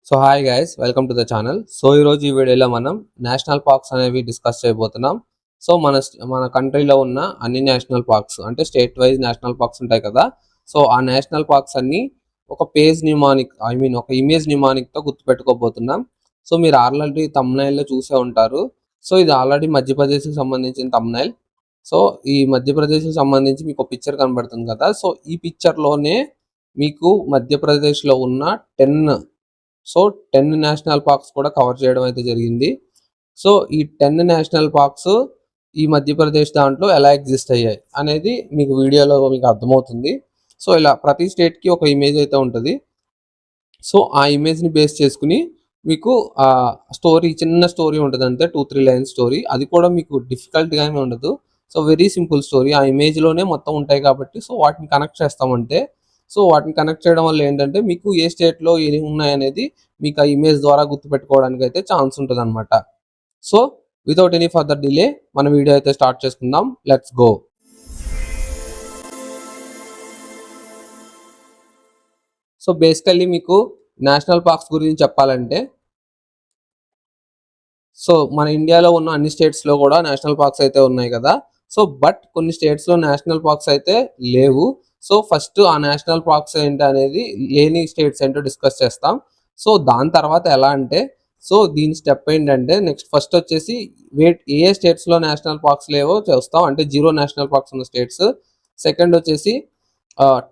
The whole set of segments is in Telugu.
So hi guys, welcome to the channel. So ఈరోజు ఈ వీడియోలో మనం నేషనల్ పార్క్స్ అనేవి డిస్కస్ చేయబోతున్నాం. సో మన కంట్రీలో ఉన్న అన్ని నేషనల్ పార్క్స్ అంటే స్టేట్ వైజ్ నేషనల్ పార్క్స్ ఉంటాయి కదా. సో ఆ నేషనల్ పార్క్స్ అన్ని ఒక పేజ్ న్యూమానిక్ ఒక ఇమేజ్ న్యూమానిక్తో గుర్తుపెట్టుకోబోతున్నాం. సో మీరు ఆల్రెడీ తమ్నైల్లో చూసే ఉంటారు. సో ఇది ఆల్రెడీ మధ్యప్రదేశ్కి సంబంధించిన తమ్నైల్. సో ఈ మధ్యప్రదేశ్కి సంబంధించి మీకు పిక్చర్ కనబడుతుంది కదా. సో ఈ పిక్చర్లోనే మీకు మధ్యప్రదేశ్లో ఉన్న 10 నేషనల్ పార్క్స్ కూడా కవర్ చేయడం అయితే జరిగింది. సో ఈ 10 నేషనల్ పార్క్స్ ఈ మధ్యప్రదేశ్ దాంట్లో ఎలా ఎగ్జిస్ట్ అయ్యాయి అనేది మీకు వీడియోలో మీకు అర్థమవుతుంది. సో ఇలా ప్రతి స్టేట్కి ఒక ఇమేజ్ అయితే ఉంటుంది. సో ఆ ఇమేజ్ని బేస్ చేసుకుని మీకు చిన్న స్టోరీ ఉంటుంది, అంతే 2-3 లైన్ స్టోరీ. అది కూడా మీకు డిఫికల్ట్గా ఏమి ఉండదు. సో వెరీ సింపుల్ స్టోరీ ఆ ఇమేజ్లోనే మొత్తం ఉంటాయి కాబట్టి సో వాటిని కనెక్ట్ చేస్తామంటే. సో వాటిని కనెక్ట్ చేయడం వల్ల ఏంటంటే మీకు ఏ స్టేట్లో ఏమి ఉన్నాయనేది మీకు ఆ ఇమేజ్ ద్వారా గుర్తుపెట్టుకోవడానికి అయితే ఛాన్స్ ఉంటుంది అనమాట. So without any further delay మన వీడియో అయితే స్టార్ట్ చేసుకుందాం. Let's go. సో బేసికల్లీ మీకు నేషనల్ పార్క్స్ గురించి చెప్పాలంటే, సో మన ఇండియాలో ఉన్న అన్ని స్టేట్స్లో కూడా నేషనల్ పార్క్స్ అయితే ఉన్నాయి కదా. సో బట్ కొన్ని స్టేట్స్లో నేషనల్ పార్క్స్ అయితే లేవు. సో ఫస్ట్ ఆ నేషనల్ పార్క్స్ ఏంటి అనేది లేని స్టేట్స్ ఏంటో డిస్కస్ చేస్తాం. సో దాని తర్వాత ఎలా అంటే, సో దీని స్టెప్ ఏంటంటే నెక్స్ట్ ఫస్ట్ వచ్చేసి ఏ స్టేట్స్లో నేషనల్ పార్క్స్ లేవో చూస్తాం, అంటే 0 నేషనల్ పార్క్స్ ఉన్న స్టేట్స్. సెకండ్ వచ్చేసి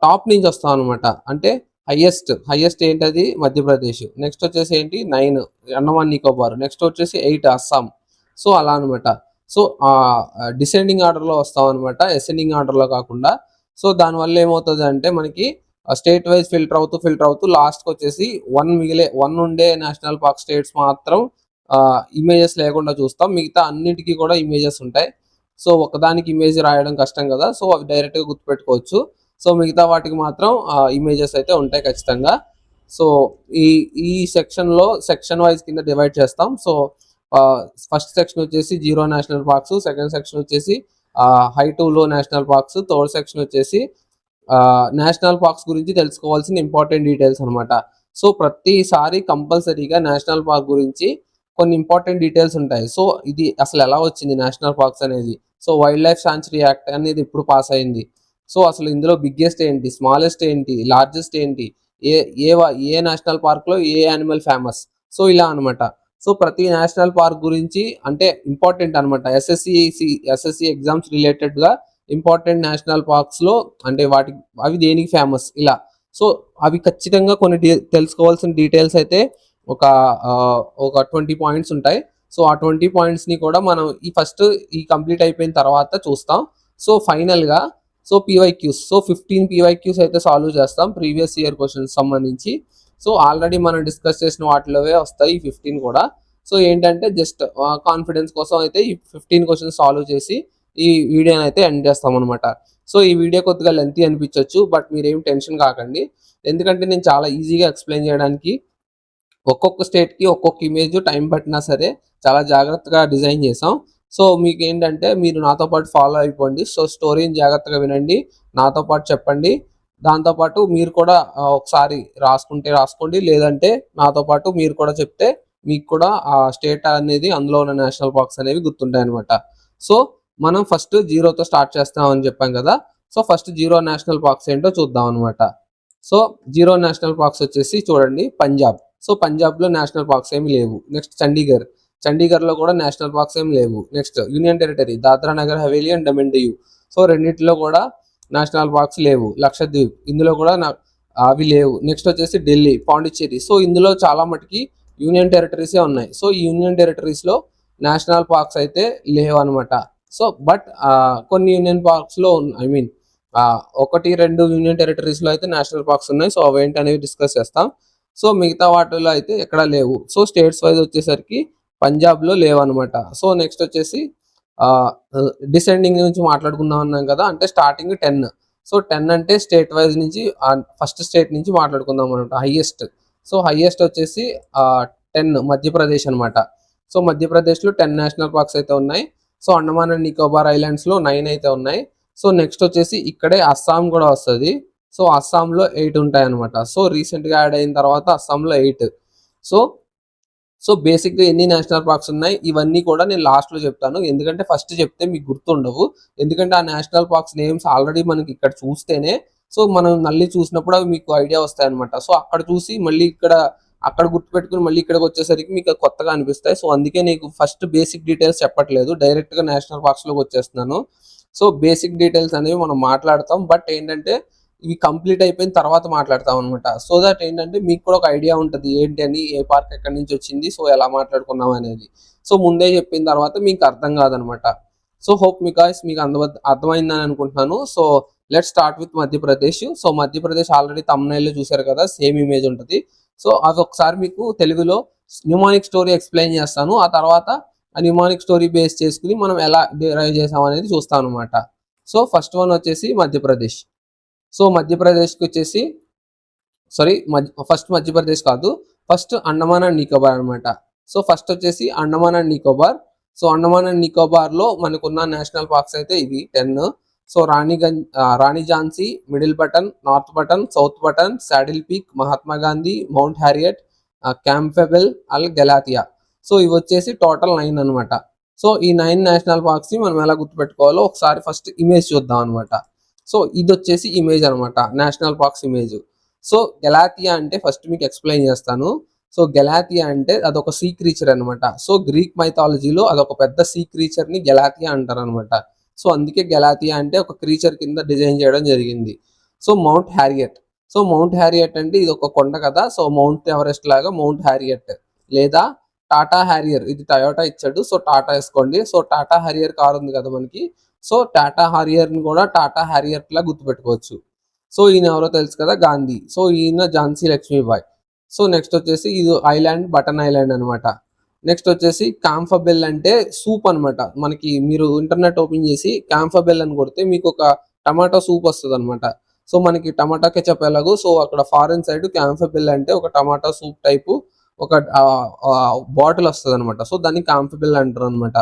టాప్ నుంచి వస్తాం అనమాట, అంటే హైయెస్ట్ ఏంటది మధ్యప్రదేశ్. నెక్స్ట్ వచ్చేసి ఏంటి 9 అండమాన్ నికోబార్. నెక్స్ట్ వచ్చేసి 8 అస్సాం. సో అలా అనమాట. సో డిసెండింగ్ ఆర్డర్లో వస్తాం అనమాట, అసెండింగ్ ఆర్డర్లో కాకుండా. సో దానివల్ల ఏమవుతుంది అంటే మనకి స్టేట్ వైజ్ ఫిల్టర్ అవుతూ లాస్ట్కి వచ్చేసి 1 ఉండే నేషనల్ పార్క్ స్టేట్స్ మాత్రం ఇమేజెస్ లేకుండా చూస్తాం. మిగతా అన్నిటికీ కూడా ఇమేజెస్ ఉంటాయి. సో ఒకదానికి ఇమేజ్ రాయడం కష్టం కదా, సో అవి డైరెక్ట్గా గుర్తుపెట్టుకోవచ్చు. సో మిగతా వాటికి మాత్రం ఇమేజెస్ అయితే ఉంటాయి ఖచ్చితంగా. సో ఈ ఈ సెక్షన్లో సెక్షన్ వైజ్ కింద డివైడ్ చేస్తాం. సో ఫస్ట్ సెక్షన్ వచ్చేసి 0 నేషనల్ పార్క్స్, సెకండ్ సెక్షన్ వచ్చేసి హై టు లో నేషనల్ పార్క్స్, థర్డ్ సెక్షన్ వచ్చేసి నేషనల్ పార్క్స్ గురించి తెలుసుకోవాల్సిన ఇంపార్టెంట్ డీటెయిల్స్ అనమాట. సో ప్రతిసారి కంపల్సరీగా నేషనల్ పార్క్ గురించి కొన్ని ఇంపార్టెంట్ డీటెయిల్స్ ఉంటాయి. సో ఇది అసలు ఎలా వచ్చింది నేషనల్ పార్క్స్ అనేది. So wild life sanctuary act అనేది ఇప్పుడు పాస్ అయింది. సో అసలు ఇందులో బిగ్గెస్ట్ ఏంటి, స్మాలెస్ట్ ఏంటి, లార్జెస్ట్ ఏంటి, ఏ ఏ ఏ నేషనల్ పార్క్లో ఏ యానిమల్ ఫేమస్, సో ఇలా అనమాట. సో ప్రతి నేషనల్ పార్క్ గురించి అంటే ఇంపార్టెంట్ అనమాట. ఎస్ఎస్సి ఎగ్జామ్స్ రిలేటెడ్గా ఇంపార్టెంట్ నేషనల్ పార్క్స్లో అంటే అవి దేనికి ఫేమస్ ఇలా. సో అవి ఖచ్చితంగా కొన్ని తెలుసుకోవాల్సిన డీటెయిల్స్ అయితే ఒక 20 పాయింట్స్ ఉంటాయి. సో ఆ 20 పాయింట్స్ని కూడా మనం ఈ కంప్లీట్ అయిపోయిన తర్వాత చూస్తాం. సో ఫైనల్గా పీవైక్యూస్, 15 పీవైక్యూస్ అయితే సాల్వ్ చేస్తాం ప్రీవియస్ ఇయర్ క్వశ్చన్స్ సంబంధించి. సో ఆల్రెడీ మనం డిస్కస్ చేసిన వాటిలోవే వస్తాయి ఈ 15 కూడా. సో ఏంటంటే జస్ట్ కాన్ఫిడెన్స్ కోసం అయితే ఈ 15 క్వశ్చన్స్ సాల్వ్ చేసి ఈ వీడియోని అయితే ఎండ్ చేస్తాం అనమాట. సో ఈ వీడియో కొద్దిగా లెంతీ అనిపించవచ్చు, బట్ మీరేం టెన్షన్ కాకండి. ఎందుకంటే నేను చాలా ఈజీగా ఎక్స్ప్లెయిన్ చేయడానికి ఒక్కొక్క స్టేట్కి ఒక్కొక్క ఇమేజ్ టైం పట్టినా సరే చాలా జాగ్రత్తగా డిజైన్ చేసాం. సో మీకు ఏంటంటే మీరు నాతో పాటు ఫాలో అయిపోండి. సో స్టోరీని జాగ్రత్తగా వినండి, నాతో పాటు చెప్పండి. దాంతోపాటు మీరు కూడా ఒకసారి రాసుకోండి, లేదంటే నాతో పాటు మీరు కూడా చెప్తే మీకు కూడా ఆ స్టేట్ అనేది అందులో ఉన్న నేషనల్ పార్క్స్ అనేవి గుర్తుంటాయి అనమాట. సో మనం ఫస్ట్ 0తో స్టార్ట్ చేస్తామని చెప్పాం కదా. సో ఫస్ట్ 0 నేషనల్ పార్క్స్ ఏంటో చూద్దాం అనమాట. సో 0 నేషనల్ పార్క్స్ వచ్చేసి చూడండి పంజాబ్. సో పంజాబ్లో నేషనల్ పార్క్స్ ఏమి లేవు. నెక్స్ట్ చండీగఢ్లో కూడా నేషనల్ పార్క్స్ ఏమి లేవు. Next union territory Dadra Nagar Haveli and Daman Diu. So రెండింటిలో కూడా నేషనల్ పార్క్స్ లేవు. లక్షద్వీప్, ఇందులో కూడా అవి లేవు. నెక్స్ట్ వచ్చేసి ఢిల్లీ, పాండిచ్చేరి. సో ఇందులో చాలా మటుకి యూనియన్ టెరిటరీసే ఉన్నాయి. సో ఈ యూనియన్ టెరిటరీస్లో నేషనల్ పార్క్స్ అయితే లేవు అనమాట. సో బట్ కొన్ని యూనియన్ పార్క్స్లో 1-2 యూనియన్ టెరిటరీస్లో అయితే నేషనల్ పార్క్స్ ఉన్నాయి. సో అవేంటి అనేవి డిస్కస్ చేస్తాం. సో మిగతా వాటిలో అయితే ఎక్కడ లేవు. సో స్టేట్స్ వైజ్ వచ్చేసరికి పంజాబ్లో లేవు అనమాట. సో నెక్స్ట్ వచ్చేసి డిసెండింగ్ నుంచి మాట్లాడుకుందాం అన్నాం కదా, అంటే స్టార్టింగ్ 10. సో 10 అంటే స్టేట్ వైజ్ నుంచి ఫస్ట్ స్టేట్ నుంచి మాట్లాడుకుందాం అనమాట. సో హైయెస్ట్ వచ్చేసి 10 మధ్యప్రదేశ్ అనమాట. సో మధ్యప్రదేశ్లో 10 నేషనల్ పార్క్స్ అయితే ఉన్నాయి. సో అండమాన్ అండ్ నికోబార్ ఐలాండ్స్లో 9 అయితే ఉన్నాయి. సో నెక్స్ట్ వచ్చేసి ఇక్కడే అస్సాం కూడా వస్తుంది. సో అస్సాంలో 8 ఉంటాయి అనమాట. సో రీసెంట్గా యాడ్ అయిన తర్వాత అస్సాంలో 8. సో సో బేసిక్‌గా ఎన్ని నేషనల్ పార్క్స్ ఉన్నాయి ఇవన్నీ కూడా నేను లాస్ట్‌లో చెప్తాను. ఎందుకంటే ఫస్ట్ చెప్తే మీకు గుర్తుండవు. ఎందుకంటే ఆ నేషనల్ పార్క్స్ నేమ్స్ ఆల్రెడీ మనకి ఇక్కడ చూస్తేనే సో మనం మళ్ళీ చూసినప్పుడు అవి మీకు ఐడియా వస్తాయన్నమాట. సో అక్కడ చూసి మళ్ళీ అక్కడ గుర్తుపెట్టుకొని మళ్ళీ ఇక్కడికొచ్చేసరికి మీకు కొత్తగా అనిపిస్తాయి. సో అందుకే నీకు ఫస్ట్ బేసిక్ డీటెయిల్స్ చెప్పట్లేదు. డైరెక్ట్‌గా నేషనల్ పార్క్స్‌లోకి వచ్చేస్తున్నాను. సో బేసిక్ డీటెయిల్స్ అనేవి మనం మాట్లాడతాం. బట్ ఏంటంటే ఇవి కంప్లీట్ అయిపోయిన తర్వాత మాట్లాడతాం అనమాట. సో దట్ ఏంటంటే మీకు కూడా ఒక ఐడియా ఉంటది. ఏంటి అని, ఏ పార్క్ ఎక్కడి నుంచి వచ్చింది, సో ఎలా మాట్లాడుకున్నాం అనేది. సో ముందే చెప్పిన తర్వాత మీకు అర్థం కాదనమాట. సో హోప్ మీకు అర్థమైందని అనుకుంటున్నాను. So let's start with Madhya Pradesh. So Madhya Pradesh already థంబ్‌నెయిల్‌లో చూసారు కదా! సేమ్ ఇమేజ్ ఉంటది. సో అదొకసారి మీకు తెలుగులో న్యూమానిక్ స్టోరీ ఎక్స్‌ప్లెయిన్ చేస్తాను. ఆ తర్వాత ఆ న్యూమానిక్ స్టోరీ బేస్ చేసుకొని మనం ఎలా డిరైవ్ చేసాం అనేది చూస్తాం అనమాట. సో ఫస్ట్ వన్ వచ్చేసి మధ్యప్రదేశ్. సో మధ్యప్రదేశ్‌కొచ్చేసి ఫస్ట్ మధ్యప్రదేశ్ కాదు. ఫస్ట్ అండమాన్ అండ్ నికోబార్ అనమాట. సో ఫస్ట్ వచ్చేసి Andaman and Nicobar. So Andaman and నికోబార్‌లో మనకున్న నేషనల్ పార్క్స్ అయితే ఇవి 10. So Rani Jhansi, middle button, north button, south button, saddle peak, Mahatma Gandhi, mount హ్యారియట్, క్యాంపెబెల్, గలాథియా. So ఇవొచ్చేసి total 9 అనమాట. సో ఈ 9 నేషనల్ పార్క్స్‌ని మనం ఎలా గుర్తుపెట్టుకోవాలో ఒకసారి ఫస్ట్ ఇమేజ్ చూద్దాం అనమాట. సో ఇదొచ్చేసి ఇమేజ్ అనమాట. National parks image. So Galathea అంటే ఫస్ట్ మీకు ఎక్స్‌ప్లెయిన్ చేస్తాను. సో గెలాథియా అంటే అదొక సీ క్రీచర్ అనమాట. సో గ్రీక్ మైథాలజీలో అదొక పెద్ద సీ క్రీచర్‌ని గెలాథియా అంటారనమాట. సో అందుకే గెలాథియా అంటే ఒక క్రీచర్ కింద డిజైన్ చేయడం జరిగింది. So Mount Harriet. So Mount Harriet అంటే ఇదొక కొండ కదా! సో మౌంట్ ఎవరెస్ట్ లాగా మౌంట్ హ్యారియట్ లేదా టాటా హ్యారియర్. ఇది టయోటా ఇచ్చాడు. సో టాటా ఏసుకోండి. సో టాటా హ్యారియర్ కార్ ఉంది కదా మనకి. సో టాటా హారియర్‌ని కూడా టాటా హ్యారియట్‌లా గుర్తుపెట్టుకోవచ్చు. సో ఈయన ఎవరో తెలుసు కదా! గాంధీ. సో ఈయన ఝాన్సీ లక్ష్మీబాయి. సో నెక్స్ట్ వచ్చేసి ఇది ఐలాండ్ బటన్ ఐలాండ్ అనమాట. నెక్స్ట్ వచ్చేసి కాంఫబెల్ అంటే సూప్ అనమాట. మనకి మీరు ఇంటర్నెట్ ఓపెన్ చేసి కాంఫబెల్ అని కొడితే మీకు ఒక టమాటో సూప్ వస్తదనమాట. సో మనకి టమాటా కెచప్ ఎలాగో సో అక్కడ ఫారెన్ సైడ్ కాంఫబెల్ అంటే ఒక టమాటా సూప్ టైపు ఒక బాటిల్ వస్తదనమాట. సో దాన్ని కాంఫబెల్ అంటారనమాట.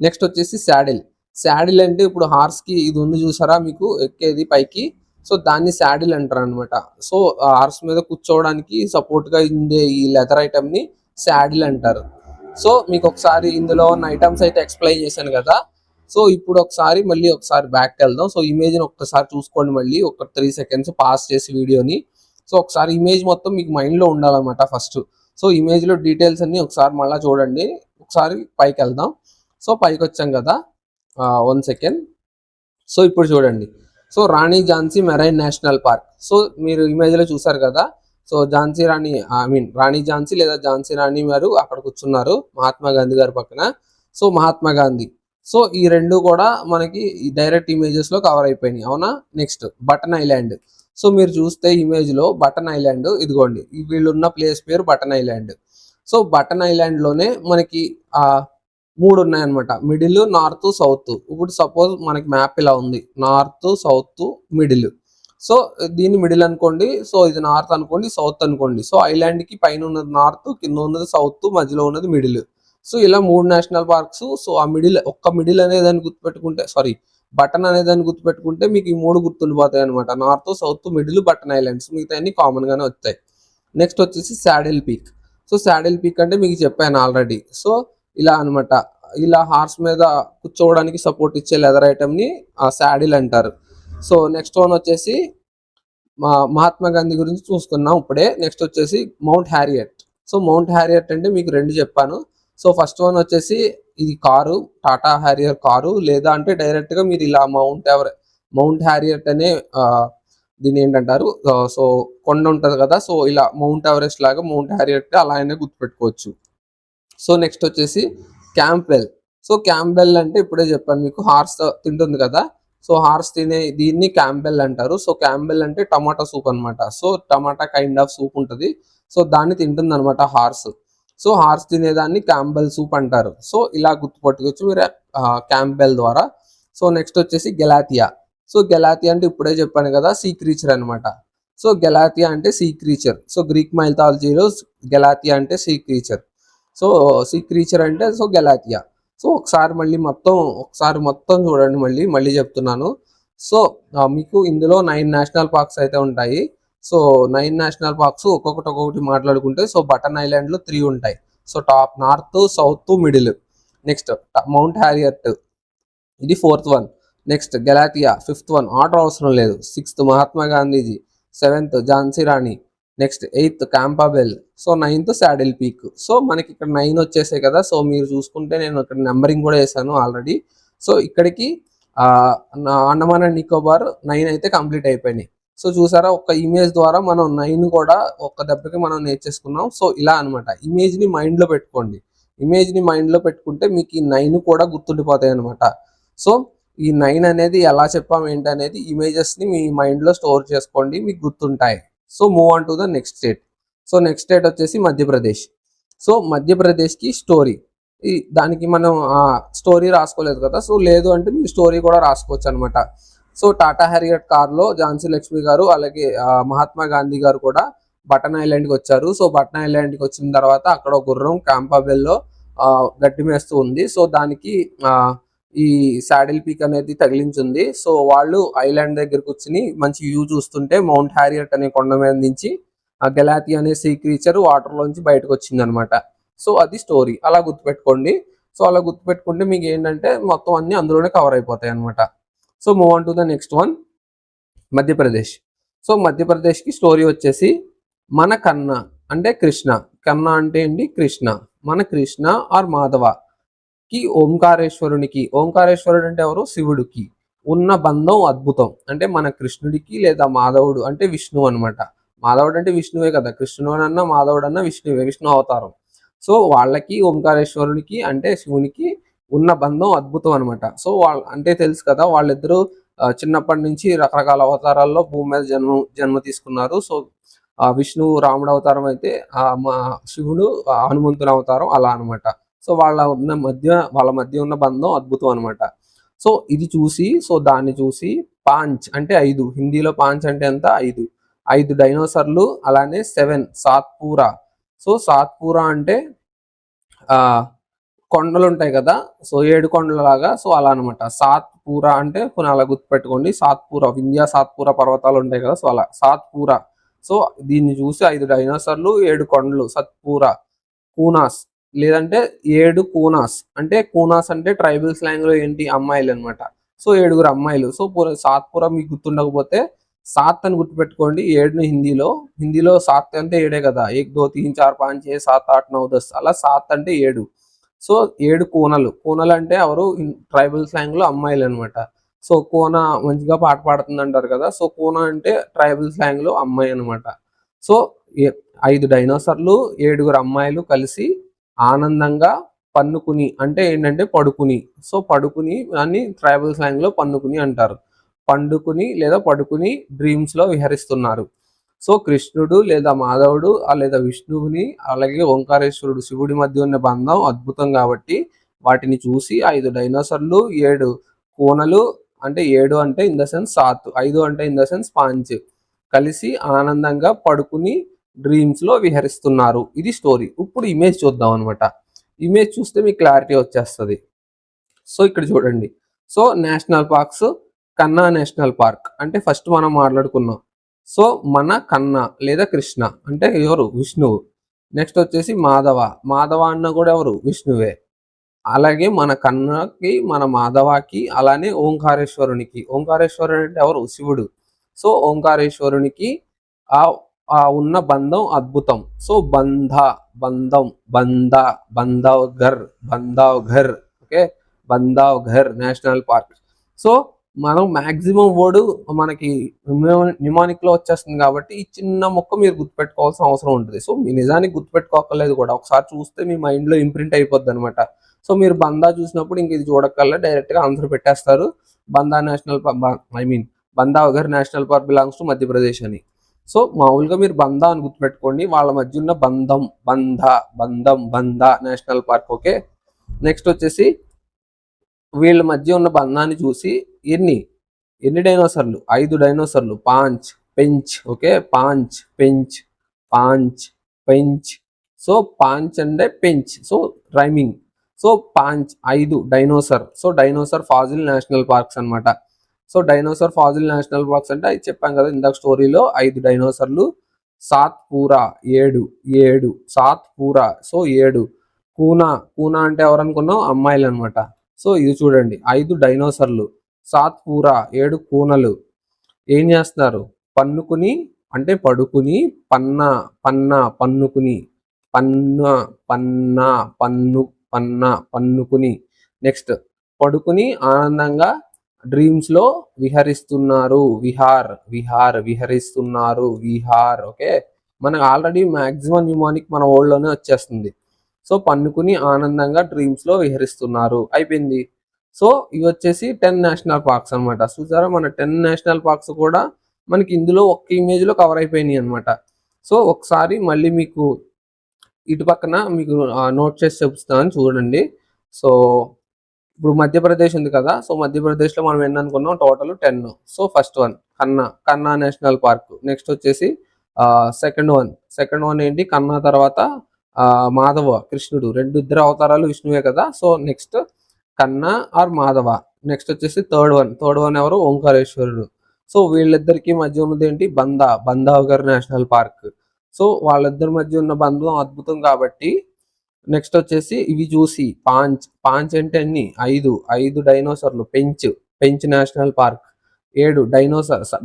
నెక్స్ట్ వచ్చేసి సాడిల్. సాడిల్ అంటే ఇప్పుడు హార్స్‌కి ఇది ఉంది చూసారా మీకు ఎక్కేది పైకి. సో దాన్ని సాడిల్ అంటారనమాట. సో హార్స్ మీద కూర్చోవడానికి సపోర్ట్‌గా ఉండే ఈ లెదర్ ఐటెమ్‌ని సాడిల్ అంటారు. సో మీకొకసారి ఇందులో ఉన్న ఐటెమ్స్ అయితే ఎక్స్‌ప్లెయిన్ చేశాను కదా! సో ఇప్పుడు మళ్ళీ ఒకసారి బ్యాక్‌కెళ్దాం. సో ఇమేజ్‌ని ఒక్కసారి చూసుకోండి మళ్ళీ ఒక 3 సెకండ్స్ పాజ్ చేసి వీడియోని. సో ఒకసారి ఇమేజ్ మొత్తం మీకు మైండ్‌లో ఉండాలన్నమాట ఫస్ట్. సో ఇమేజ్‌లో డీటెయిల్స్ అన్నీ ఒకసారి మళ్ళా చూడండి. ఒకసారి పైకెళ్దాం. సో పైకొచ్చాం కదా! 1 సెకండ్. సో ఇప్పుడు చూడండి. So Rani Jhansi marine national park. So మీరు ఇమేజ్‌లో చూసారు కదా! సో రాణి ఝాన్సీ లేదా ఝాన్సీ రాణి గారు అక్కడ కూర్చున్నారు. మహాత్మా గాంధీ గారి పక్కన. సో మహాత్మా గాంధీ. సో ఈ 2 కూడా మనకి డైరెక్ట్ ఇమేజెస్‌లో కవర్ అయిపోయినాయి. అవునా? Next button island. సో మీరు చూస్తే ఇమేజ్‌లో బటన్ ఐలాండ్ ఇదిగోండి. వీళ్ళున్న ప్లేస్ పేరు బటన్ ఐలాండ్. సో బటన్ ఐలాండ్‌లోనే మనకి 3 ఉన్నాయన్నమాట. Middle, north, south. ఇప్పుడు సపోజ్ మనకి మ్యాప్ ఇలా ఉంది. North, South, middle. సో దీన్ని మిడిల్ అనుకోండి. సో ఇది నార్త్ అనుకోండి, సౌత్ అనుకోండి. సో ఐలాండ్‌కి పైన ఉన్నది నార్త్, కింద ఉన్నది సౌత్, మధ్యలో ఉన్నది మిడిల్. సో ఇలా 3 నేషనల్ పార్క్స్. సో ఆ మిడిల్ అనేదాన్ని గుర్తుపెట్టుకుంటే బటన్ అనేదాన్ని గుర్తుపెట్టుకుంటే మీకు ఈ 3 గుర్తుండిపోతాయి అనమాట. North, South, Middle, Button Islands. మిగతాయన్నీ కామన్ గానే వస్తాయి. నెక్స్ట్ వచ్చేసి Saddle Peak. So Saddle Peak అంటే మీకు చెప్పాను ఆల్రెడీ. సో ఇలా అనమాట. ఇలా హార్స్ మీద కూర్చోవడానికి సపోర్ట్ ఇచ్చే లెదర్ ఐటెమ్‌ని సాడిల్ అంటారు. సో నెక్స్ట్ వన్ వచ్చేసి మహాత్మా గాంధీ గురించి చూసుకున్నాం ఇప్పుడే. నెక్స్ట్ వచ్చేసి mount Harriet. So Mount Harriet అంటే మీకు 2 చెప్పాను. సో ఫస్ట్ వన్ వచ్చేసి ఇది కారు. Tata Harrier car. లేదా అంటే డైరెక్ట్‌గా మీరు ఇలా మౌంట్ హ్యారియట్ అనే దీన్ని ఏంటంటారు సో కొండ ఉంటది కదా! సో ఇలా మౌంట్ ఎవరెస్ట్ లాగా మౌంట్ హ్యారియట్ అలా అయినా గుర్తుపెట్టుకోవచ్చు. సో నెక్స్ట్ వచ్చేసి క్యాంప్‌బెల్. సో క్యాంప్‌బెల్ అంటే ఇప్పుడే చెప్పాను మీకు హార్స్ తింటుంది కదా! సో హార్స్ తినే దీన్ని క్యాంప్‌బెల్ అంటారు. సో క్యాంప్‌బెల్ అంటే టమాటా సూప్ అనమాట. So tomato kind of soup ఉంటది. సో దాన్ని తింటుందనమాట హార్స్. సో హార్స్ తినేదాన్ని క్యాంప్‌బెల్ సూప్ అంటారు. సో ఇలా గుర్తుపట్టుకోవచ్చు మీరు క్యాంప్‌బెల్ ద్వారా. సో నెక్స్ట్ వచ్చేసి గెలాథియా. సో గెలాథియా అంటే ఇప్పుడే చెప్పాను కదా! సీ క్రీచర్ అనమాట. సో గెలాథియా అంటే సీ క్రీచర్. సో గ్రీక్ మైథాలజీలో గెలాథియా అంటే sea creature. So sea creature అంటే సో గెలాథియా. సో ఒకసారి మొత్తం చూడండి మళ్ళీ చెప్తున్నాను. సో మీకు ఇందులో 9 నేషనల్ పార్క్స్ అయితే ఉంటాయి. సో 9 నేషనల్ పార్క్స్ ఒక్కొక్కటి మాట్లాడుకుంటే సో బటన్ ఐలాండ్లో 3 ఉంటాయి. So top North, South, Middle. Next Mount Harriet, ఇది 4th one. Next Galathea 5th one, order అవసరం లేదు. 6th Mahatma Gandhiji, 7th Jhansi Rani, next 8th Campbell, so 9th Saddle Peak. So మనకి ఇక్కడ 9 వచ్చేసాయి కదా. సో మీరు చూసుకుంటే నేను ఇక్కడ నెంబరింగ్ కూడా వేసాను ఆల్రెడీ. సో ఇక్కడికి అండమాన్ అండ్ నికోబార్ 9 అయితే కంప్లీట్ అయిపోయినాయి. సో చూసారా, ఒక ఇమేజ్ ద్వారా మనం 9 కూడా ఒక్క దెబ్బకి మనం నేర్చేసుకున్నాం. సో ఇలా అనమాట. ఇమేజ్ని మైండ్లో పెట్టుకోండి. ఇమేజ్ని మైండ్లో పెట్టుకుంటే మీకు ఈ 9 కూడా గుర్తుండిపోతాయి అనమాట. సో ఈ 9 అనేది ఎలా చెప్పాం ఏంటి అనేది ఇమేజెస్ని మీ మైండ్లో స్టోర్ చేసుకోండి, మీకు గుర్తుంటాయి. So move on to the next state. So next state వచ్చేసి మధ్యప్రదేశ్. సో మధ్యప్రదేశ్కి స్టోరీ, దానికి మనం స్టోరీ రాసుకోలేదు కదా. సో లేదు అంటే మీరు స్టోరీ కూడా రాసుకోవచ్చు అనమాట. సో టాటా హ్యారియట్ కార్లో ఝాన్సీ లక్ష్మి గారు అలాగే మహాత్మా గాంధీ గారు కూడా బటన్ ఐలాండ్కి వచ్చారు. సో బటన్ ఐలాండ్కి వచ్చిన తర్వాత అక్కడ ఒక గుర్రం క్యాంపాబెల్లో గడ్డి మేస్తూ ఉంది. సో దానికి ఈ శాడిల్ పీక్ అనేది తగిలించింది. సో వాళ్ళు ఐలాండ్ దగ్గర కూర్చుని మంచి వ్యూ చూస్తుంటే మౌంట్ హ్యారియట్ అనే కొండ మీద నుంచి గెలాథీ అనే సీ క్రీచర్ వాటర్లోంచి బయటకు వచ్చింది అనమాట. సో అది స్టోరీ. అలా గుర్తుపెట్టుకోండి. సో అలా గుర్తుపెట్టుకుంటే మీకు ఏంటంటే మొత్తం అన్ని అందులోనే కవర్ అయిపోతాయి అనమాట. So move on to the next one, Madhya Pradesh. So మధ్యప్రదేశ్కి story వచ్చేసి మన కన్న అంటే కృష్ణ. కన్న అంటే ఏంటి? కృష్ణ. మన కృష్ణ ఆర్ మాధవ కి ఓంకారేశ్వరునికి, ఓంకారేశ్వరుడు అంటే ఎవరు? శివుడికి ఉన్న బంధం అద్భుతం. అంటే మన కృష్ణుడికి లేదా మాధవుడు అంటే విష్ణువు అనమాట. మాధవుడు అంటే విష్ణువే కదా. కృష్ణుడన్నా మాధవుడన్నా విష్ణువే, విష్ణు అవతారం. సో వాళ్ళకి ఓంకారేశ్వరునికి అంటే శివునికి ఉన్న బంధం అద్భుతం అనమాట. సో వాళ్ళ అంటే తెలుసు కదా, వాళ్ళిద్దరూ చిన్నప్పటి నుంచి రకరకాల అవతారాల్లో భూమి మీద జన్మ తీసుకున్నారు. సో విష్ణువు రాముడు అవతారం అయితే మా శివుడు హనుమంతుని అవతారం, అలా అనమాట. సో వాళ్ళ మధ్య ఉన్న బంధం అద్భుతం అనమాట. సో ఇది చూసి, సో దాన్ని చూసి పాంచ్ అంటే 5, హిందీలో పాంచ్ అంటే ఎంత? 5 డైనోసర్లు, అలానే 7 సాత్పూరా. సో సాత్పూరా అంటే కొండలు ఉంటాయి కదా, సో 7 కొండల లాగా. సో అలా అనమాట. సాత్పూరా అంటే కొన్ని అలా గుర్తుపెట్టుకోండి. సాత్పూరా, వింధ్యా సాత్పూరా పర్వతాలు ఉంటాయి కదా, సో అలా సాత్పూరా. సో దీన్ని చూసి 5 డైనోసర్లు, 7 కొండలు, సత్పూరా. కూనాస్ లేదంటే 7 కూనాస్. అంటే కూనాస్ అంటే ట్రైబల్ స్లాంగ్ లో ఏంటి? అమ్మాయిలు అనమాట. సో 7 అమ్మాయిలు. సో సాత్పురా మీకు గుర్తుండకపోతే సాత్ అని గుర్తుపెట్టుకోండి. 7 హిందీలో సాత్ అంటే 7 కదా. 1 2 3 4 5 6 7 8 9 10 అలా సాత్ అంటే 7. సో 7 కూనలు అంటే ఎవరు? ట్రైబల్ స్లాంగ్ లో అమ్మాయిలు అనమాట. సో కోన మంచిగా పాట పాడుతుంది అంటారు కదా. సో కోన అంటే ట్రైబల్ స్లాంగ్ లో అమ్మాయి అనమాట. సో 5 డైనోసర్లు, 7 అమ్మాయిలు కలిసి ఆనందంగా పన్నుకుని అంటే ఏంటంటే పడుకుని. సో పడుకుని అని ట్రైబల్ స్లాంగ్ లో పన్నుకుని అంటారు. పండుకుని లేదా పడుకుని డ్రీమ్స్ లో విహరిస్తున్నారు. సో కృష్ణుడు లేదా మాధవుడు లేదా విష్ణువుని అలాగే ఓంకారేశ్వరుడు శివుడి మధ్య ఉన్న బంధం అద్భుతం కాబట్టి వాటిని చూసి 5 డైనోసర్లు, 7 కోనలు అంటే 7 అంటే ఇన్ ద సెన్స్ సాత్, 5 అంటే ఇన్ ద సెన్స్ పాంచ్ కలిసి ఆనందంగా పడుకుని డ్రీమ్స్ లో విహరిస్తున్నారు. ఇది స్టోరీ. ఇప్పుడు ఇమేజ్ చూద్దాం అనమాట. ఇమేజ్ చూస్తే మీకు క్లారిటీ వచ్చేస్తుంది. సో ఇక్కడ చూడండి. సో నేషనల్ పార్క్స్, కన్నా నేషనల్ పార్క్ అంటే ఫస్ట్ మనం మాట్లాడుకున్నాం. సో మన కన్నా లేదా కృష్ణ అంటే ఎవరు? విష్ణువు. నెక్స్ట్ వచ్చేసి మాధవ అన్న కూడా ఎవరు? విష్ణువే. అలాగే మన కన్నకి, మన మాధవకి, అలానే ఓంకారేశ్వరునికి. ఓంకారేశ్వరుడు అంటే ఎవరు? శివుడు. సో ఓంకారేశ్వరునికి ఆ ఉన్న బంధం అద్భుతం. సో బంధం Bandhavgarh okay, Bandhavgarh national park. So మనం మాక్సిమం వర్డ్ మనకి న్యూమానిక్ లో వచ్చేస్తుంది కాబట్టి ఈ చిన్న మొక్క మీరు గుర్తుపెట్టుకోవాల్సిన అవసరం ఉంటుంది. సో మీ నిజానికి గుర్తుపెట్టుకోకర్లేదు కూడా, ఒకసారి చూస్తే మీ మైండ్ లో ఇంప్రింట్ అయిపోద్ది అనమాట. సో మీరు బందా చూసినప్పుడు ఇంక ఇది చూడక్కర్లే, డైరెక్ట్ గా ఆన్సర్ పెట్టేస్తారు. బంధావఘర్ national park belongs to Madhya Pradesh అని. సో మామూలుగా మీరు బందా అని గుర్తుపెట్టుకోండి. వాళ్ళ మధ్య ఉన్న బంధ నేషనల్ పార్క్. ఓకే, నెక్స్ట్ వచ్చేసి వీళ్ళ మధ్య ఉన్న బంధాన్ని చూసి ఎన్ని డైనోసర్లు? 5 డైనోసర్లు. పెంచ్ ఓకే, పెంచ్. సో పాంచ్ అంటే Pench. So rhyming. So 5 dinosaur. So dinosaur fossil national parks అనమాట. So dinosaur fossil national parks అంటే అది చెప్పాం కదా ఇందాక స్టోరీలో 5 డైనోసార్లు. సాత్పురా 7 7 సాత్పురా సో 7. కూనా కూనా అంటే ఎవరనుకున్నాం అమ్మాయిలు అనమాట. సో ఇది చూడండి 5 డైనోసార్లు, సాత్పురా 7 కూనలు. ఏం చేస్తున్నారు? పన్నుకుని అంటే పడుకుని, పన్న పన్న పన్నుకుని, పన్న పన్న పన్ను పన్న పన్నుకుని. నెక్స్ట్ పడుకుని ఆనందంగా డ్రీమ్స్ లో విహరిస్తున్నారు. విహార్ విహార్ విహరిస్తున్నారు విహార్. ఓకే, మనకు ఆల్రెడీ మాక్సిమం న్యూమానిక్ మన ఓల్డ్ లోనే వచ్చేస్తుంది. సో పన్నుకుని ఆనందంగా డ్రీమ్స్ లో విహరిస్తున్నారు అయిపోయింది. సో ఇవి వచ్చేసి 10 నేషనల్ పార్క్స్ అనమాట. చూసారా మన 10 నేషనల్ పార్క్స్ కూడా మనకి ఇందులో ఒక్క ఇమేజ్ లో కవర్ అయిపోయినాయి అనమాట. సో ఒకసారి మళ్ళీ మీకు ఇటు పక్కన మీకు నోట్ చేసి చెప్తాను చూడండి. సో ఇప్పుడు మధ్యప్రదేశ్ ఉంది కదా, సో మధ్యప్రదేశ్లో మనం ఎన్ని అనుకున్నాం టోటల్ 10. సో ఫస్ట్ వన్ కన్నా నేషనల్ పార్క్. నెక్స్ట్ వచ్చేసి సెకండ్ వన్ ఏంటి కన్నా తర్వాత మాధవ కృష్ణుడు, ఇద్దరు అవతారాలు విష్ణువే కదా. సో నెక్స్ట్ కన్నా ఆర్ మాధవ. నెక్స్ట్ వచ్చేసి థర్డ్ వన్ ఎవరు ఓంకారేశ్వరుడు. సో వీళ్ళిద్దరికి మధ్య ఉన్నది ఏంటి బంధావగర్ నేషనల్ పార్క్. సో వాళ్ళిద్దరి మధ్య ఉన్న బంధం అద్భుతం కాబట్టి నెక్స్ట్ వచ్చేసి ఇవి చూసి పాంచ్ అంటే అన్ని 5 డైనోసార్లు Pench national park. 7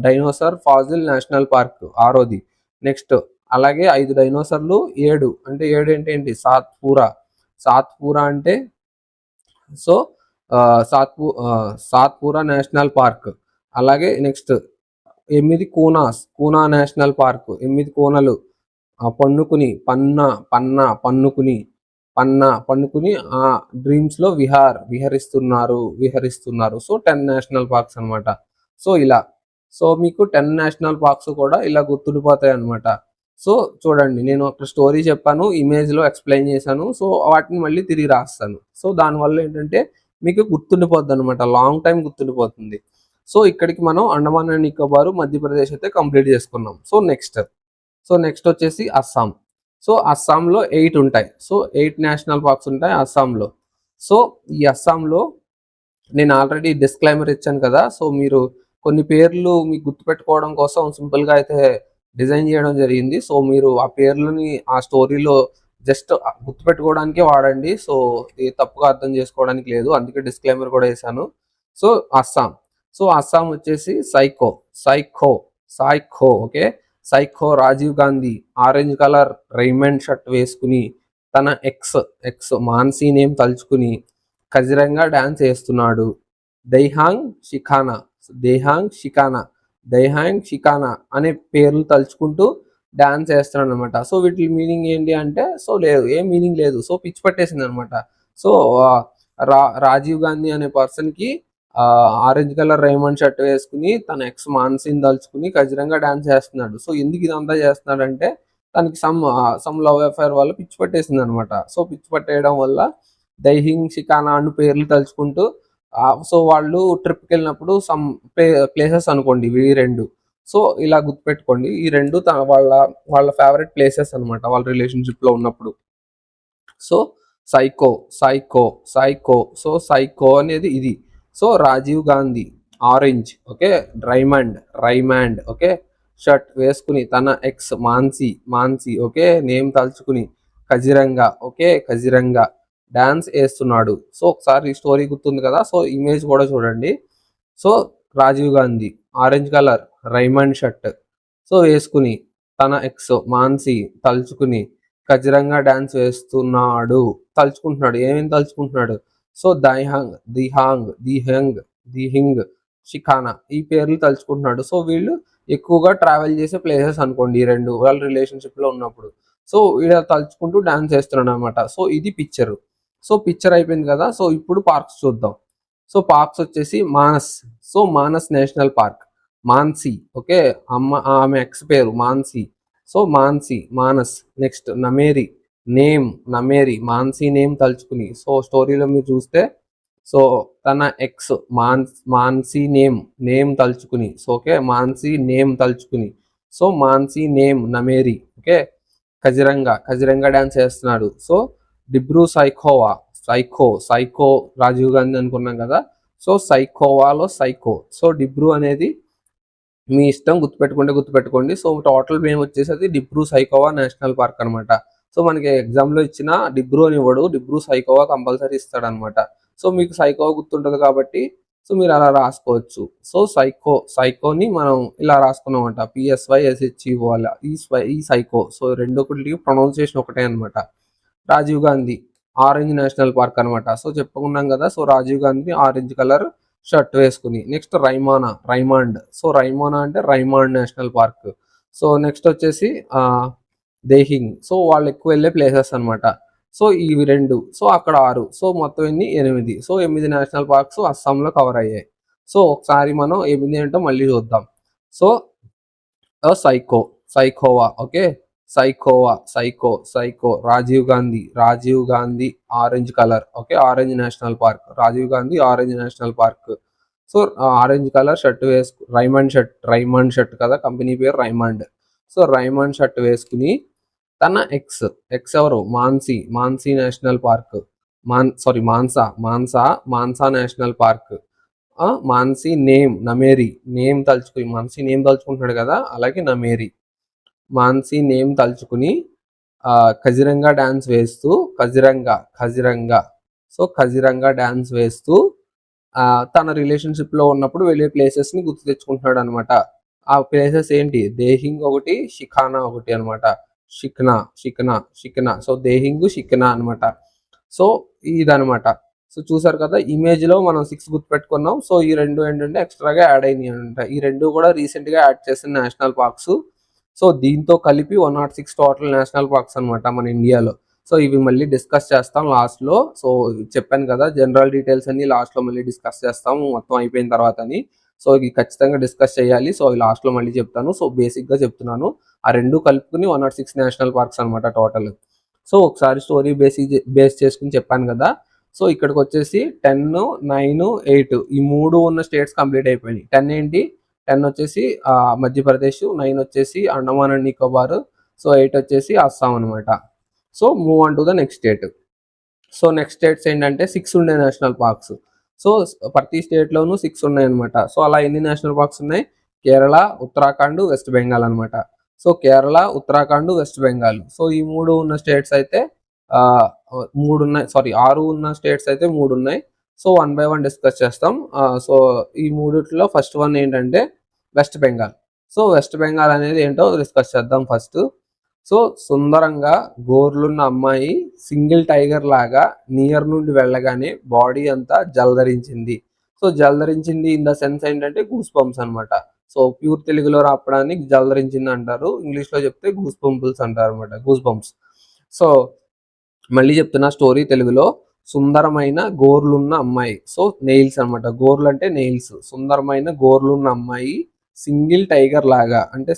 dinosaur fossil national park 6ది. నెక్స్ట్ అలాగే 5 డైనోసార్లు 7 అంటే 7 అంటే ఏంటి సాత్పురా అంటే సో సాత్పురా నేషనల్ పార్క్. అలాగే నెక్స్ట్ 8 కూనా నేషనల్ పార్క్. 8 కూనలు. పన్నుకుని పన్నుకుని ఆ డ్రీమ్స్ లో విహరిస్తున్నారు. సో 10 నేషనల్ పార్క్స్ అనమాట. సో ఇలా సో మీకు 10 నేషనల్ పార్క్స్ కూడా ఇలా గుర్తుండిపోతాయి అనమాట. సో చూడండి నేను ఒక స్టోరీ చెప్పాను, ఇమేజ్ లో ఎక్స్ప్లెయిన్ చేశాను. సో వాటిని మళ్ళీ తిరిగి రాస్తాను. సో దానివల్ల ఏంటంటే మీకు గుర్తుండిపోద్ది అనమాట, లాంగ్ టైం గుర్తుండిపోతుంది. సో ఇక్కడికి మనం అండమాన్ అండ్ నికోబార్ మధ్యప్రదేశ్ అయితే కంప్లీట్ చేసుకున్నాం. సో నెక్స్ట్ వచ్చేసి అస్సాం. సో అస్సాంలో 8 ఉంటాయి. సో 8 నేషనల్ పార్క్స్ ఉంటాయి అస్సాంలో. సో ఈ అస్సాంలో నేను ఆల్రెడీ డిస్క్లైమర్ ఇచ్చాను కదా. సో మీరు కొన్ని పేర్లు మీకు గుర్తుపెట్టుకోవడం కోసం సింపుల్గా అయితే డిజైన్ చేయడం జరిగింది. సో మీరు ఆ పేర్లని ఆ స్టోరీలో జస్ట్ గుర్తుపెట్టుకోవడానికే వాడండి. సో ఇది తప్పుగా అర్థం చేసుకోవడానికి లేదు, అందుకే డిస్క్లైమర్ కూడా వేసాను. సో అస్సాం వచ్చేసి Saikhowa okay. Saikhowa Rajiv Gandhi orange colour Raymond shirt వేసుకుని తన ఎక్స్ మాన్సీ నేమ్ తలుచుకుని కజిరంగా డాన్స్ వేస్తున్నాడు. దైహాంగ్ షికానా అనే పేర్లు తలుచుకుంటూ డాన్స్ వేస్తున్నాడు అనమాట. సో వీటి మీనింగ్ ఏంటి అంటే సో లేదు, ఏం మీనింగ్ లేదు. సో పిచ్చి పట్టేసింది అనమాట. సో రాజీవ్ గాంధీ అనే పర్సన్ కి ఆరెంజ్ కలర్ రైమండ్ షర్ట్ వేసుకుని తన ఎక్స్ మాన్సీని తలుచుకుని ఖచ్చితంగా డాన్స్ చేస్తున్నాడు. సో ఎందుకు ఇదంతా చేస్తున్నాడంటే తనకి సమ్ లవ్ అఫైర్ వల్ల పిచ్చి పట్టేసింది అనమాట. సో పిచ్చి పట్టేయడం వల్ల దైహింగ్ షికానా అను పేర్లు తలుచుకుంటూ సో వాళ్ళు ట్రిప్కి వెళ్ళినప్పుడు సమ్ ప్లేసెస్ అనుకోండి ఇవి 2. సో ఇలా గుర్తుపెట్టుకోండి, ఈ 2 వాళ్ళ ఫేవరెట్ ప్లేసెస్ అనమాట వాళ్ళ రిలేషన్షిప్ లో ఉన్నప్పుడు. సో సైకో అనేది ఇది. So Rajiv Gandhi orange okay, Raymond okay shirt వేసుకుని తన ఎక్స్ మాన్సీ ఓకే నేమ్ తలుచుకుని కజిరంగా డాన్స్ వేస్తున్నాడు. సో ఒకసారి ఈ స్టోరీ గుర్తుంది కదా. సో ఇమేజ్ కూడా చూడండి. So Rajiv Gandhi orange colour Raymond shirt so వేసుకుని తన ఎక్స్ మాన్సీ తలుచుకుని కజిరంగా డాన్స్ తలుచుకుంటున్నాడు. ఏమేమి తలుచుకుంటున్నాడు? సో దిహింగ్ షికానా ఈ పేర్లు తలుచుకుంటున్నాడు. సో వీళ్ళు ఎక్కువగా ట్రావెల్ చేసే ప్లేసెస్ అనుకోండి ఈ 2 వాళ్ళ రిలేషన్షిప్ లో ఉన్నప్పుడు. సో వీళ్ళు తలుచుకుంటూ డాన్స్ చేస్తున్నాడు అనమాట. సో ఇది పిక్చర్. సో పిక్చర్ అయిపోయింది కదా. సో ఇప్పుడు పార్క్స్ చూద్దాం. సో పార్క్స్ వచ్చేసి Manas national park. Mansi okay, ఆమె ఎక్స్ పేరు Mansi. So Manas. Next Nameri Mansi name తలుచుకుని. సో స్టోరీలో మీరు చూస్తే సో తన ఎక్స్ మాన్సీ నేమ్ తలుచుకుని. సో ఓకే మాన్సీ నేమ్ తలుచుకుని. So Mansi name Nameri okay Kaziranga dance చేస్తున్నాడు. సో డిబ్రూ సైఖో రాజీవ్ గాంధీ అనుకున్నాం కదా. సో సైకోవాలో సైకో. సో డిబ్రూ అనేది మీ ఇష్టం, గుర్తుపెట్టుకోండి. సో టోటల్ నేమ్ వచ్చేసి అది డిబ్రూ సైకోవా నేషనల్ పార్క్ అనమాట. సో మనకి ఎగ్జామ్లో ఇచ్చిన డిబ్రూ అని ఇవ్వడు, డిబ్రూ సైకోవా కంపల్సరీ ఇస్తాడనమాట. సో మీకు సైకోవా గుర్తుంటుంది కాబట్టి సో మీరు అలా రాసుకోవచ్చు. సో సైకోని మనం ఇలా రాసుకున్నామంట, PSYSHEO అలా ఈ సైకో. సో రెండొకటి ప్రొనౌన్సియేషన్ ఒకటే అనమాట. Rajiv Gandhi orange national park అనమాట. సో చెప్పుకున్నాం కదా. So Rajiv Gandhi orange colour shirt వేసుకుని. Next Raymond. సో రైమోనా అంటే Raymond national park. So next వచ్చేసి దేహింగ్. సో వాళ్ళు ఎక్కువ వెళ్ళే ప్లేసెస్ అనమాట. సో ఇవి 2, సో అక్కడ 6, సో మొత్తం ఎన్ని 8. సో 8 నేషనల్ పార్క్స్ అస్సాంలో కవర్ అయ్యాయి. సో ఒకసారి మనం 8 ఏంటో మళ్ళీ చూద్దాం. So Saikhowa, okay. Saikho Rajiv Gandhi orange colour, okay. Orange national park, Rajiv Gandhi orange national park. So orange colour shirt Raymond shirt కదా, కంపెనీ పేరు రైమండ్. సో రైమండ్ షర్ట్ వేసుకుని తన ఎక్స్ ఎవరు, Mansi national park. Mansa national park. Mansi Nameri Mansi name తలుచుకుంటున్నాడు కదా, అలాగే నమేరి. మాన్సీ నేమ్ తలుచుకుని ఖజిరంగా డాన్స్ వేస్తూ ఖజిరంగా డాన్స్ వేస్తూ తన రిలేషన్షిప్లో ఉన్నప్పుడు వెళ్ళే ప్లేసెస్ని గుర్తు తెచ్చుకుంటున్నాడు అనమాట. ఆ ప్లేసెస్ ఏంటి, దేహింగ్ ఒకటి, షిఖానా ఒకటి అనమాట. షిక్నా. సో దేహింగ్, షిక్నా అనమాట. సో ఇదనమాట. సో చూసారు కదా, ఇమేజ్లో మనం 6 గుర్తుపెట్టుకున్నాం. సో ఈ 2 ఏంటంటే ఎక్స్ట్రాగా యాడ్ అయినాయి అనమాట. ఈ 2 కూడా రీసెంట్గా యాడ్ చేసిన నేషనల్ పార్క్స్. సో దీంతో కలిపి 106 టోటల్ నేషనల్ పార్క్స్ అనమాట మన ఇండియాలో. సో ఇవి మళ్ళీ డిస్కస్ చేస్తాం లాస్ట్లో. సో చెప్పాను కదా, జనరల్ డీటెయిల్స్ అన్ని లాస్ట్లో మళ్ళీ డిస్కస్ చేస్తాము మొత్తం అయిపోయిన తర్వాత అని. సో ఇది ఖచ్చితంగా డిస్కస్ చేయాలి. సో లాస్ట్లో మళ్ళీ చెప్తాను. సో బేసిక్గా చెప్తున్నాను, ఆ 2 కలుపుకుని 106 నేషనల్ పార్క్స్ అనమాట టోటల్. సో ఒకసారి స్టోరీ బేస్ చేసుకుని చెప్పాను కదా. సో ఇక్కడికి వచ్చేసి 10, 9, 8 ఈ 3 ఉన్న స్టేట్స్ కంప్లీట్ అయిపోయినాయి. 10 ఏంటి, 10 వచ్చేసి మధ్యప్రదేశ్, 9 వచ్చేసి అండమాన్ అండ్ నికోబార్, సో 8 వచ్చేసి అస్సాం అనమాట. So move on to the next state. So next states ఏంటంటే 6 ఉండే నేషనల్ పార్క్స్. సో ప్రతి స్టేట్లోనూ 6 ఉన్నాయి అనమాట. సో అలా ఎన్ని నేషనల్ పార్క్స్ ఉన్నాయి, కేరళ, ఉత్తరాఖండ్, వెస్ట్ బెంగాల్ అనమాట. So Kerala, Uttarakhand, west Bengal. So ఈ 3 ఉన్న స్టేట్స్ అయితే 3 ఉన్నాయి, 6 ఉన్న స్టేట్స్ అయితే 3 ఉన్నాయి. సో 1 by 1 డిస్కస్ చేస్తాం. సో ఈ 3లో ఫస్ట్ వన్ ఏంటంటే west Bengal. So west Bengal అనేది ఏంటో డిస్కస్ చేద్దాం ఫస్ట్. సో సుందరంగా గోర్లున్న అమ్మాయి సింగిల్ టైగర్ లాగా నియర్ నుండి వెళ్ళగానే బాడీ అంతా జలధరించింది. సో జలధరించింది ఇన్ ద సెన్స్ ఏంటంటే గూస్ బంప్స్ అనమాట. సో ప్యూర్ తెలుగులో రాపడానికి జలధరించింది అంటారు, ఇంగ్లీష్లో చెప్తే గూస్ బంపుల్స్ అంటారు అనమాట, గూస్ బంప్స్. సో మళ్ళీ చెప్తున్నా స్టోరీ తెలుగులో. సుందరమైన గోర్లున్న అమ్మాయి, సో నెయిల్స్ అనమాట, గోర్లు అంటే నెయిల్స్. సుందరమైన గోర్లున్న అమ్మాయి సింగిల్ టైగర్ లాగా అంటే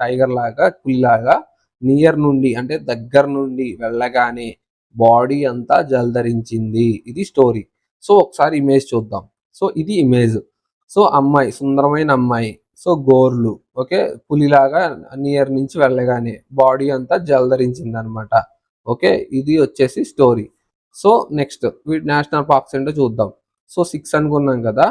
టైగర్ లాగా, పులిలాగా, నియర్ నుండి అంటే దగ్గర నుండి వెళ్ళగానే బాడీ అంతా జలధరించింది. ఇది స్టోరీ. సో ఒకసారి ఇమేజ్ చూద్దాం. సో ఇది ఇమేజ్. సో అమ్మాయి, సుందరమైన అమ్మాయి, సో గోర్లు, ఓకే, పులిలాగా నియర్ నుంచి వెళ్ళగానే బాడీ అంతా జలధరించింది అనమాట. ఓకే, ఇది వచ్చేసి story. So next national parks ఏంటో చూద్దాం. సో 6 అనుకున్నాం కదా.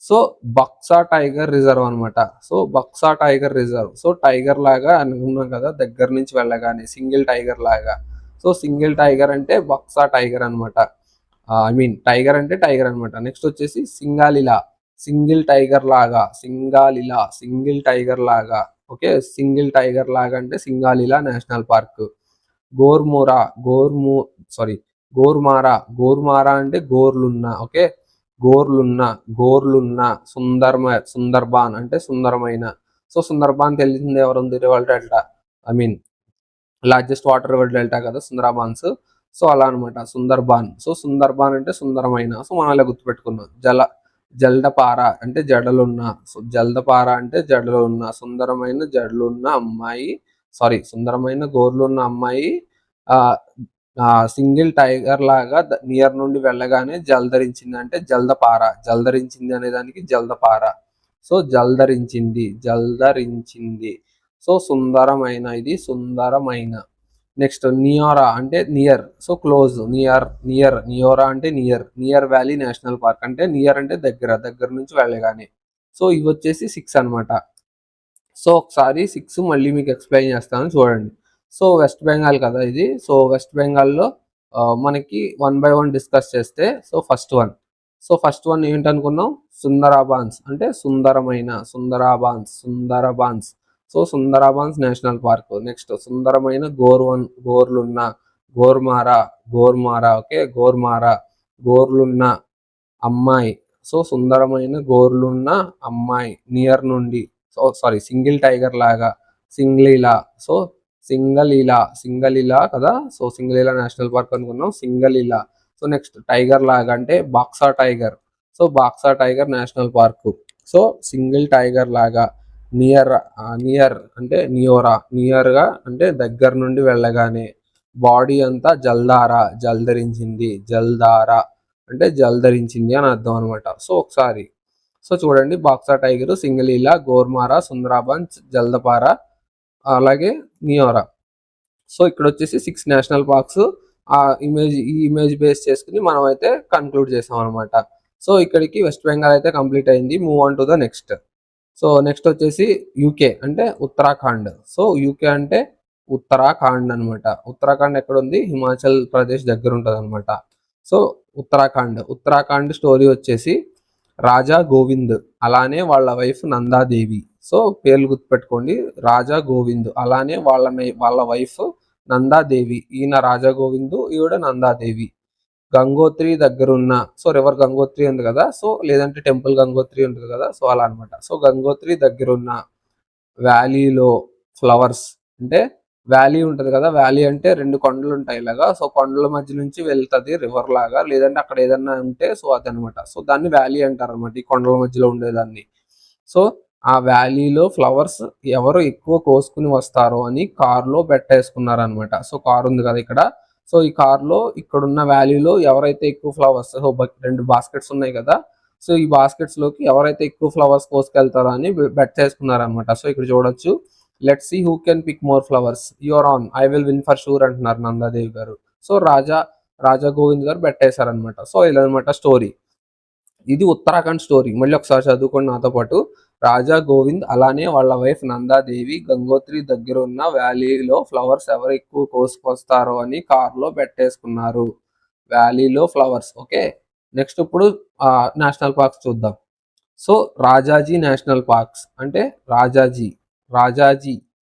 సో బక్సా టైగర్ రిజర్వ్ అనమాట. So Baksa tiger reserve. So tiger లాగా అనుకున్నాం కదా, దగ్గర నుంచి వెళ్ళగానే సింగిల్ టైగర్ లాగా. సో సింగిల్ టైగర్ అంటే బక్సా టైగర్ అనమాట. ఐ మీన్ టైగర్ అంటే టైగర్ అనమాట. నెక్స్ట్ వచ్చేసి సింగాలిలా, సింగిల్ టైగర్ లాగా, సింగిల్ టైగర్ లాగా. ఓకే, సింగిల్ టైగర్ లాగా అంటే సింగాలిలా నేషనల్ పార్క్. గోర్మారా అంటే గోర్లున్న, ఓకే, గోర్లున్న. సుందర్బాన్ అంటే సుందరమైన. సో సుందర్బాన్ తెలిసింది ఎవరుంది, river delta, I mean largest water river delta కదా సుందరబాన్స్. సో అలా అనమాట సుందర్బాన్. సో సుందర్బాన్ అంటే సుందరమైన. సో మనం అలా గుర్తుపెట్టుకున్నాం. జల్దపార అంటే జడలున్న. సో జల్దపార అంటే జడలున్న. సుందరమైన జడలున్న అమ్మాయి, సుందరమైన గోర్లున్న అమ్మాయి సింగిల్ టైగర్ లాగా నియర్ నుండి వెళ్ళగానే జలధరించింది అంటే జలధరించింది అనే దానికి జల్దపార. సో జలధరించింది. సో సుందరమైన, ఇది సుందరమైన. నెక్స్ట్ నియోరా అంటే నియర్, సో క్లోజ్, నియోరా అంటే నియర్ వ్యాలీ నేషనల్ పార్క్ అంటే నియర్ అంటే దగ్గర నుంచి వెళ్ళగానే. సో ఇవి వచ్చేసి 6 అన్నమాట. సో ఒకసారి 6 మళ్ళీ మీకు ఎక్స్ప్లెయిన్ చేస్తాను చూడండి. సో వెస్ట్ బెంగాల్ కదా ఇది. సో వెస్ట్ బెంగాల్‌లో మనకి వన్ బై వన్ డిస్కస్ చేస్తే ఫస్ట్ వన్ ఏంటనుకున్నాం? సుందరాబాన్స్ అంటే Sundarbans. So Sundarbans national park. Next సుందరమైన గోర్లున్న గోర్మారా ఓకే, గోర్లున్న అమ్మాయి. సో సుందరమైన గోర్లున్న అమ్మాయి నియర్ నుండి, సో సారీ సింగిల్ టైగర్ లాగా, సింగ్లీలా. సో సింగలీలా కదా. సో సింగలీలా నేషనల్ పార్క్ అనుకున్నాం, సింగలీలా. సో నెక్స్ట్ టైగర్ లాగా అంటే Buxa tiger. So Buxa tiger national park. So single tiger లాగా, నియర్ అంటే నియర్గా అంటే దగ్గర నుండి వెళ్ళగానే, బాడీ అంతా జల్దారా అంటే జల్దరించింది అని అర్థం అనమాట. సో ఒకసారి సో చూడండి, బాక్సా టైగర్, సింగలీలా, గోర్మారా, సుందరాబన్స్, జల్దపారా, అలాగే నియోరా. సో ఇక్కడ వచ్చేసి 6 నేషనల్ పార్క్స్ ఈ ఇమేజ్ బేస్ చేసుకుని మనం అయితే కన్క్లూడ్ చేసాం అనమాట. సో ఇక్కడికి వెస్ట్ బెంగాల్ అయితే కంప్లీట్ అయింది. Move on to the next. So next వచ్చేసి యూకే అంటే ఉత్తరాఖండ్. సో యూకే అంటే ఉత్తరాఖండ్ అనమాట. ఉత్తరాఖండ్ ఎక్కడ ఉంది? హిమాచల్ ప్రదేశ్ దగ్గర ఉంటుంది అనమాట. సో ఉత్తరాఖండ్ స్టోరీ వచ్చేసి రాజా గోవింద్ అలానే వాళ్ళ వైఫ్ నందాదేవి. సో పేర్లు గుర్తుపెట్టుకోండి, రాజా గోవింద్ అలానే వాళ్ళ వైఫ్ నందాదేవి. ఈయన రాజా గోవింద్, ఈవిడ నందాదేవి. గంగోత్రి దగ్గరున్న, సో రివర్ గంగోత్రి ఉంది కదా, సో లేదంటే టెంపుల్ గంగోత్రి ఉంటుంది కదా, సో అలా అనమాట. సో గంగోత్రి దగ్గరున్న వ్యాలీలో ఫ్లవర్స్ అంటే వ్యాలీ ఉంటుంది కదా, వ్యాలీ అంటే 2 కొండలు ఉంటాయి ఇలాగా. సో కొండల మధ్య నుంచి వెళ్తుంది రివర్ లాగా, లేదంటే అక్కడ ఏదన్నా ఉంటే సో అదనమాట. సో దాన్ని వ్యాలీ అంటారు అనమాట, ఈ కొండల మధ్యలో ఉండేదాన్ని. సో ఆ వ్యాలీలో ఫ్లవర్స్ ఎవరు ఎక్కువ కోసుకుని వస్తారో అని కార్లో పెట్టేసుకున్నారనమాట. సో కార్ ఉంది కదా ఇక్కడ. సో ఈ కార్లో ఇక్కడున్న వ్యాలీలో ఎవరైతే ఎక్కువ ఫ్లవర్స్, సో 2 బాస్కెట్స్ ఉన్నాయి కదా, సో ఈ బాస్కెట్స్ లోకి ఎవరైతే ఎక్కువ ఫ్లవర్స్ కోసుకెళ్తారో అని బెట్ చేసుకున్నారనమాట. సో ఇక్కడ చూడొచ్చు, let's see who can pick more flowers, you're on, I will win for sure అంటున్నారు నందాదేవి గారు. సో రాజా గోవింద్ గారు పెట్టేశారనమాట. సో ఇలా అనమాట స్టోరీ. ఇది ఉత్తరాఖండ్ స్టోరీ. మళ్ళీ ఒకసారి చదువుకోండి నాతో పాటు. రాజా గోవింద్ అలానే వాళ్ళ వైఫ్ నందాదేవి గంగోత్రి దగ్గర ఉన్న వ్యాలీలో ఫ్లవర్స్ ఎవరు ఎక్కువ కోసుకొస్తారో అని కార్లో పెట్టేసుకున్నారు. వ్యాలీలో ఫ్లవర్స్. ఓకే, నెక్స్ట్ ఇప్పుడు నేషనల్ పార్క్స్ చూద్దాం. సో రాజాజీ నేషనల్ పార్క్స్ అంటే రాజాజీ.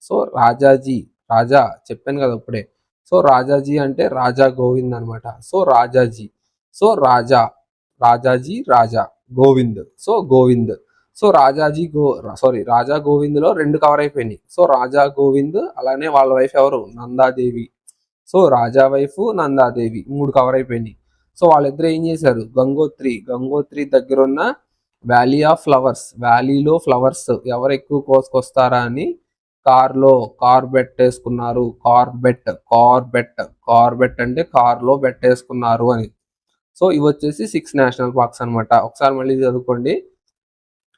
సో రాజా చెప్పాను కదా ఇప్పుడే. సో రాజాజీ అంటే రాజా గోవింద్ అనమాట. సో రాజాజీ. సో రాజా గోవింద్. సో గోవింద్. సో రాజా గోవింద్ లో 2 కవర్ అయిపోయినాయి. సో రాజా గోవింద్ అలానే వాళ్ళ వైఫ్ ఎవరు? నందాదేవి. సో రాజా వైఫ్ నందాదేవి 3 కవర్ అయిపోయినాయి. సో వాళ్ళిద్దరు ఏం చేశారు? గంగోత్రి దగ్గర ఉన్న వ్యాలీలో ఫ్లవర్స్ ఎవరు ఎక్కువ కోసుకొస్తారా అని కార్ పెట్టేసుకున్నారు. కార్ బెట్ అంటే కార్లో పెట్టేసుకున్నారు అని. సో ఇవి వచ్చేసి 6 నేషనల్ పార్క్స్ అనమాట. ఒకసారి మళ్ళీ చదువుకోండి.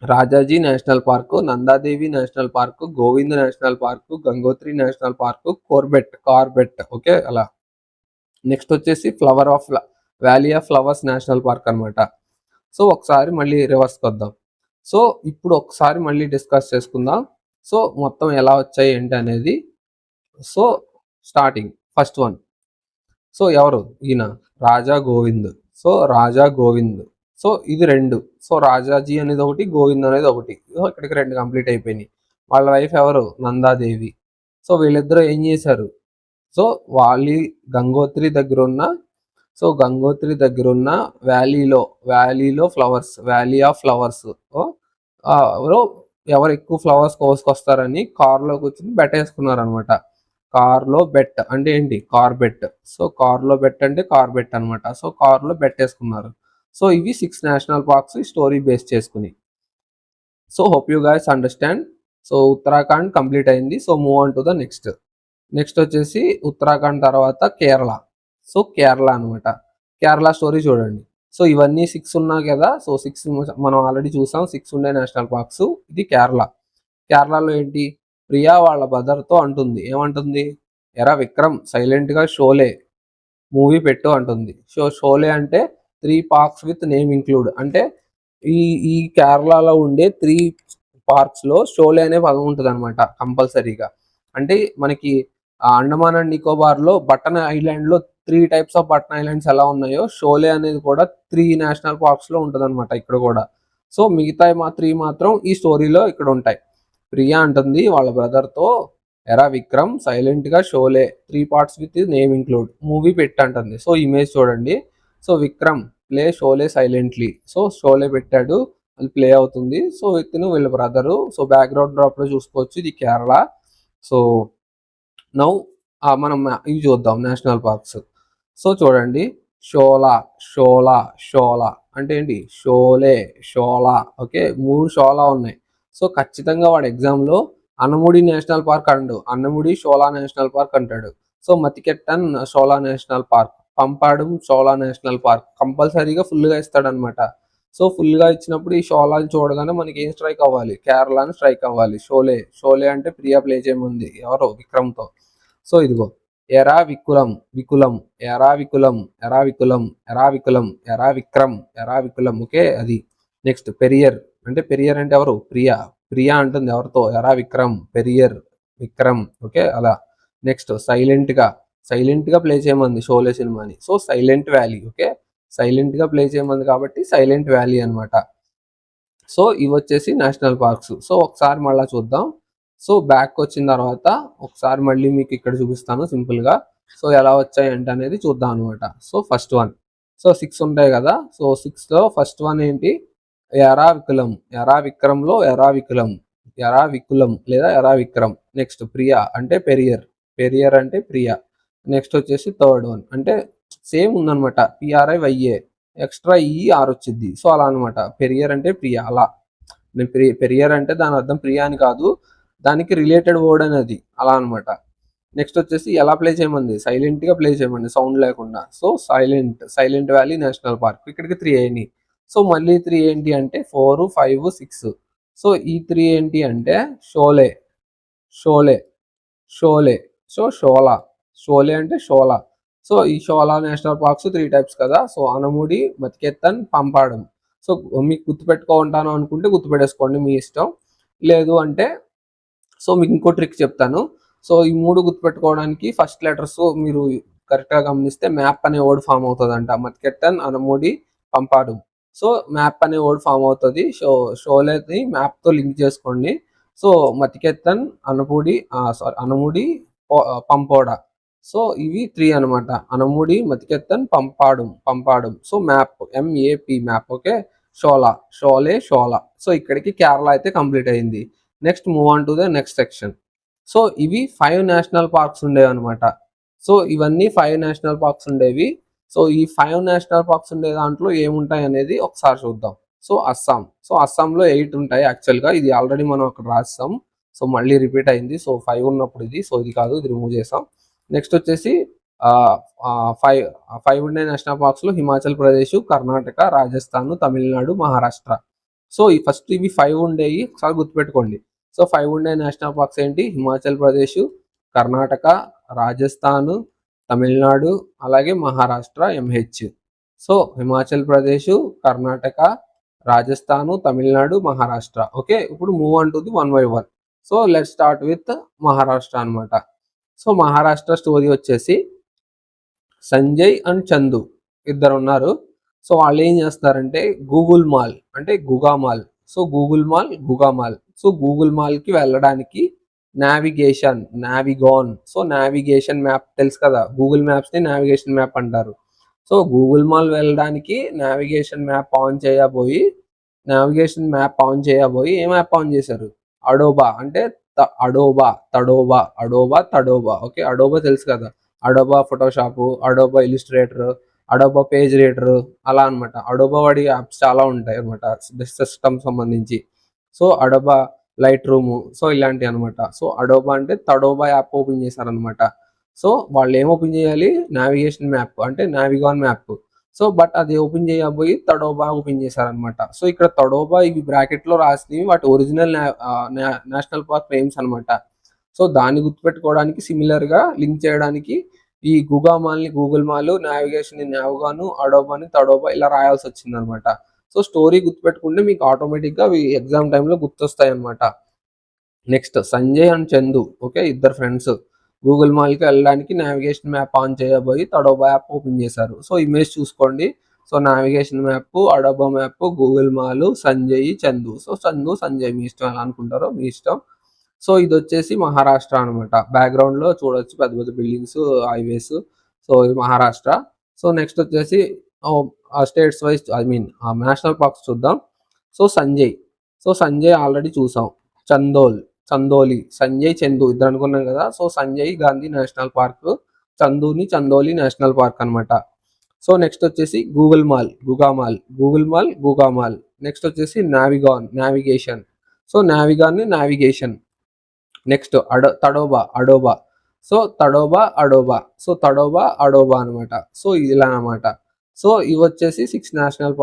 Rajaji national park, Nanda Devi national park, Govind national park, Gangotri national park, Corbett. Okay, అలా. నెక్స్ట్ వచ్చేసి valley of flowers national park అనమాట. సో ఒకసారి మళ్ళీ రివర్స్కి వద్దాం. సో ఇప్పుడు ఒకసారి మళ్ళీ డిస్కస్ చేసుకుందాం. సో మొత్తం ఎలా వచ్చాయి ఏంటి అనేది. So starting first one. So ఎవరు? ఈయన రాజా గోవింద్. సో ఇది 2. సో రాజాజీ అనేది ఒకటి, గోవింద్ అనేది ఒకటి. ఇక్కడికి 2 కంప్లీట్ అయిపోయినాయి. వాళ్ళ వైఫ్ ఎవరు? నందాదేవి. సో వీళ్ళిద్దరూ ఏం చేశారు? సో గంగోత్రి దగ్గర ఉన్న వ్యాలీలో ఫ్లవర్స్, వ్యాలీ ఆఫ్ ఫ్లవర్స్ ఎవరు ఎక్కువ ఫ్లవర్స్ కోసుకొస్తారని కార్లో కూర్చొని బెట్టేసుకున్నారు అనమాట. కార్లో బెట్ అంటే ఏంటి? కార్బెట్. సో కార్లో బెట్ అంటే కార్బెట్ అనమాట. సో కార్లో బెట్టేసుకున్నారు. సో ఇవి 6 నేషనల్ పార్క్స్ స్టోరీ బేస్ చేసుకుని. So hope you guys understand. So Uttarakhand complete అయింది. So move on to the next వచ్చేసి ఉత్తరాఖండ్ తర్వాత కేరళ. సో కేరళ అనమాట. కేరళ స్టోరీ చూడండి. సో ఇవన్నీ 6 ఉన్నాయి కదా. సో 6 మనం ఆల్రెడీ చూసాం. 6 ఉండే నేషనల్ పార్క్స్. ఇది కేరళలో ఏంటి? ప్రియా వాళ్ళ బ్రదర్తో అంటుంది. ఏమంటుంది? ఎరా విక్రమ్ సైలెంట్ గా షోలే మూవీ పెట్టు అంటుంది. షోలే అంటే 3 పార్క్స్ విత్ నేమ్ ఇంక్లూడ్ అంటే ఈ ఈ కేరళలో ఉండే 3 పార్క్స్ లో షోలే అనే పదం ఉంటుంది అనమాట కంపల్సరీగా. అంటే మనకి అండమాన్ అండ్ నికోబార్ లో బటన్ ఐలాండ్ లో 3 టైప్స్ ఆఫ్ బటన్ ఐలాండ్స్ ఎలా ఉన్నాయో షోలే అనేది కూడా 3 నేషనల్ పార్క్స్ లో ఉంటుంది అనమాట ఇక్కడ కూడా. సో మిగతా 3 మాత్రం ఈ స్టోరీలో ఇక్కడ ఉంటాయి. ప్రియా అంటుంది వాళ్ళ బ్రదర్ తో, ఎరా విక్రమ్ సైలెంట్ గా Sholay 3 parts with name include movie పెట్టంటుంది. సో ఇమేజ్ చూడండి. So Vikram play Sholay silently. So Sholay పెట్టాడు, అది ప్లే అవుతుంది. సో ఇతను వీళ్ళ బ్రదరు. సో బ్యాక్గ్రౌండ్ డ్రాప్ లో చూసుకోవచ్చు ఇది కేరళ. సో నౌ మనం ఇవి చూద్దాం నేషనల్ పార్క్స్. సో చూడండి, షోలా షోలా షోలా అంటే ఏంటి, షోలే షోలా. ఓకే, 3 షోలా ఉన్నాయి. సో ఖచ్చితంగా వాడు ఎగ్జామ్లో Anamudi national park and, Anamudi Shola national park అంటాడు. So Mathikettan Shola national park, Pampadum Shola national park కంపల్సరీగా ఫుల్గా ఇస్తాడనమాట. సో ఫుల్గా ఇచ్చినప్పుడు ఈ షోలాని చూడగానే మనకి ఏం స్ట్రైక్ అవ్వాలి, కేరళని స్ట్రైక్ అవ్వాలి. షోలే షోలే అంటే ప్రియా ప్లే చేయముంది ఎవరో విక్రమ్తో. సో ఇదిగో ఎరా వికులం వికులం, ఎరా వికులం ఎరా వికులం ఎరా వికులం ఎరా విక్రమ్ ఎరా వికులం. ఓకే అది. నెక్స్ట్ పెరియర్ అంటే పెరియర్ అంటే ఎవరు, ప్రియా. ప్రియా అంటుంది ఎవరితో, ఎరా విక్రమ్ పెరియర్ విక్రమ్. ఓకే అలా. నెక్స్ట్ సైలెంట్ గా ప్లే చేయమంది షోలే సినిమాని. So silent valley. Okay, silent గా ప్లే చేయమంది కాబట్టి సైలెంట్ వ్యాలీ అనమాట. సో ఇవి వచ్చేసి నేషనల్ పార్క్స్. సో ఒకసారి మళ్ళీ చూద్దాం. సో బ్యాక్ వచ్చిన తర్వాత ఒకసారి మళ్ళీ మీకు ఇక్కడ చూపిస్తాను సింపుల్గా. సో ఎలా వచ్చాయి అంటే అనేది చూద్దాం అనమాట. సో ఫస్ట్ వన్, సో 6 ఉంటాయి కదా. సో 6లో ఫస్ట్ వన్ ఏంటి, ఎరా వికులం. ఎరా విక్రమ్లో ఎరా వికులం, ఎరా వికులం లేదా ఎరా విక్రమ్. నెక్స్ట్ ప్రియా అంటే పెరియర్, పెరియర్ అంటే ప్రియా. నెక్స్ట్ వచ్చేసి థర్డ్ వన్ అంటే సేమ్ ఉందనమాట, PRIYA ఎక్స్ట్రా ఆర్ వచ్చింది. సో అలా అనమాట, పెరియర్ అంటే ప్రియా అలా. పెరియర్ అంటే దాని అర్థం ప్రియా అని కాదు, దానికి రిలేటెడ్ వర్డ్ అనేది అలా అనమాట. నెక్స్ట్ వచ్చేసి ఎలా ప్లే చేయమంది, సైలెంట్ గా ప్లే చేయమంది సౌండ్ లేకుండా. So silent valley national park. ఇక్కడికి 3 అయినాయి. సో మళ్ళీ 3 ఏంటి అంటే 4, 5, 6. సో ఈ 3 ఏంటి అంటే షోలే షోలే షోలే. సో షోలా, షోలే అంటే షోలా. సో ఈ షోలా నేషనల్ పార్క్స్ 3 టైప్స్ కదా. సో అనముడి, మతికెత్తన్, పంపాడం. సో మీకు గుర్తుపెట్టుకుంటాను అనుకుంటే గుర్తుపెట్టేసుకోండి మీ ఇష్టం. లేదు అంటే సో మీకు ఇంకో ట్రిక్ చెప్తాను. సో ఈ 3 గుర్తుపెట్టుకోవడానికి ఫస్ట్ లెటర్స్ మీరు కరెక్ట్గా గమనిస్తే మ్యాప్ అనే వర్డ్ ఫామ్ అవుతుందంట. మతికెట్టన్, అనముడి, పంపాడు. సో మ్యాప్ అనే వర్డ్ ఫామ్ అవుతుంది. షోలేని మ్యాప్తో లింక్ చేసుకోండి. సో మతికెత్తన్, అనముడి, పంపోడా. సో ఇవి 3 అనమాట, Anamudi, Mathikettan, Pampadum. So map, MAP map. Okay, Shola Sholay Shola. So ఇక్కడికి కేరళ అయితే కంప్లీట్ అయింది. Next move on to the next section. So ఇవి 5 నేషనల్ పార్క్స్ ఉండేవి అనమాట. సో ఇవన్నీ 5 నేషనల్ పార్క్స్ ఉండేవి. సో ఈ 5 నేషనల్ పార్క్స్ ఉండే దాంట్లో ఏముంటాయి అనేది ఒకసారి చూద్దాం. సో అస్సాంలో 8 ఉంటాయి యాక్చువల్గా. ఇది ఆల్రెడీ మనం అక్కడ రాస్తాం. సో మళ్ళీ రిపీట్ అయింది. సో 5 ఉన్నప్పుడు ఇది, సో ఇది కాదు, ఇది రిమూవ్ చేసాం. నెక్స్ట్ వచ్చేసి 5 ఉండే నేషనల్ పార్క్స్ లో హిమాచల్ ప్రదేశ్, కర్ణాటక, రాజస్థాన్, తమిళనాడు, మహారాష్ట్ర. సో ఈ ఫస్ట్ ఇవి 5 ఉండేవి, ఒకసారి గుర్తుపెట్టుకోండి. సో 5 ఉండే నేషనల్ పార్క్స్ ఏంటి, హిమాచల్ ప్రదేశ్, కర్ణాటక, రాజస్థాన్, తమిళనాడు, అలాగే Maharashtra MH. So Himachal Pradesh, Karnataka, Rajasthan, Tamil Nadu, Maharashtra. Okay, ఇప్పుడు move on to the 1 by 1. So let start with Maharashtra అనమాట. సో మహారాష్ట్ర స్టోరీ వచ్చేసి సంజయ్ అండ్ చందు ఇద్దరు ఉన్నారు. సో వాళ్ళు ఏం చేస్తారంటే గూగుల్ మాల్ అంటే Gugamal. So Google mall, Gugamal. So Google మాల్కి వెళ్ళడానికి నావిగాన్. సో నావిగేషన్ మ్యాప్ తెలుసు కదా, గూగుల్ మ్యాప్స్ని నావిగేషన్ మ్యాప్ అంటారు. సో గూగుల్ మాల్ వెళ్ళడానికి నావిగేషన్ మ్యాప్ ఆన్ చేయబోయి ఏం యాప్ ఆన్ చేశారు, అడోబా అంటే తడోబా. ఓకే, అడోబా తెలుసు కదా, అడోబా ఫోటోషాప్, అడోబా ఇలిస్ట్రేటర్, అడోబా పేజ్ రీడర్ అలా అనమాట. అడోబా వాడి యాప్స్ చాలా ఉంటాయి అనమాట సిస్టమ్ సంబంధించి. సో అడోబా లైట్ రూమ్, సో ఇలాంటివి అనమాట. సో అడోబా అంటే తడోబా యాప్ ఓపెన్ చేశారనమాట. సో వాళ్ళు ఏం ఓపెన్ చేయాలి, నావిగేషన్ మ్యాప్ అంటే నావిగాన్ మ్యాప్. సో బట్ అది ఓపెన్ చేయబోయి తడోబా ఓపెన్ చేశారనమాట. సో ఇక్కడ తడోబా ఇవి బ్రాకెట్ లో రాసినవి వాటి ఒరిజినల్ నేషనల్ పార్క్ నేమ్స్ అనమాట. సో దాన్ని గుర్తుపెట్టుకోవడానికి సిమిలర్గా లింక్ చేయడానికి ఈ గుగామాల్ని గూగుల్ మాల్, నావిగేషన్ నావిగాను, అడోబాని తడోబా ఇలా రాయాల్సి వచ్చింది అనమాట. సో స్టోరీ గుర్తుపెట్టుకుంటే మీకు ఆటోమేటిక్గా ఎగ్జామ్ టైంలో గుర్తొస్తాయి అనమాట. Next Sanjay and Chandu, okay, ఇద్దరు ఫ్రెండ్స్ గూగుల్ మాల్కి వెళ్ళడానికి నావిగేషన్ మ్యాప్ ఆన్ చేయబోయి తడోబా యాప్ ఓపెన్ చేశారు. సో ఇమేజ్ చూసుకోండి. So navigation map, Adobe map, Google mall, Sanjay, Chandu. So Chandu Sanjay మీ ఇష్టం, ఎలా అనుకుంటారో మీ ఇష్టం. సో ఇది వచ్చేసి మహారాష్ట్ర అనమాట. బ్యాక్గ్రౌండ్లో చూడొచ్చు పెద్ద పెద్ద బిల్డింగ్స్, హైవేస్. సో ఇది మహారాష్ట్ర. సో నెక్స్ట్ వచ్చేసి స్టేట్స్ వైజ్ నేషనల్ పార్క్స్ చూద్దాం. సో సంజయ్, సంజయ్ ఆల్రెడీ చూసాం. చందోల్, చందోలి, సంజయ్ చందు ఇద్దరు అనుకున్నాం కదా. So Sanjay Gandhi national park, చందుని చందోలి నేషనల్ పార్క్ అనమాట. సో నెక్స్ట్ వచ్చేసి Google mall, Gugamal, Google mall, Gugamal. Next వచ్చేసి Navegaon, navigation. So Navegaon, navigation. Next Tadoba, Adobe. So Tadoba, Adobe. So Tadoba, Adobe అనమాట. సో ఇలా అనమాట. సో ఇవి వచ్చేసి 6 నేషనల్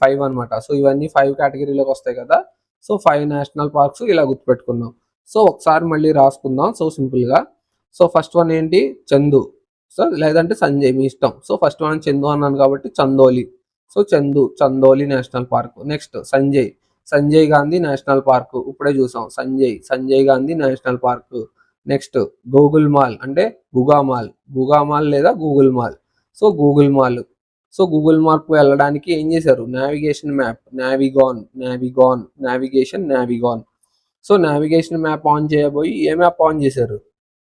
5 అనమాట. సో ఇవన్నీ 5 కేటగిరీలోకి వస్తాయి కదా. సో 5 నేషనల్ పార్క్స్ ఇలా గుర్తుపెట్టుకున్నాం. సో ఒకసారి మళ్ళీ రాసుకుందాం. సో సింపుల్గా. సో ఫస్ట్ వన్ ఏంటి, చందు. సో లేదంటే సంజయ్ మీ ఇష్టం. సో ఫస్ట్ వన్ చందు అన్నాను కాబట్టి Chandoli. So Chandu, Chandoli national park. Next Sanjay, Sanjay Gandhi national park. ఇప్పుడే చూసాం Sanjay, Sanjay Gandhi national park. Next Google mall అంటే గుగామాల్, గుగామాల్ లేదా Google mall. So Google mall. So Google map వెళ్ళడానికి ఏం చేశారు, navigation map, Navegaon, Navegaon, navigation, Navegaon. So navigation map on చేయబోయి ఏ మ్యాప్ ఆన్ చేశారు,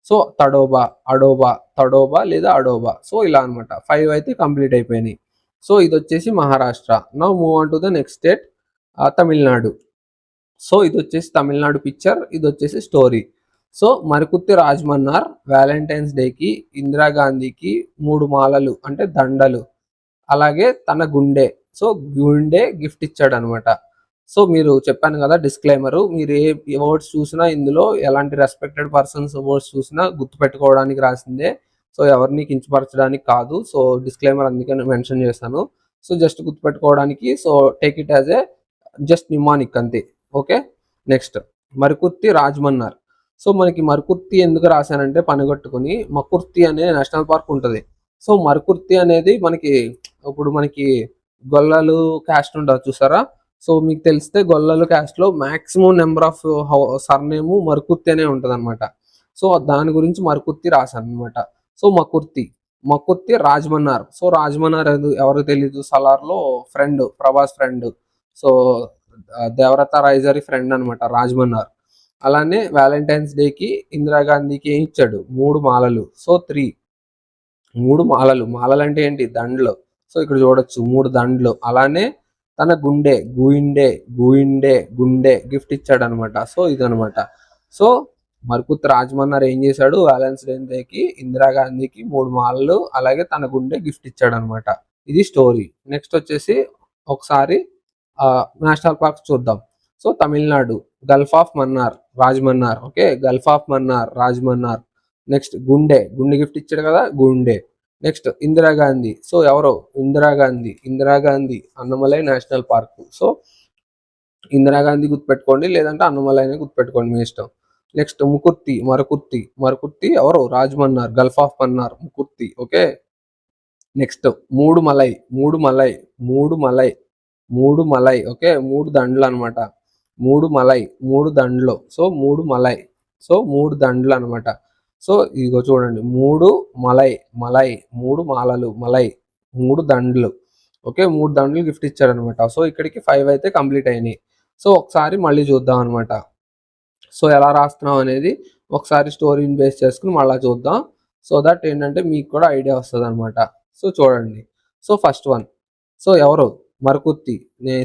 సో తడోబా, అడోబా, తడోబా లేదా అడోబా. సో ఇలా అనమాట. 5 అయితే కంప్లీట్ అయిపోయినాయి. సో ఇది వచ్చేసి Maharashtra. Now move on to the next state, Tamil Nadu. So ఇది వచ్చేసి తమిళనాడు పిక్చర్, ఇది వచ్చేసి స్టోరీ. సో మరికుత్తి రాజ్మన్నార్ వ్యాలంటైన్స్ డేకి ఇందిరాగాంధీకి 3 మాలలు అంటే దండలు, అలాగే తన గుండె, సో గుండె గిఫ్ట్ ఇచ్చాడు అనమాట. సో మీరు చెప్పాను కదా డిస్క్లైమరు, మీరు ఏ వర్డ్స్ చూసినా ఇందులో ఎలాంటి రెస్పెక్టెడ్ పర్సన్స్ వర్డ్స్ చూసినా గుర్తుపెట్టుకోవడానికి రాసిందే. సో ఎవరిని కించపరచడానికి కాదు. సో డిస్క్లైమర్ అందుకని మెన్షన్ చేశాను. సో జస్ట్ గుర్తుపెట్టుకోవడానికి. So take it as a just mnemonic అంతే. Okay. Next Marikurthi Rajmannar. So మనకి మరికుర్తి ఎందుకు రాశానంటే పనిగట్టుకుని మకుర్తి అనే నేషనల్ పార్క్ ఉంటుంది. సో మరికుర్తి అనేది మనకి ఇప్పుడు మనకి గొల్లలు క్యాస్ట్ ఉంటుంది చూసారా. సో మీకు తెలిస్తే గొల్లలు క్యాస్ట్లో మ్యాక్సిమం నెంబర్ ఆఫ్ సర్నేము మరికుర్తి అనే ఉంటుంది అనమాట. సో దాని గురించి మరికుర్తి రాశాను అనమాట. సో మకుర్తి, మకుర్తి రాజ్మన్నార్. సో రాజ్మన్నార్ ఎవరు తెలీదు, సలార్లో ఫ్రెండ్, ప్రభాస్ ఫ్రెండ్. సో దేవరత రైజరీ ఫ్రెండ్ అనమాట రాజ్మన్నార్. అలానే వ్యాలంటైన్స్ డేకి ఇందిరాగాంధీకి ఏం ఇచ్చాడు, 3 మాలలు. సో 3 మాలలు, మాలలు అంటే ఏంటి, దండలు. సో ఇక్కడ చూడొచ్చు 3 దండలు. అలానే తన గుండె, గుయిండే, గుయిండే, గుండె గిఫ్ట్ ఇచ్చాడు అనమాట. సో ఇదనమాట. సో మరికుత్ రాజ్మన్నార్ ఏం చేశాడు, వ్యాలంటైన్స్ డేకి ఇందిరాగాంధీకి 3 మాలలు అలాగే తన గుండె గిఫ్ట్ ఇచ్చాడు అనమాట. ఇది స్టోరీ. నెక్స్ట్ వచ్చేసి ఒకసారి నేషనల్ పార్క్స్ చూద్దాం. So Tamil Nadu gulf of Mannar, Rajmannar. Okay, gulf of Mannar, Rajmannar. Next గుండె, గుండె గిఫ్ట్ ఇచ్చాడు కదా, గుండె. నెక్స్ట్ ఇందిరాగాంధీ. సో ఎవరో Indira Gandhi, Indira Gandhi Annamalai national park. So Indira Gandhi గుర్తుపెట్టుకోండి, లేదంటే అన్నమలైని గుర్తుపెట్టుకోండి మీ ఇష్టం. నెక్స్ట్ ముకుర్తి, మరకుర్తి, మరకుర్తి ఎవరు, Rajmannar, gulf of Mannar, Mukurthi. Okay. Next 3 Malai, 3 Malai, 3 Malai, 3 Malai. Okay, 3 దండలు అనమాట. 3 మలై, 3 దండలు. సో 3 మలై, సో 3 దండలు అనమాట. సో ఇదిగో చూడండి, 3 మలై, మలై, 3 మాలలు, మలై, 3 దండలు. ఓకే, 3 దండలు గిఫ్ట్ ఇచ్చాడు అనమాట. సో ఇక్కడికి 5 అయితే కంప్లీట్ అయినాయి. సో ఒకసారి మళ్ళీ చూద్దాం అనమాట. సో ఎలా రాస్తున్నాం అనేది ఒకసారి స్టోరీని బేస్ చేసుకుని మళ్ళీ చూద్దాం. సో దట్ ఏంటంటే మీకు కూడా ఐడియా వస్తుంది అనమాట. సో చూడండి. సో ఫస్ట్ వన్, సో ఎవరు, మరకుర్తి.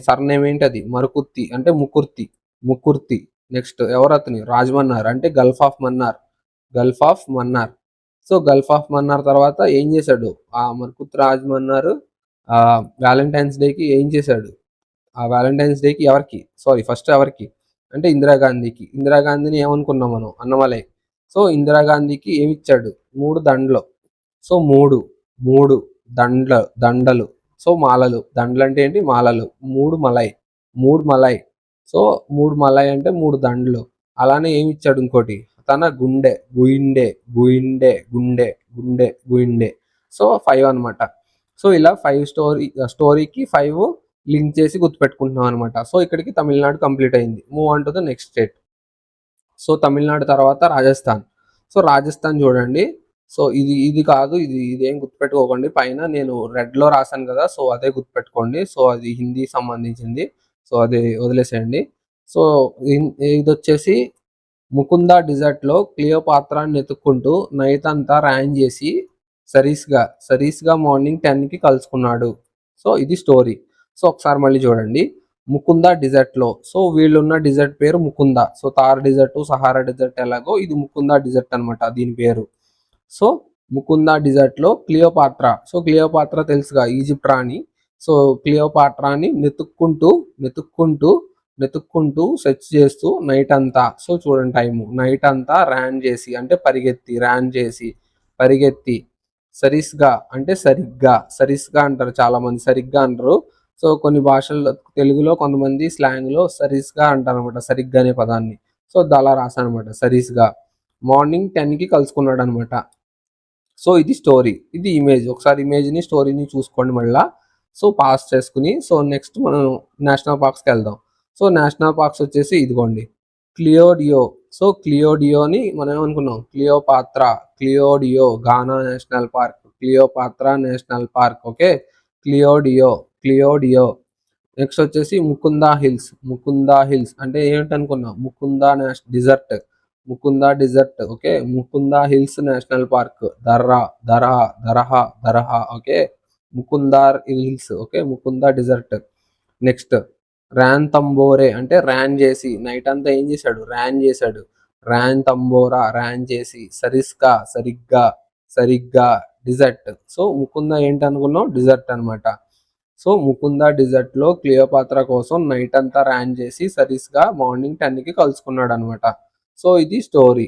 సర్నేమ్ ఏంటి అది, మరకుర్తి అంటే ముకుర్తి, ముకుర్తి. నెక్స్ట్ ఎవరు అతని, రాజ్మన్నార్ అంటే Gulf of Mannar, Gulf of Mannar. So Gulf of Mannar తర్వాత ఏం చేశాడు ఆ మరకుత్ రాజ్మన్నార్, వ్యాలంటైన్స్ డేకి ఏం చేశాడు, ఆ వ్యాలంటైన్స్ డేకి ఎవరికి, సారీ ఫస్ట్ ఎవరికి అంటే ఇందిరాగాంధీకి. ఇందిరాగాంధీని ఏమనుకున్నాం మనం, అన్నమలై. సో ఇందిరాగాంధీకి ఏమిచ్చాడు, 3 దండలు. సో 3 దండలు. సో మాలలు, దండలు అంటే ఏంటి, మాలలు. 3 మలై, 3 మలై. సో 3 మలై అంటే 3 దండలు. అలానే ఏమి ఇచ్చాడు ఇంకోటి, తన గుండె, గుయిండే, గుయిండే, గుండె, గుండె, గుయిండే. సో 5 అనమాట. సో ఇలా 5 స్టోరీకి 5 లింక్ చేసి గుర్తుపెట్టుకుంటున్నాం అనమాట. సో ఇక్కడికి తమిళనాడు కంప్లీట్ అయింది. Move on to the next state. So Tamil Nadu తర్వాత రాజస్థాన్. సో రాజస్థాన్ చూడండి. సో ఇది కాదు, ఇదేం గుర్తుపెట్టుకోకండి. పైన నేను రెడ్లో రాశాను కదా, సో అదే గుర్తుపెట్టుకోండి. సో అది హిందీ సంబంధించింది. సో అది వదిలేసేయండి. సో ఇది వచ్చేసి ముకుంద డిజర్ట్లో క్లియోపాత్రాన్ని వెతుక్కుంటూ నైట్ అంతా ర్యాన్ చేసి సరీస్గా మార్నింగ్ 10కి కలుసుకున్నాడు. సో ఇది స్టోరీ. సో ఒకసారి మళ్ళీ చూడండి. ముకుంద డిజర్ట్లో, సో వీళ్ళున్న డిజర్ట్ పేరు Mukunda. So Thar desert, Sahara desert ఎలాగో ఇది ముకుంద డిజర్ట్ అనమాట దీని పేరు. సో ముకుంద డిజర్ట్లో క్లియోపాత్రా, సో క్లియోపాత్రా తెలుసుగా ఈజిప్ట్ రాణి. సో క్లియోపాట్రాని వెతుక్కుంటూ సెర్చ్ చేస్తూ నైట్ అంతా, సో చూడండి టైము, నైట్ అంతా పరిగెత్తి సరిస్గా అంటే సరిస్గా అంటారు చాలా మంది, సరిగ్గా అంటారు. సో కొన్ని భాషల్లో తెలుగులో కొంతమంది స్లాంగ్లో సరిస్గా అంటారు అనమాట, సరిగ్గా అనే పదాన్ని. సో అలా రాశాను అనమాట, సరిస్గా మార్నింగ్ 10కి కలుసుకున్నాడు అనమాట. సో ఇది స్టోరీ, ఇది ఇమేజ్. ఒకసారి ఇమేజ్ని స్టోరీని చూసుకోండి మళ్ళీ. సో పాస్ చేసుకుని సో నెక్స్ట్ మనం నేషనల్ పార్క్స్కి వెళ్దాం. సో నేషనల్ పార్క్స్ వచ్చేసి ఇదిగోండి, క్లియోడియో. సో క్లియోడియోని మనం ఏమనుకున్నాం, Keoladeo Ghana national park, Cleopatra national park. Okay, Keoladeo. Next వచ్చేసి ముకుందా హిల్స్ అంటే ఏంటనుకున్నాం, Mukunda desert. Okay, Mukunda hills national park. Darrah. Okay, Mukundra hills. Okay, Mukunda desert. Next Ryan Tambore అంటే ర్యాన్ చేసి, నైట్ అంతా ఏం చేశాడు, ర్యాన్ చేశాడు. ర్యాన్ తంబోరా, ర్యాన్ చేసి. సరిగ్గా డిజర్ట్. సో ముకుంద ఏంటనుకున్నాం, డిజర్ట్ అనమాట. సో ముకుంద డిజర్ట్లో క్లియోపాత్రా కోసం నైట్ అంతా ర్యాన్ చేసి సరిగ్గా మార్నింగ్ 10కి కలుసుకున్నాడు అనమాట. సో ఇది స్టోరీ.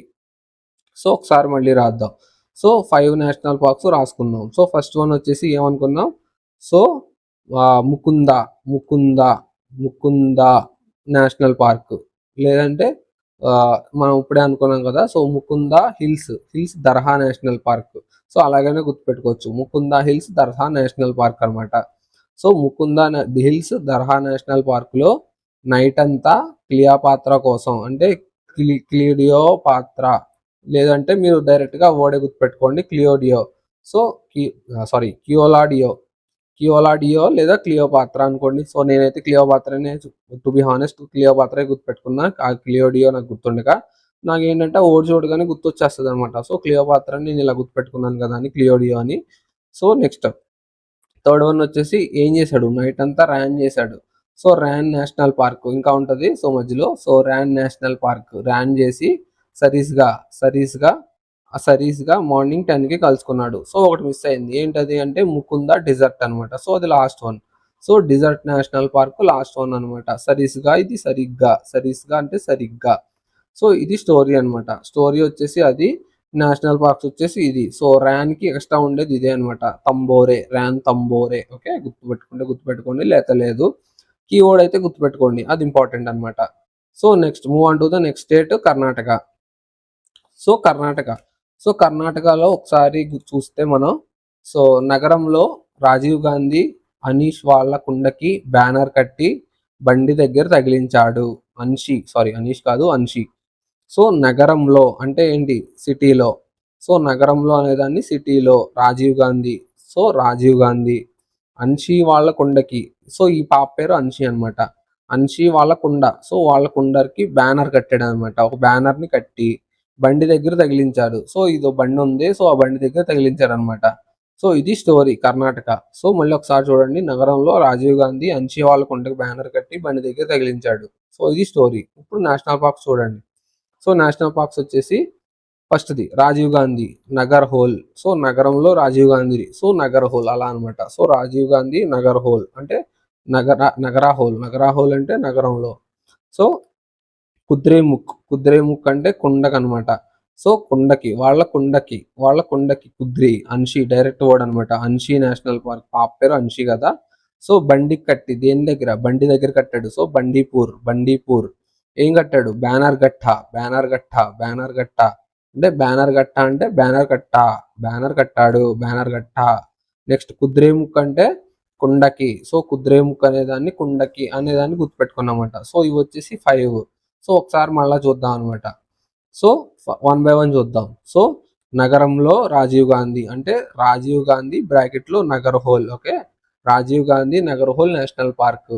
సో ఒకసారి మళ్ళీ రాద్దాం. సో 5 నేషనల్ పార్క్స్ రాసుకుందాం. సో ఫస్ట్ వన్ వచ్చేసి ఏమనుకున్నాం, సో ముకుంద నేషనల్ పార్క్, లేదంటే మనం ఇప్పుడే అనుకున్నాం కదా, so Mukunda hills Darrah national park. So అలాగనే గుర్తుపెట్టుకోవచ్చు, Mukunda hills Darrah national park అనమాట. So Mukunda hills Darrah national పార్క్లో నైట్ అంతా క్లియోపాత్రా కోసం అంటే క్లియోడియోపాత్రా, లేదంటే మీరు డైరెక్ట్గా వర్డే గుర్తుపెట్టుకోండి, క్లియోడియో. సో కియోలాడియో లేదా క్లియోపాత్రా అనుకోండి. సో నేనైతే క్లియోపాత్రనే, టు బి హానెస్ట్ క్లియోపాత్రే గుర్తుపెట్టుకున్నా. ఆ క్లియోడియో నాకు గుర్తుండగా నాకేంటంటే ఓడి చూడగానే గుర్తొచ్చేస్తుంది అనమాట. సో క్లియోపాత్రని నేను ఇలా గుర్తుపెట్టుకున్నాను కదా అని క్లియోడియో అని. సో నెక్స్ట్ థర్డ్ వన్ వచ్చేసి ఏం చేశాడు, నైట్ అంతా ర్యాన్ చేశాడు. సో ర్యాన్ నేషనల్ పార్క్ ఇంకా ఉంటుంది సో మధ్యలో. సో ర్యాన్ నేషనల్ పార్క్ ర్యాన్ చేసి సరీస్గా మార్నింగ్ 10కి కలుసుకున్నాడు. సో ఒకటి మిస్ అయింది, ఏంటది అంటే ముకుంద డిజర్ట్ అనమాట. సో అది last one. So desert national park last one అనమాట. ఇది సరిగ్గా అంటే సరిగ్గా. సో ఇది స్టోరీ అనమాట. స్టోరీ వచ్చేసి అది, నేషనల్ పార్క్స్ వచ్చేసి ఇది. సో ర్యాన్కి ఎక్స్ట్రా ఉండేది ఇదే అనమాట, ర్యాన్ తంబోరే. ఓకే, గుర్తుపెట్టుకోండి లేత లేదు. కీవర్డ్ అయితే గుర్తుపెట్టుకోండి, అది ఇంపార్టెంట్ అనమాట. So next move on to the next state, Karnataka. So కర్ణాటకలో ఒకసారి చూస్తే మనం, సో నగరంలో రాజీవ్ గాంధీ అనీష్ వాళ్ళ కుండకి బ్యానర్ కట్టి బండి దగ్గర తగిలించాడు. అనీష్ కాదు, అన్షి. సో నగరంలో అంటే ఏంటి, సిటీలో. సో నగరంలో అనేదాన్ని సిటీలో, రాజీవ్ గాంధీ అన్షి వాళ్ళ కుండకి. సో ఈ పాప పేరు అన్షి అనమాట. అన్షి వాళ్ళ కుండ. సో వాళ్ళ కుండకి బ్యానర్ కట్టాడు అనమాట. ఒక బ్యానర్ని కట్టి బండి దగ్గర తగిలించాడు. సో ఇదో బండి ఉంది, సో ఆ బండి దగ్గర తగిలించాడు అనమాట. సో ఇది స్టోరీ, కర్ణాటక. సో మళ్ళీ ఒకసారి చూడండి, నగరంలో రాజీవ్ గాంధీ అన్షి వాళ్ళ కుండకి బ్యానర్ కట్టి బండి దగ్గర తగిలించాడు. సో ఇది స్టోరీ. ఇప్పుడు నేషనల్ పార్క్స్ చూడండి. సో నేషనల్ పార్క్స్ వచ్చేసి ఫస్ట్ది రాజీవ్ గాంధీ నగర్ హోల్. సో నగరంలో రాజీవ్ గాంధీ, సో నగర్ హోల్ అలా అనమాట. సో రాజీవ్ గాంధీ నగర్ హోల్ అంటే నగరా హోల్ అంటే నగరంలో. సో కుద్రేముక్ అంటే కుండకు అనమాట. సో వాళ్ళ కుండకి కుద్రి, అన్షి డైరెక్ట్ వర్డ్ అనమాట. అన్షి నేషనల్ పార్క్, పాప పేరు అన్షి కదా. సో బండికి కట్టి, దేని దగ్గర, బండి దగ్గర కట్టాడు. సో బండీపూర్. ఏం కట్టాడు? బ్యానర్ గట్ట, బ్యానర్ గట్ట, బ్యానర్ గట్ట. అంటే బ్యానర్ గట్ట అంటే బ్యానర్ కట్ట, బ్యానర్ కట్టాడు, బ్యానర్ గట్ట. నెక్స్ట్ కుద్రేముక్ అంటే కుండకి. సో కుద్రేముక్ అనేదాన్ని కుండకి అనేదాన్ని గుర్తుపెట్టుకున్నమాట. సో ఇవి వచ్చేసి 5. సో ఒకసారి మళ్ళా చూద్దాం అనమాట. సో 1 బై 1 చూద్దాం. సో నగరంలో రాజీవ్ గాంధీ అంటే రాజీవ్ గాంధీ బ్రాకెట్లో Nagarhole. Okay, Rajiv Gandhi Nagarhole national park.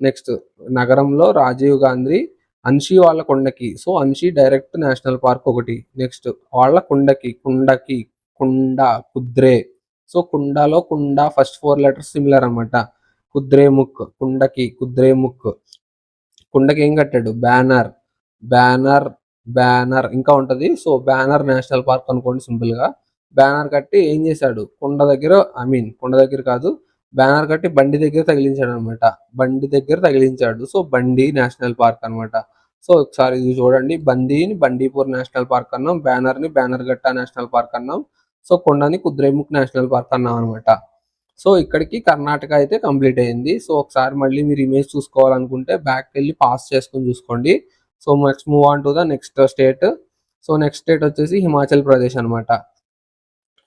Next నగరంలో రాజీవ్ గాంధీ అన్షి వాళ్ళ కొండకి. So Anshi direct national park ఒకటి. నెక్స్ట్ వాళ్ళ కుండకి, కుండకి, కుండ, కుద్రే. సో కుండలో కుండ ఫస్ట్ 4 లెటర్స్ సిమిలర్ అనమాట. కుద్రేముక్, కుండకి, కుద్రేముక్. కుండకి ఏం కట్టాడు? బ్యానర్, బ్యానర్, బ్యానర్ ఇంకా ఉంటది. సో బ్యానర్ నేషనల్ పార్క్ అనుకోండి సింపుల్ గా. బ్యానర్ కట్టి ఏం చేశాడు? కుండ దగ్గర, కుండ దగ్గర కాదు, బ్యానర్ కట్టి బండి దగ్గర తగిలించాడు అనమాట. బండి దగ్గర తగిలించాడు. సో బండి నేషనల్ పార్క్ అనమాట. సో ఒకసారి ఇది చూడండి, బండిని బండీపూర్ నేషనల్ పార్క్ అన్నాం, బ్యానర్ ని బ్యానర్ఘట్ట నేషనల్ పార్క్ అన్నాం, సో కొండని కుద్రేముఖ్ నేషనల్ పార్క్ అన్నాం అనమాట. సో ఇక్కడికి కర్ణాటక అయితే కంప్లీట్ అయింది. సో ఒకసారి మళ్ళీ మీరు ఇమేజ్ చూసుకోవాలనుకుంటే బ్యాక్ వెళ్ళి పాస్ చేసుకొని చూసుకోండి. So next move on to the next state. So next state వచ్చేసి హిమాచల్ ప్రదేశ్ అనమాట.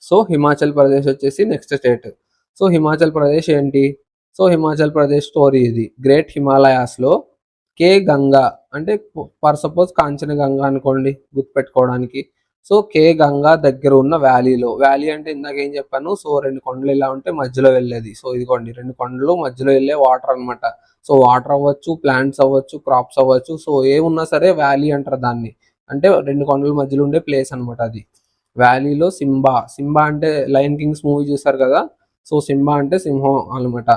సో హిమాచల్ ప్రదేశ్ వచ్చేసి next state. So Himachal Pradesh ఏంటి? సో హిమాచల్ ప్రదేశ్ స్టోరీ ఇది. గ్రేట్ హిమాలయాస్లో కే గంగా అంటే ఫర్ సపోజ్ కాంచనగంగా అనుకోండి గుర్తుపెట్టుకోవడానికి. సో కే గంగా దగ్గర ఉన్న వ్యాలీలో, వ్యాలీ అంటే ఇందాక ఏం చెప్పాను, సో 2 కొండలు ఇలా ఉంటే మధ్యలో వెళ్ళేది. సో ఇదిగోండి 2 కొండలు మధ్యలో వెళ్ళే వాటర్ అనమాట. సో వాటర్ అవ్వచ్చు, ప్లాంట్స్ అవ్వచ్చు, క్రాప్స్ అవ్వచ్చు, సో ఏమున్నా సరే వ్యాలీ అంటారు దాన్ని. అంటే 2 కొండల మధ్యలో ఉండే ప్లేస్ అనమాట అది. వ్యాలీలో సింబా, సింబా అంటే లయన్ కింగ్స్ మూవీ చూసారు కదా, సో సింబా అంటే సింహం అనమాట.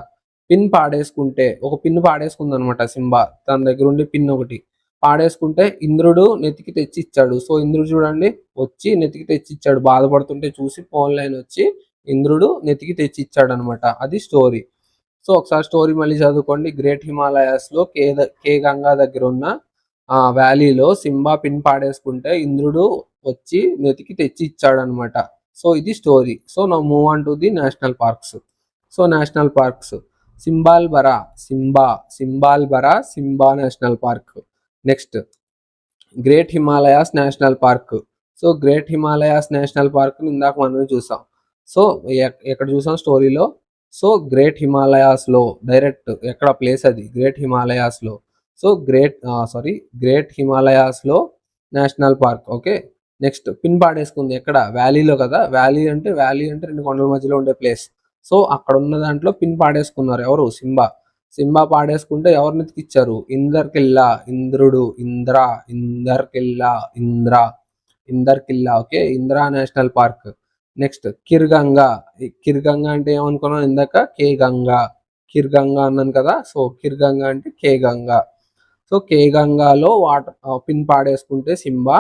పిన్ పాడేసుకుంటే, ఒక పిన్ పాడేసుకుంది అనమాట సింబా, తన దగ్గర ఉండే పిన్ ఒకటి పాడేసుకుంటే ఇంద్రుడు నెతికి తెచ్చి ఇచ్చాడు. సో ఇంద్రుడు చూడండి వచ్చి నెతికి తెచ్చి ఇచ్చాడు, బాధపడుతుంటే చూసి ఫోన్ లైన్ వచ్చి ఇంద్రుడు నెతికి తెచ్చి ఇచ్చాడు అనమాట. అది స్టోరీ. సో ఒకసారి స్టోరీ మళ్ళీ చదువుకోండి. గ్రేట్ హిమాలయాస్ లో కే గంగా దగ్గర ఉన్న వ్యాలీలో సింబా పిన్ పాడేసుకుంటే ఇంద్రుడు వచ్చి నెతికి తెచ్చి ఇచ్చాడు అనమాట. సో ఇది స్టోరీ. సో నా move on to the national parks. So national parks Simbalbara, Simbalbara Simba national park. Next great Himalayas national park. So great Himalayas national park ఇందాక మనం చూసాం. సో ఎక్కడ చూసాం స్టోరీలో? సో గ్రేట్ హిమాలయాస్లో డైరెక్ట్ ఎక్కడ ప్లేస్ అది గ్రేట్ హిమాలయాస్లో. సో గ్రేట్ హిమాలయాస్లో national park. Okay, next pin పాడేసుకుంది ఎక్కడ? వ్యాలీలో కదా. వ్యాలీ అంటే 2 కొండల మధ్యలో ఉండే ప్లేస్. సో అక్కడ ఉన్న దాంట్లో పిన్ పాడేసుకున్నారు ఎవరు? సింబా. సింబా పాడేసుకుంటే ఎవరిని ఇచ్చారు? ఇందర్కిల్లా, ఇంద్రుడు, Indra, Inderkilla, Inderkilla. Okay, Indra national park. Next Khirganga. Khirganga అంటే ఏమనుకున్నాను ఇందాక? కే గంగా. కిర్గంగా అన్నాను కదా, సో కిర్గంగా అంటే కే గంగా. సో కే గంగాలో వాటర్ పిన్ పాడేసుకుంటే సింబా,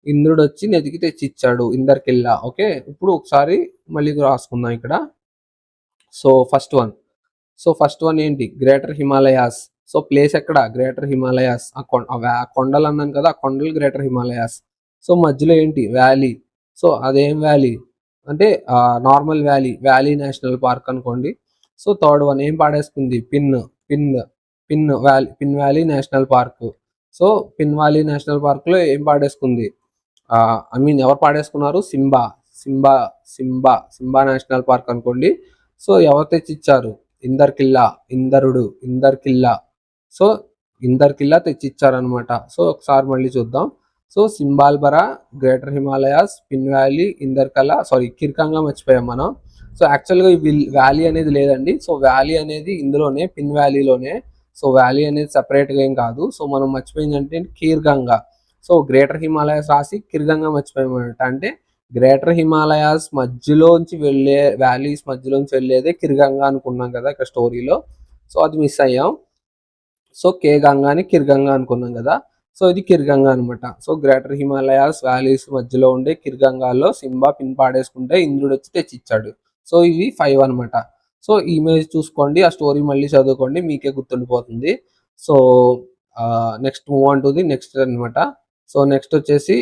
ఇంద్రుడు వచ్చి నెతికి తెచ్చి ఇచ్చాడు, ఇందర్కిల్లా. ఓకే, ఇప్పుడు ఒకసారి మళ్ళీ రాసుకుందాం ఇక్కడ. సో ఫస్ట్ వన్ ఏంటి? గ్రేటర్ హిమాలయాస్. సో ప్లేస్ ఎక్కడ? గ్రేటర్ హిమాలయాస్. ఆ కొండలు అన్నాను కదా, ఆ కొండలు గ్రేటర్ హిమాలయాస్. సో మధ్యలో ఏంటి? వ్యాలీ. సో అదేం వ్యాలీ అంటే normal valley, valley national park అనుకోండి. సో థర్డ్ వన్ ఏం పాడేసుకుంది? Pin pin valley national park. So pin valley national పార్క్లో ఏం పాడేసుకుంది? ఎవరు పాడేసుకున్నారు? సింబా నేషనల్ పార్క్ అనుకోండి. సో ఎవరు తెచ్చిచ్చారు? ఇందర్కిల్లా. సో ఇందర్కిల్లా తెచ్చిచ్చారనమాట. సో ఒకసారి మళ్ళీ చూద్దాం. So Simbalbara, greater Himalayas, pin valley, Khirganga మర్చిపోయాం మనం. సో యాక్చువల్గా ఈ వ్యాలీ అనేది లేదండి. సో వ్యాలీ అనేది ఇందులోనే, పిన్ వ్యాలీలోనే. సో వ్యాలీ అనేది సపరేట్గా ఏం కాదు. సో మనం మర్చిపోయింది అంటే కిర్గంగా. సో గ్రేటర్ హిమాలయాస్ రాసి కిర్గంగా మర్చిపోయామన్నమాట. అంటే గ్రేటర్ హిమాలయాస్ మధ్యలోంచి వెళ్ళే, వ్యాలీస్ మధ్యలోంచి వెళ్ళేదే కిర్గంగా అనుకున్నాం కదా ఇక్కడ స్టోరీలో. సో అది మిస్ అయ్యాం. సో కే గంగాని కిర్గంగా అనుకున్నాం కదా, సో ఇది కిర్గంగా అనమాట. సో గ్రేటర్ హిమాలయాస్ వ్యాలీస్ మధ్యలో ఉండే కిర్గంగాలో సింబా పిన్ పాడేసుకుంటే ఇంద్రుడు వచ్చి తెచ్చిచ్చాడు. సో ఇవి 5 అనమాట. సో ఇమేజ్ చూసుకోండి, ఆ స్టోరీ మళ్ళీ చదువుకోండి, మీకే గుర్తుండిపోతుంది. So next move on to the next అనమాట. సో నెక్స్ట్ వచ్చేసి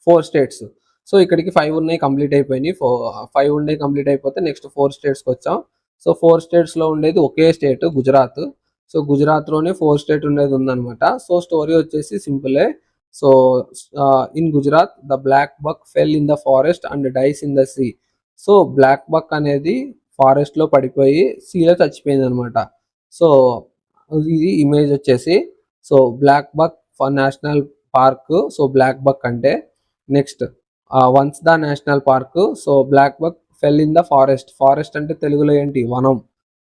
4 స్టేట్స్. సో ఇక్కడికి 5 ఉన్నాయి, కంప్లీట్ అయిపోయినాయి. 5 ఉన్నాయి కంప్లీట్ అయిపోతే నెక్స్ట్ 4 స్టేట్స్కి వచ్చాం. సో 4 స్టేట్స్లో ఉండేది ఒకే స్టేట్, గుజరాత్. సో గుజరాత్లోనే 4 స్టేట్ ఉండేది ఉందన్నమాట. సో స్టోరీ వచ్చేసి సింపులే. So in Gujarat the black buck fell in the forest and dies in the sea. So black buck అనేది ఫారెస్ట్లో పడిపోయి సీలో చచ్చిపోయింది అనమాట. సో ఇది ఇమేజ్ వచ్చేసి. So black buck for national park. So black buck అంటే next ones the national park. So black buck fell in the forest. Forest అంటే తెలుగులో ఏంటి, వనం.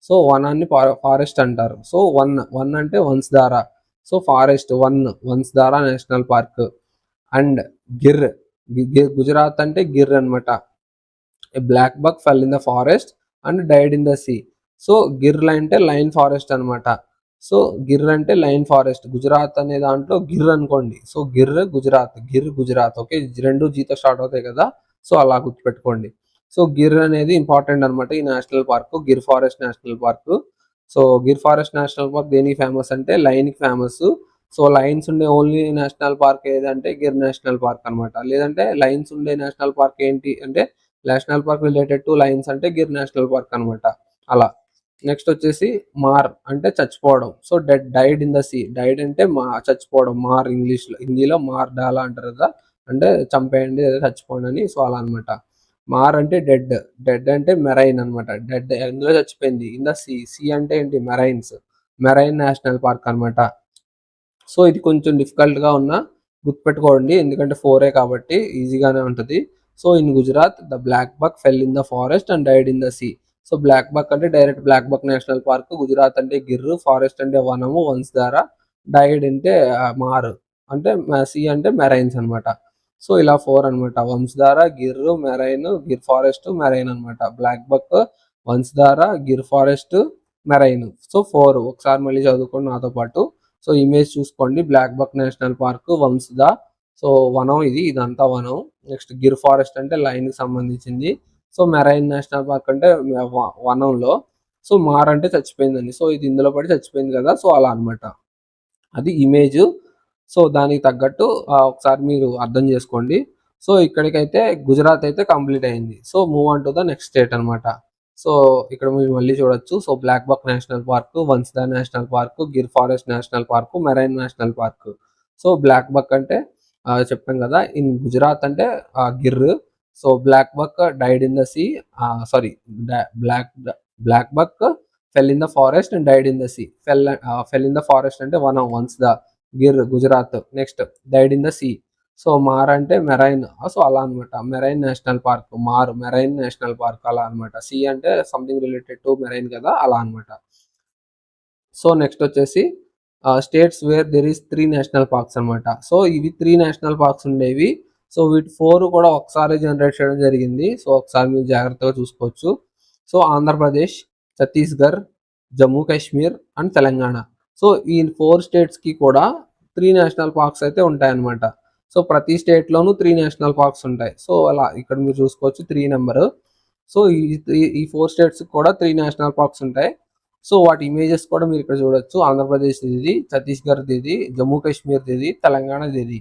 సో వనాన్ని ఫారెస్ట్ అంటారు. సో వన్ వన్ అంటే Vamsadhara. So forest one Vamsadhara national park. And Gir, Gujarat అంటే గిర్ అనమాట. Black buck fell in the forest and died in the sea. So Gir అంటే లైన్ ఫారెస్ట్ అనమాట. సో గిర్ అంటే లైన్ ఫారెస్ట్. గుజరాత్ అనే దాంట్లో గిర్ అనుకోండి. సో గిర్ గుజరాత్, గిర్ గుజరాత్. ఓకే, రెండు జీతో స్టార్ట్ అవుతాయి కదా. సో అలా గుర్తుపెట్టుకోండి. సో గిర్ అనేది ఇంపార్టెంట్ అనమాట ఈ national park, Gir forest national park. So Gir forest national park దేనికి ఫేమస్ అంటే లైన్కి ఫేమస్. సో లైన్స్ ఉండే ఓన్లీ నేషనల్ పార్క్ ఏదంటే గిర్ నేషనల్ పార్క్ అనమాట. లేదంటే లైన్స్ ఉండే నేషనల్ పార్క్ ఏంటి అంటే national park related to lines అంటే గిర్ నేషనల్ పార్క్ అనమాట. అలా. నెక్స్ట్ వచ్చేసి మార్ అంటే చచ్చిపోవడం. So died in the sea. Died అంటే చచ్చిపోవడం. మార్ ఇంగ్లీష్లో, హిందీలో మార్ డాలా అంటారు కదా, అంటే చంపేయండి లేదా చచ్చిపోండి అని. సో అలా అనమాట. మార్ అంటే డెడ్. డెడ్ అంటే మెరైన్ అనమాట. డెడ్ ఎందులో చచ్చిపోయింది, ఇన్ ద సీ. సీ అంటే ఏంటి, మెరైన్స్. మెరైన్ నేషనల్ పార్క్ అనమాట. సో ఇది కొంచెం డిఫికల్ట్గా ఉన్నా గుర్తుపెట్టుకోండి, ఎందుకంటే 4 కాబట్టి ఈజీగానే ఉంటుంది. So in Gujarat the black buck fell in the forest and died in the sea. So black buck అంటే direct black buck national park. Gujarat అంటే గిర్రు, ఫారెస్ట్ అంటే వనము వంశధార, డైడ్ అంటే మారు, అంటే సీ అంటే మెరైన్స్ అనమాట. సో ఇలా 4 అనమాట. Vamsadhara, Gir, marine, Gir forest, marine అనమాట. Black buck, Vamsadhara, Gir forest, marine. So 4 ఒకసారి మళ్ళీ చదువుకోండి నాతో పాటు. సో ఇమేజ్ చూసుకోండి. Black buck national park, Vansda, so వనం, ఇదంతా వనం. నెక్స్ట్ గిర్ ఫారెస్ట్ అంటే లైన్కి సంబంధించింది. సో మెరైన్ నేషనల్ పార్క్ అంటే వనంలో. సో మార్ అంటే చచ్చిపోయిందండి. సో ఇది ఇందులో పడి చచ్చిపోయింది కదా, సో అలా అనమాట. అది ఇమేజ్. సో దానికి తగ్గట్టు ఒకసారి మీరు అర్థం చేసుకోండి. సో ఇక్కడికైతే గుజరాత్ అయితే కంప్లీట్ అయింది. So move on to the next state అనమాట. సో ఇక్కడ మీరు మళ్ళీ చూడొచ్చు. So black buck national park, Vansda national park, Gir forest national park, marine national park. So black buck అంటే చెప్పాం కదా, ఇన్ గుజరాత్ అంటే Gir. So black buck died in the sea, sorry, black buck fell in the forest and died in the sea. Fell in the forest అంటే వనం, ones the, Gir Gujarat. Next died in the sea. So మార్ అంటే మెరైన్. సో అలా అనమాట. మెరైన్ నేషనల్ పార్క్, మార్ మెరైన్ నేషనల్ పార్క్ అలా అనమాట. సీ అంటే సంథింగ్ రిలేటెడ్ టు మెరైన్ కదా, అలా అనమాట. సో నెక్స్ట్ వచ్చేసి states where there is 3 national parks అనమాట. సో ఇవి 3 నేషనల్ పార్క్స్ ఉండేవి. సో వీటి 4 కూడా ఒకసారి జనరేట్ చేయడం జరిగింది. సో ఒకసారి మీరు జాగ్రత్తగా చూసుకోవచ్చు. So Andhra Pradesh, Chhattisgarh, Jammu Kashmir and Telangana. So ఈ 4 స్టేట్స్కి కూడా 3 నేషనల్ పార్క్స్ అయితే ఉంటాయన్నమాట. సో ప్రతి స్టేట్లోనూ 3 నేషనల్ పార్క్స్ ఉంటాయి. సో అలా ఇక్కడ మీరు చూసుకోవచ్చు 3 నెంబరు. సో ఈ 4 స్టేట్స్కి కూడా 3 నేషనల్ పార్క్స్ ఉంటాయి. సో వాటి ఇమేజెస్ కూడా మీరు ఇక్కడ చూడొచ్చు. ఆంధ్రప్రదేశ్ ఇది, ఛత్తీస్గఢ్ ఇది, జమ్మూ కాశ్మీర్ ఇది, తెలంగాణ ఇది.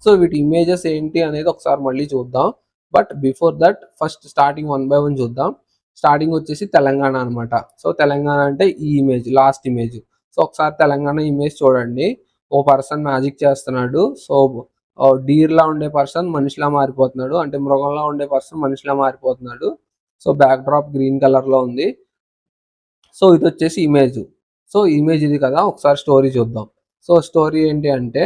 సో వీటి ఇమేజెస్ ఏంటి అనేది ఒకసారి మళ్ళీ చూద్దాం. But before that first starting 1 by 1 చూద్దాం. స్టార్టింగ్ వచ్చేసి తెలంగాణ అనమాట. సో తెలంగాణ అంటే ఈ ఇమేజ్, లాస్ట్ ఇమేజ్. సో ఒకసారి తెలంగాణ ఇమేజ్ చూడండి. ఓ పర్సన్ మ్యాజిక్ చేస్తున్నాడు. సో డీర్లా ఉండే పర్సన్ మనిషిలా మారిపోతున్నాడు, అంటే మృగంలా ఉండే పర్సన్ మనిషిలా మారిపోతున్నాడు. సో బ్యాక్ డ్రాప్ గ్రీన్ కలర్లో ఉంది. సో ఇది వచ్చేసి ఇమేజ్. సో ఇమేజ్ ఇది కదా, ఒకసారి స్టోరీ చూద్దాం. సో స్టోరీ ఏంటి అంటే,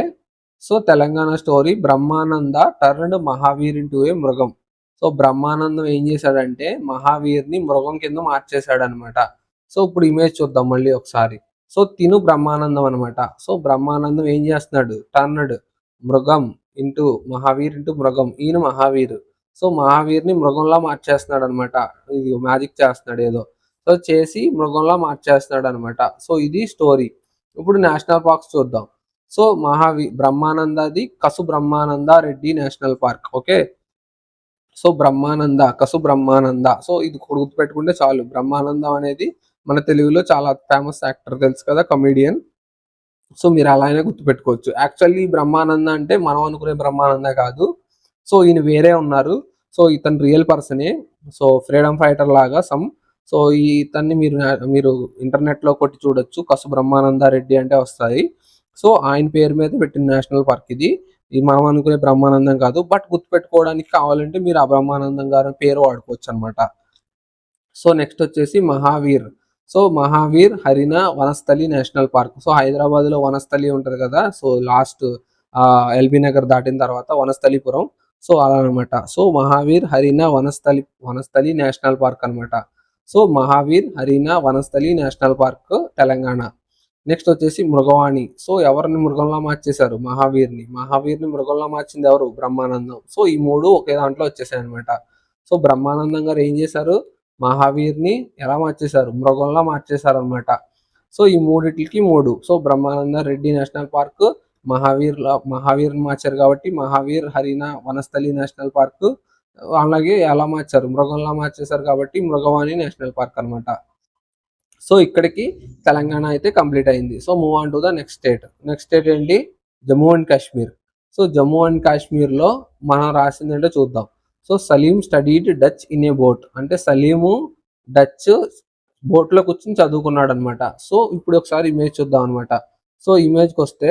so Telangana story, Brahmananda turned Mahavir into a మృగం. సో బ్రహ్మానందం ఏం చేశాడంటే మహావీర్ని మృగం కింద మార్చేశాడు అనమాట. సో ఇప్పుడు ఇమేజ్ చూద్దాం మళ్ళీ ఒకసారి. సో తిను బ్రహ్మానందం అనమాట. సో బ్రహ్మానందం ఏం చేస్తున్నాడు, టర్న్డ్ మృగం ఇంటూ మహావీర్ ఇంటూ మృగం. ఈయన మహావీర్. సో మహావీర్ని మృగంలా మార్చేస్తున్నాడు అనమాట. ఇది మ్యాజిక్ చేస్తున్నాడు ఏదో. సో చేసి మృగంలా మార్చేస్తున్నాడు అనమాట. సో ఇది స్టోరీ. ఇప్పుడు నేషనల్ పార్క్స్ చూద్దాం. సో బ్రహ్మానందది Kasu Brahmananda Reddy national park. Okay, so Kasu Brahmananda. So ఇది గుర్తుపెట్టుకుంటే చాలు. బ్రహ్మానందం అనేది మన తెలుగులో చాలా ఫేమస్ యాక్టర్, తెలుసు కదా, కమెడియన్. సో మీరు అలానే గుర్తుపెట్టుకోవచ్చు. యాక్చువల్లీ బ్రహ్మానంద అంటే మనం అనుకునే బ్రహ్మానంద కాదు. సో ఈయన వేరే ఉన్నారు. సో ఇతను రియల్ పర్సనే. సో ఫ్రీడమ్ ఫైటర్ లాగా సో ఇతన్ని మీరు ఇంటర్నెట్‌లో కొట్టి చూడొచ్చు. కసు బ్రహ్మానందారెడ్డి అంటే వస్తాయి. సో ఆయన పేరు మీద పెట్టిన నేషనల్ పార్క్ ఇది. ఇది మనం అనుకునే బ్రహ్మానందం కాదు. బట్ గుర్తుపెట్టుకోవడానికి కావాలంటే మీరు ఆ బ్రహ్మానందం గారి పేరు వాడుకోవచ్చనమాట. సో నెక్స్ట్ వచ్చేసి Mahavir. So Mahavir Harina Vanasthali national park. So హైదరాబాద్‌లో వనస్థలి ఉంటది కదా! సో లాస్ట్ ఎల్బీ నగర్ దాటిన తర్వాత వనస్థలిపురం. సో అలా అనమాట. So Mahavir Harina Vanasthali national park అనమాట. So Mahavir Harina Vanasthali national park Telangana. Next వచ్చేసి మృగవాణి. సో ఎవరిని మృగంలా మార్చేశారు? మహావీర్‌ని. మహావీర్‌ని మృగంలా మార్చింది ఎవరు? బ్రహ్మానందం. సో ఈ 3 ఒకే దాంట్లో వచ్చేసాయన్నమాట. సో బ్రహ్మానందం గారు ఏం చేశారు? మహావీర్‌ని ఎలా మార్చేశారు? మృగంలా మార్చేశారనమాట. సో ఈ మూడిట్లికి 3. So Brahmananda Reddy national park, మహావీర్‌ని మార్చారు కాబట్టి మహావీర్ హరిన వనస్థలి నేషనల్ పార్క్. అలాగే ఎలా మార్చారు? మృగంలా మార్చేశారు కాబట్టి మృగవాణి నేషనల్ పార్క్ అనమాట. సో ఇక్కడికి తెలంగాణ అయితే కంప్లీట్ అయింది. So move on to the next state. Next state ఏంటి? Jammu and Kashmir. So Jammu and కాశ్మీర్‌లో మనం రాసిందేంటో చూద్దాం. So Salim studied Dutch in a boat. అంటే సలీము డచ్ బోట్‌లో కూర్చొని చదువుకున్నాడనమాట. సో ఇప్పుడు ఒకసారి ఇమేజ్ చూద్దాం అనమాట. సో ఇమేజ్‌కొస్తే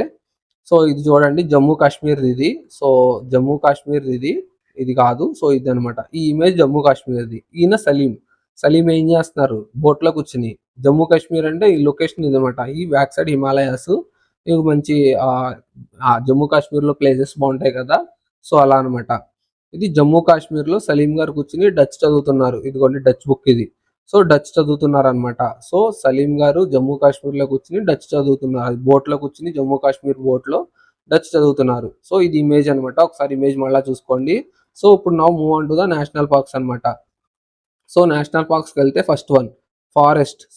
సో ఇది చూడండి జమ్మూ కాశ్మీర్‌ది ఇది. సో జమ్మూ కాశ్మీర్‌ది ఇది. ఇది కాదు. సో ఇదనమాట. ఈ ఇమేజ్ జమ్మూ కాశ్మీర్‌ది. ఈయన సలీం. సలీం ఏం చేస్తున్నారు? బోట్‌లో కూర్చొని. జమ్మూ కాశ్మీర్ అంటే ఈ లొకేషన్ ఇదనమాట. ఈ బ్యాక్ సైడ్ హిమాలయాస్. మీకు మంచి జమ్మూ కాశ్మీర్‌లో ప్లేసెస్ బావుంటాయి కదా! సో అలా అనమాట. ఇది జమ్మూ కాశ్మీర్‌లో సలీం గారు కూర్చొని డచ్ చదువుతున్నారు. ఇదిగోండి డచ్ బుక్ ఇది. సో డచ్ చదువుతున్నారనమాట. సో సలీం గారు జమ్మూ కాశ్మీర్‌లో కూర్చొని డచ్ చదువుతున్నారు. బోట్‌లో కూర్చొని జమ్మూ కాశ్మీర్ బోట్‌లో డచ్ చదువుతున్నారు. సో ఇది ఇమేజ్ అనమాట. ఒకసారి ఇమేజ్ మళ్ళా చూసుకోండి. సో ఇప్పుడు now move on to the national parks అనమాట. సో నేషనల్ పార్క్స్‌కెళ్తే first one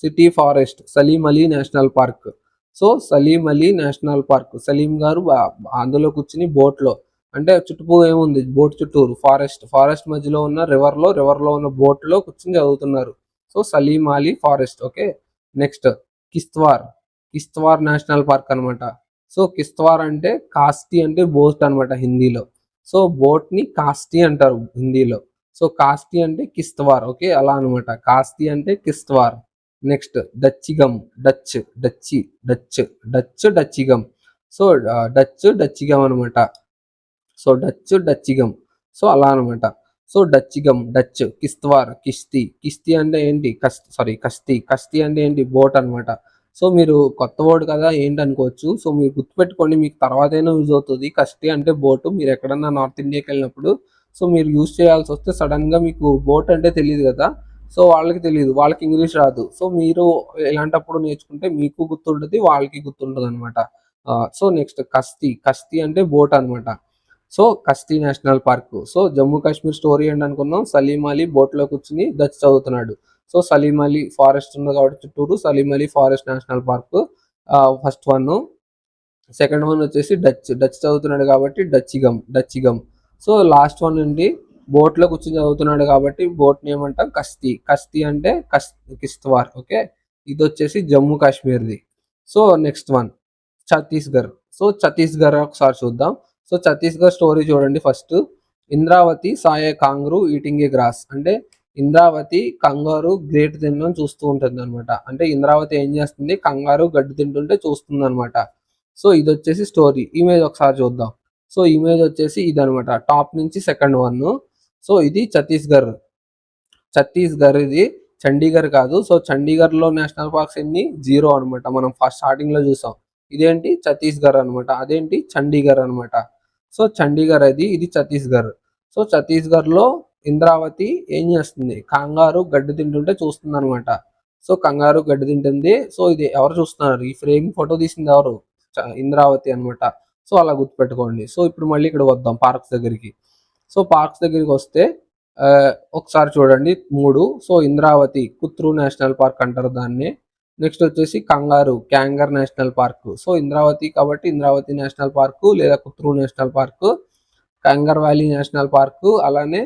city forest Salim Ali national park. So Salim Ali national park. Salim గారు అందులో కూర్చొని బోట్‌లో అంటే చుట్టూ ఏముంది బోట్ చుట్టూరు ఫారెస్ట్ మధ్యలో ఉన్న రివర్‌లో ఉన్న బోట్‌లో కూర్చొని చదువుతున్నారు. So Salim Ali forest. Okay. Next Kishtwar national park అనమాట. సో కిస్తవార్ అంటే కాస్టీ అంటే బోట్ అనమాట హిందీలో. సో బోట్‌ని కాస్టీ అంటారు హిందీలో. సో కాస్టీ అంటే కిస్తవార్. ఓకే. అలా అనమాట. కాస్టీ అంటే కిస్తవార్. నెక్స్ట్ డచ్చిగం. సో డచ్చిగం అనమాట. సో డచ్చిగం. సో అలా అనమాట. సో కిస్తవార్, కిస్తీ అంటే ఏంటి? కస్తీ అంటే ఏంటి? బోట్ అనమాట. సో మీరు కొత్త వర్డ్ కదా ఏంటనుకోవచ్చు. సో మీరు గుర్తుపెట్టుకోండి మీకు తర్వాతైనా యూజ్ అవుతది. కస్తీ అంటే బోటు. మీరు ఎక్కడన్నా నార్త్ ఇండియాకెళ్ళినప్పుడు సో మీరు యూజ్ చేయాల్సొస్తే సడెన్‌గా మీకు బోట్ అంటే తెలీదు గదా! సో వాళ్ళకి తెలీదు. వాళ్ళకి ఇంగ్లీష్ రాదు. సో మీరు ఇలాంటప్పుడు నేర్చుకుంటే మీకు గుర్తుంటది. వాళ్ళకి గుర్తుంటదనమాట. సో నెక్స్ట్ కస్తీ అంటే బోట్ అనమాట. సో కస్తీ national park. So Jammu Kashmir story ఏంటనుకున్నాం? సలీం అలీ బోట్‌లో కూర్చొని డచ్ చదువుతున్నాడు. సో సలీం అలీ ఫారెస్ట్ ఉంది కాబట్టి చుట్టూరు Salim Ali forest national park first one. Second one వచ్చేసి డచ్ చదువుతున్నాడు కాబట్టి డచ్చిగం. సో లాస్ట్ వన్ ఏంటి? బోట్‌లో కూర్చొని చదువుతున్నాడు కాబట్టి బోట్‌ని ఏమంటాం? కస్తీ అంటే కిస్తవార్. ఓకే. ఇదొచ్చేసి జమ్మూ కాశ్మీర్‌ది. So next one Chhattisgarh. So Chhattisgarh ఒకసారి చూద్దాం. సో ఛత్తీస్‌గఢ్ స్టోరీ చూడండి first. Indravati saw a kangaroo eating a grass. అంటే ఇంద్రావతి కంగారు గ్రేట్ తినడం చూస్తూ ఉంటుందన్నమాట. అంటే ఇంద్రావతి ఏం చేస్తుంది? కంగారు గడ్డి తింటుంటే చూస్తుందన్నమాట. సో ఇదొచ్చేసి స్టోరీ. ఇమేజ్ ఒకసారి చూద్దాం. సో ఇమేజ్ వచ్చేసి ఇదనమాట. టాప్ నుంచి సెకండ్ వన్. సో ఇది ఛత్తీస్‌గఢ్ ఇది చండీగఢ్ కాదు. సో చండీగఢ్‌లో నేషనల్ పార్క్స్ ఎన్ని? 0 అనమాట. మనం ఫస్ట్ స్టార్టింగ్‌లో చూసాం. ఇదేంటి? ఛత్తీస్‌గఢ్ అనమాట. అదేంటి? చండీగఢ్ అనమాట. సో చండీగఢ్ ఇది ఛత్తీస్‌గఢ్. సో ఛత్తీస్‌గఢ్‌లో ఇంద్రావతి ఏం చేస్తుంది? కంగారు గడ్డి తింటుంటే చూస్తుందనమాట. సో కంగారు గడ్డి తింటుంది. సో ఇది ఎవరు చూస్తున్నారు? ఈ ఫ్రేమ్ ఫోటో తీసింది ఎవరు? ఇంద్రావతి అనమాట. సో అలా గుర్తుపెట్టుకోండి. సో ఇప్పుడు మళ్ళీ ఇక్కడ వద్దాం పార్క్స్ దగ్గరికి. సో పార్క్స్ దగ్గరికొస్తే ఒకసారి చూడండి 3. So Indravati Kutru national park అంటారు దాన్ని. నెక్స్ట్ వచ్చేసి Kanger national park. So Indravati కాబట్టి ఇంద్రావతి నేషనల్ పార్క్ లేదా Kutru national park. Kanger valley national park. అలానే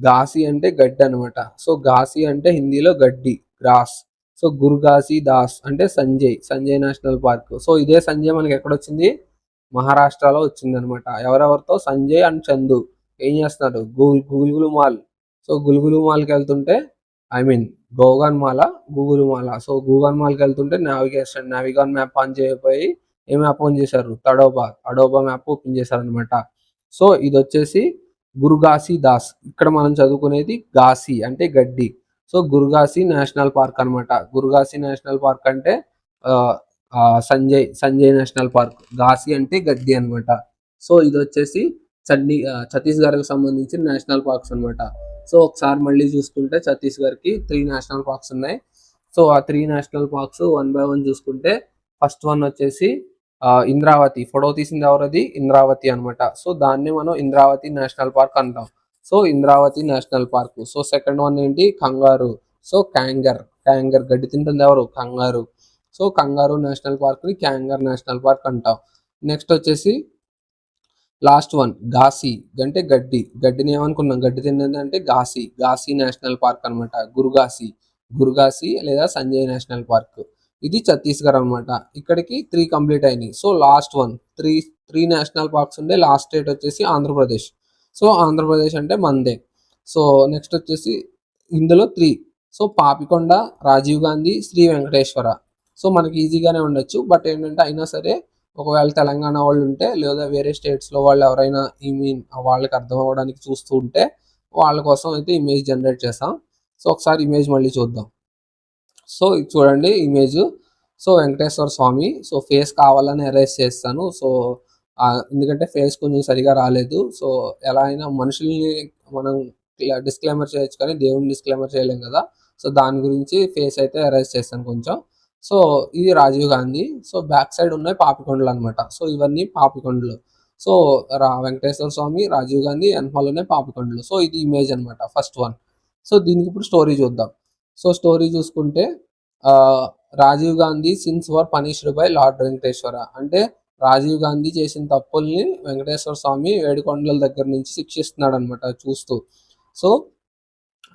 ఘాసి అంటే గడ్డి అనమాట. సో ఘాసి అంటే హిందీలో గడ్డి గ్రాస్. సో దాస్ అంటే సంజయ్ నేషనల్ పార్క్. సో ఇదే సంజయ్ మనకి ఎక్కడొచ్చింది? మహారాష్ట్రలో వచ్చిందనమాట. ఎవరెవరితో? సంజయ్ అండ్ చందు ఏం చేస్తున్నారు? గుల్గులు మాల్. సో గులుగులు మాల్కి వెళ్తుంటే ఐ మీన్ గోగాన్ మాల గూగుల్ మాల. సో గూగాన్ మాల్కి వెళ్తుంటే నావిగాన్ మ్యాప్ ఆన్ చేయకపోయి ఏ మ్యాప్ ఆన్ చేశారు, అడోబా మ్యాప్ ఓపెన్ చేశారనమాట. సో ఇది వచ్చేసి గురుగాసి దాస్. ఇక్కడ మనం చదువుకునేది గాసి అంటే గడ్డి. సో గురుగాసి నేషనల్ పార్క్ అనమాట. గురుగాసి నేషనల్ పార్క్ అంటే సంజయ్ నేషనల్ పార్క్. గాసి అంటే గడ్డి అనమాట. సో ఇది వచ్చేసి ఛత్తీస్గఢ్కి సంబంధించిన నేషనల్ పార్క్స్ అనమాట. సో ఒకసారి మళ్ళీ చూసుకుంటే ఛత్తీస్గఢ్కి 3 నేషనల్ పార్క్స్ ఉన్నాయి. సో ఆ 3 national parks one by one చూసుకుంటే ఫస్ట్ వన్ వచ్చేసి ఇంద్రావతి. ఫోటో తీసింది ఎవరది? ఇంద్రావతి అనమాట. సో దాన్ని మనం ఇంద్రావతి నేషనల్ పార్క్ అంటాం. So Indravati national park. So second one ఏంటి? కంగారు. సో క్యాంగర్ గడ్డి తింటుంది ఎవరు? కంగారు. సో కంగారు నేషనల్ పార్క్ ని క్యాంగర్ నేషనల్ పార్క్ అంటాం. నెక్స్ట్ వచ్చేసి లాస్ట్ వన్ ఘాసీ అంటే గడ్డిని ఏమనుకున్నాం? గడ్డి తిన్నది అంటే ఘాసీ నేషనల్ పార్క్ అనమాట. గురుగాసి లేదా సంజయ్ నేషనల్ పార్క్. ఇది ఛత్తీస్గఢ్ అనమాట. ఇక్కడికి 3 కంప్లీట్ అయినాయి. So last one three national parks ఉండే లాస్ట్ స్టేట్ వచ్చేసి ఆంధ్రప్రదేశ్. సో ఆంధ్రప్రదేశ్ అంటే మందే. సో నెక్స్ట్ వచ్చేసి ఇందులో 3. సో పాపికొండ, రాజీవ్ గాంధీ, శ్రీ వెంకటేశ్వర. సో మనకి ఈజీగానే ఉండొచ్చు. బట్ ఏంటంటే అయినా సరే ఒకవేళ తెలంగాణ వాళ్ళు ఉంటే లేదా వేరే స్టేట్స్లో వాళ్ళు ఎవరైనా వాళ్ళకి అర్థం అవ్వడానికి చూస్తూ ఉంటే వాళ్ళ కోసం అయితే ఇమేజ్ జనరేట్ చేస్తాం. సో ఒకసారి ఇమేజ్ మళ్ళీ చూద్దాం. సో ఇది చూడండి ఇమేజ్. సో వెంకటేశ్వర స్వామి. సో ఫేస్ కావాలని అరేంజ్ చేస్తాను. సో ఎందుకంటే ఫేస్ కొంచెం సరిగా రాలేదు. సో ఎలా అయినా మనుషుల్ని మనం డిస్క్లైమర్ చేయొచ్చు కానీ దేవుని డిస్క్లైమర్ చేయలేం కదా. సో దాని గురించి ఫేస్ అయితే అరేంజ్ చేస్తాను కొంచెం. సో ఇది Rajiv Gandhi. So back side ఉన్నాయి పాపికొండలు అనమాట. సో ఇవన్నీ పాపికొండలు. సో వెంకటేశ్వర స్వామి, రాజీవ్ గాంధీ, వెనకాల ఉన్నాయి పాపికొండలు. సో ఇది ఇమేజ్ అనమాట ఫస్ట్ వన్. సో దీనికి ఇప్పుడు స్టోరీ చూద్దాం. సో స్టోరీ చూసుకుంటే Rajiv Gandhi sins were punished by lord Venkateshwara. అంటే రాజీవ్ గాంధీ చేసిన తప్పుల్ని వెంకటేశ్వర స్వామి ఏడుకొండల దగ్గర నుంచి శిక్షిస్తున్నాడు అనమాట చూస్తూ. సో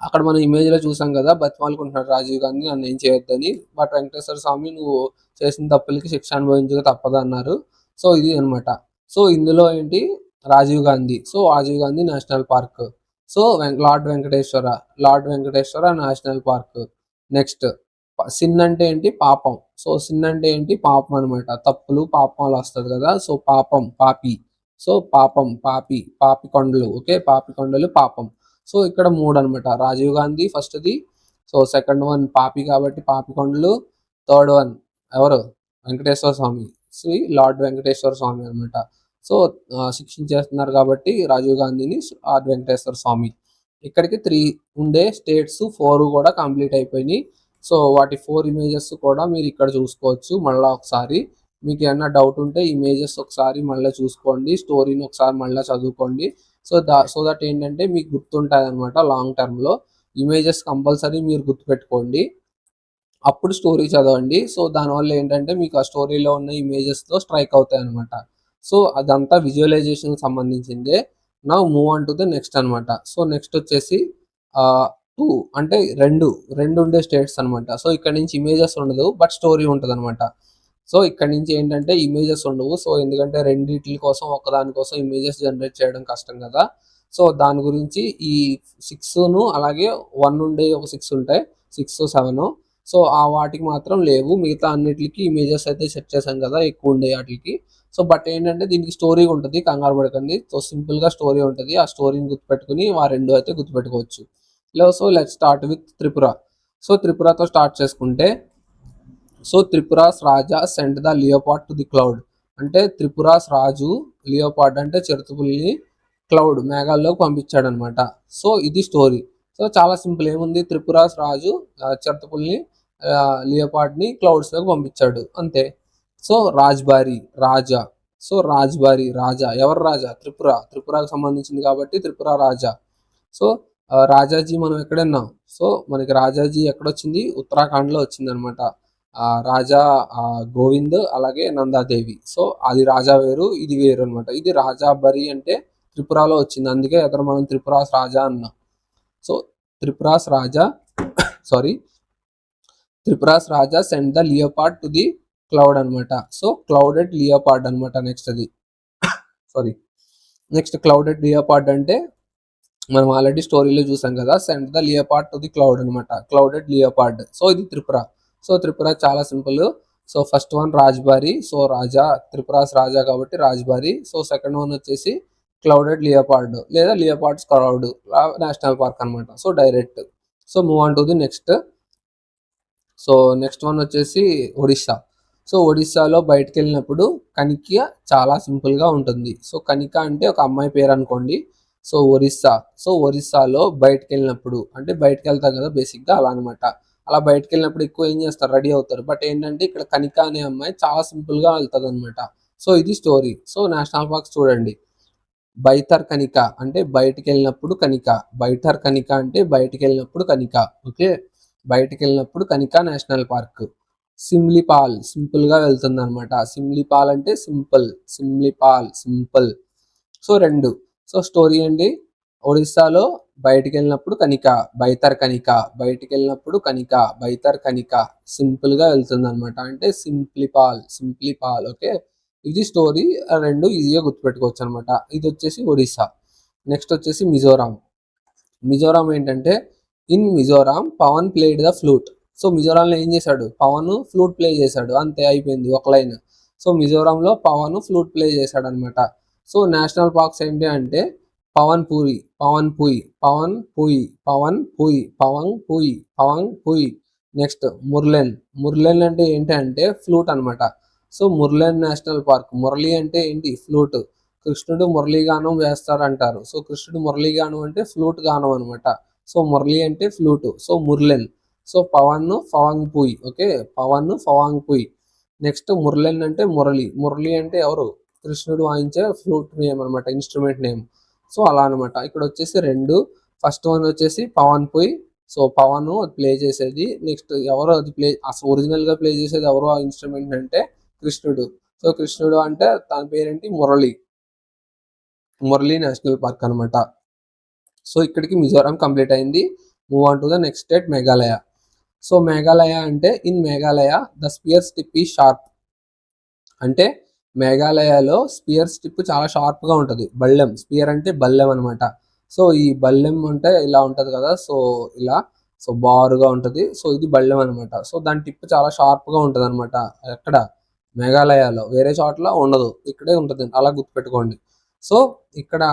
అక్కడ మనం ఇమేజ్లో చూసాం కదా, బతిమాలుకుంటున్నాడు రాజీవ్ గాంధీ నన్ను ఏం చేయొద్దని. బట్ వెంకటేశ్వర స్వామి నువ్వు చేసిన తప్పులకి శిక్ష అనుభవించక తప్పదన్నారు. సో ఇది అనమాట. సో ఇందులో ఏంటి? Rajiv Gandhi. So Rajiv Gandhi national park. So lord Venkateshwara national park. Next sin అంటే ఏంటి? పాపం. సో సిన్ అంటే ఏంటి? పాపం అనమాట. తప్పులు పాపాలు వస్తుంది కదా. సో పాపం పాపి. సో పాపం పాపి కొండలు. ఓకే, పాపి కొండలు పాపం. సో ఇక్కడ 3 అనమాట. రాజీవ్ గాంధీ ఫస్ట్ది. సో సెకండ్ వన్ పాపి కాబట్టి పాపి కొండలు. థర్డ్ వన్ ఎవరు? వెంకటేశ్వర స్వామి. శ్రీ లార్డ్ వెంకటేశ్వర స్వామి అనమాట. సో శిక్షించేస్తున్నారు కాబట్టి రాజీవ్ గాంధీని లార్డ్ వెంకటేశ్వర స్వామి. ఇక్కడికి 3 ఉండే స్టేట్స్ 4 కూడా కంప్లీట్ అయిపోయినాయి. సో వాటి 4 ఇమేజెస్ కూడా మీరు ఇక్కడ చూసుకోవచ్చు. మళ్ళీ ఒకసారి మీకు ఏమన్నా డౌట్ ఉంటే ఇమేజెస్ ఒకసారి మళ్ళీ చూసుకోండి, స్టోరీని ఒకసారి మళ్ళీ చదువుకోండి. సో దట్ ఏంటంటే మీకు గుర్తుంటుంది అనమాట. లాంగ్ టర్మ్లో ఇమేజెస్ కంపల్సరీ మీరు గుర్తుపెట్టుకోండి, అప్పుడు స్టోరీ చదవండి. సో దానివల్ల ఏంటంటే మీకు ఆ స్టోరీలో ఉన్న ఇమేజెస్తో స్ట్రైక్ అవుతాయి అనమాట. సో అదంతా విజువలైజేషన్ సంబంధించిందే. నా move on to the next అనమాట. సో నెక్స్ట్ వచ్చేసి 2 అంటే రెండు ఉండే స్టేట్స్ అనమాట. సో ఇక్కడ నుంచి ఇమేజెస్ ఉండదు బట్ స్టోరీ ఉంటుంది అనమాట. సో ఇక్కడ నుంచి ఏంటంటే ఇమేజెస్ ఉండవు. సో ఎందుకంటే రెండిటి కోసం ఒకదాని కోసం ఇమేజెస్ జనరేట్ చేయడం కష్టం కదా. సో దాని గురించి ఈ 6ను అలాగే 1 ఉండే ఒక 6 ఉంటాయి, 6, 7. సో ఆ వాటికి మాత్రం లేవు. మిగతా అన్నిటికి ఇమేజెస్ అయితే సెట్ చేశాం కదా ఎక్కువ ఉండే వాటికి. సో బట్ ఏంటంటే దీనికి స్టోరీ ఉంటుంది, కంగారు పడకండి. సో సింపుల్గా స్టోరీ ఉంటుంది. ఆ స్టోరీని గుర్తుపెట్టుకుని ఆ 2 అయితే గుర్తుపెట్టుకోవచ్చు. So let's start with Tripura. So త్రిపురతో స్టార్ట్ చేసుకుంటే so Tripura's Raja sent the leopard to the cloud. అంటే త్రిపురాస్ రాజు లియోపార్డ్ అంటే చిరుతపులిని క్లౌడ్ మేఘాల్లోకి పంపించాడు అనమాట. సో ఇది స్టోరీ. సో చాలా సింపుల్. ఏముంది? త్రిపురాస్ రాజు చిరుతపులిని లియోపార్డ్ని క్లౌడ్స్లోకి పంపించాడు అంతే. సో రాజ్బారి రాజా. సో రాజ్బారి రాజా. ఎవరు రాజా? త్రిపురకు సంబంధించింది కాబట్టి త్రిపుర రాజా. సో రాజాజీ మనం ఎక్కడున్నాం? సో మనకి రాజాజీ ఎక్కడొచ్చింది? ఉత్తరాఖండ్లో వచ్చింది అనమాట. రాజా గోవింద్ అలాగే నందాదేవి. సో అది రాజా వేరు, ఇది వేరు అనమాట. ఇది రాజాబరి అంటే త్రిపురలో వచ్చింది, అందుకే అక్కడ మనం త్రిపురాస్ రాజా అన్నాం. So Tripura's Raja send the leopard to the cloud అనమాట. సో క్లౌడెడ్ లియోపార్డ్ అనమాట. నెక్స్ట్ క్లౌడెడ్ లియోపార్డ్ అంటే మనం ఆల్రెడీ స్టోరీలో చూసాం కదా, send the leopard to the cloud అనమాట, క్లౌడెడ్ లియోపార్డ్. సో ఇది త్రిపుర. సో త్రిపుర చాలా simple. So first one Rajbari, so Raja, Tripura's Raja కాబట్టి రాజ్బారి. సో సెకండ్ వన్ వచ్చేసి క్లౌడెడ్ లియోపార్డ్ లేదా లియోపార్డ్స్ క్లౌడ్ నేషనల్ పార్క్ అనమాట. So direct. So move on to the next. So next one వచ్చేసి ఒడిస్సా. సో ఒడిస్సాలో బయటకు వెళ్ళినప్పుడు కనిక చాలా సింపుల్గా ఉంటుంది. సో కనిక అంటే ఒక అమ్మాయి పేరు అనుకోండి. సో ఒరిస్సా. సో ఒరిస్సాలో బయటకు వెళ్ళినప్పుడు అంటే బయటకు వెళ్తాం కదా బేసిక్గా, అలా అనమాట. అలా బయటకు వెళ్ళినప్పుడు ఎక్కువ ఏం చేస్తారు, రెడీ అవుతారు. బట్ ఏంటంటే ఇక్కడ కనిక అనే అమ్మాయి చాలా సింపుల్గా వెళ్తుంది అనమాట. సో ఇది స్టోరీ. సో నేషనల్ పార్క్స్ చూడండి. బైతర్ కనిక అంటే బయటికి వెళ్ళినప్పుడు కనిక. బైతర్ కనిక అంటే బయటికి వెళ్ళినప్పుడు కనిక. ఓకే, బయటికి వెళ్ళినప్పుడు కనిక నేషనల్ పార్క్. సిమ్లిపాల్ సింపుల్గా వెళ్తుంది అనమాట. సిమ్లిపాల్ అంటే సింపుల్, సిమ్లిపాల్ సింపుల్. సో రెండు. సో స్టోరీ అండి, ఒడిస్సాలో బయటికి వెళ్ళినప్పుడు కనిక, బైతర్ కనిక, బయటికి వెళ్ళినప్పుడు కనిక, బైతర్ కనిక, సింపుల్గా వెళ్తుంది అనమాట. అంటే సింప్లిపాల్, సింప్లిపాల్. ఓకే, ఇది స్టోరీ. రెండు ఈజీగా గుర్తుపెట్టుకోవచ్చు అనమాట. ఇది వచ్చేసి ఒడిస్సా. నెక్స్ట్ వచ్చేసి మిజోరాం. మిజోరాం ఏంటంటే, in Mizoram Pawan played the flute. So మిజోరాంలో ఏం చేశాడు, పవన్ ఫ్లూట్ ప్లే చేశాడు, అంతే అయిపోయింది ఒక లైన్. సో మిజోరాంలో పవన్ ఫ్లూట్ ప్లే చేశాడు అనమాట. సో నేషనల్ పార్క్స్ ఏంటి అంటే పవన్ పూరి, పవన్ పూయి, పవన్ పూయి, పవన్ పూయి, పవన్ పూయి, పవన్ పూయి. నెక్స్ట్ ముర్లెన్. ముర్లెన్ అంటే ఏంటి అంటే ఫ్లూట్ అనమాట. So Murlen national park. మురళి అంటే ఏంటి, ఫ్లూట్. కృష్ణుడు మురళీగానం వేస్తారంటారు. సో కృష్ణుడు మురళీగానం అంటే ఫ్లూట్ గానం అనమాట. సో మురళి అంటే flute. So Murlen. So Pawan Phawang Pui. Okay, Pawan Phawang Pui. Next Murlen అంటే మురళి. మురళి అంటే ఎవరు, కృష్ణుడు వాయించే ఫ్లూట్ నేమ్ అనమాట, ఇన్స్ట్రుమెంట్ నేమ్. సో అలా అనమాట. ఇక్కడ వచ్చేసి రెండు. ఫస్ట్ వన్ వచ్చేసి పవన్ పూయి. సో పవన్ అది ప్లే చేసేది. నెక్స్ట్ ఎవరు అది ప్లే, అసలు ఒరిజినల్గా ప్లే చేసేది ఎవరు ఆ ఇన్స్ట్రుమెంట్ అంటే కృష్ణుడు. సో కృష్ణుడు అంటే తన పేరేంటి, మురళి. మురళి నేషనల్ పార్క్ అనమాట. సో ఇక్కడికి మిజోరాం కంప్లీట్ అయింది. Move on to the next state, Meghalaya. So Meghalaya అంటే in Meghalaya the spear steep ఈ షార్ప్. అంటే మేఘాలయలో స్పియర్ స్టిప్ చాలా షార్ప్గా ఉంటుంది. బల్లెం, స్పియర్ అంటే బల్లెం అనమాట. సో ఈ బల్లెం అంటే ఇలా ఉంటుంది కదా, సో ఇలా, సో బారుగా ఉంటుంది. సో ఇది బల్లెం అనమాట. సో దాని టిప్ చాలా షార్ప్గా ఉంటుంది అనమాట. ఎక్కడ, మేఘాలయలో. వేరే చోట్ల ఉండదు, ఇక్కడే ఉంటుంది, అలా గుర్తుపెట్టుకోండి. సో ఇక్కడ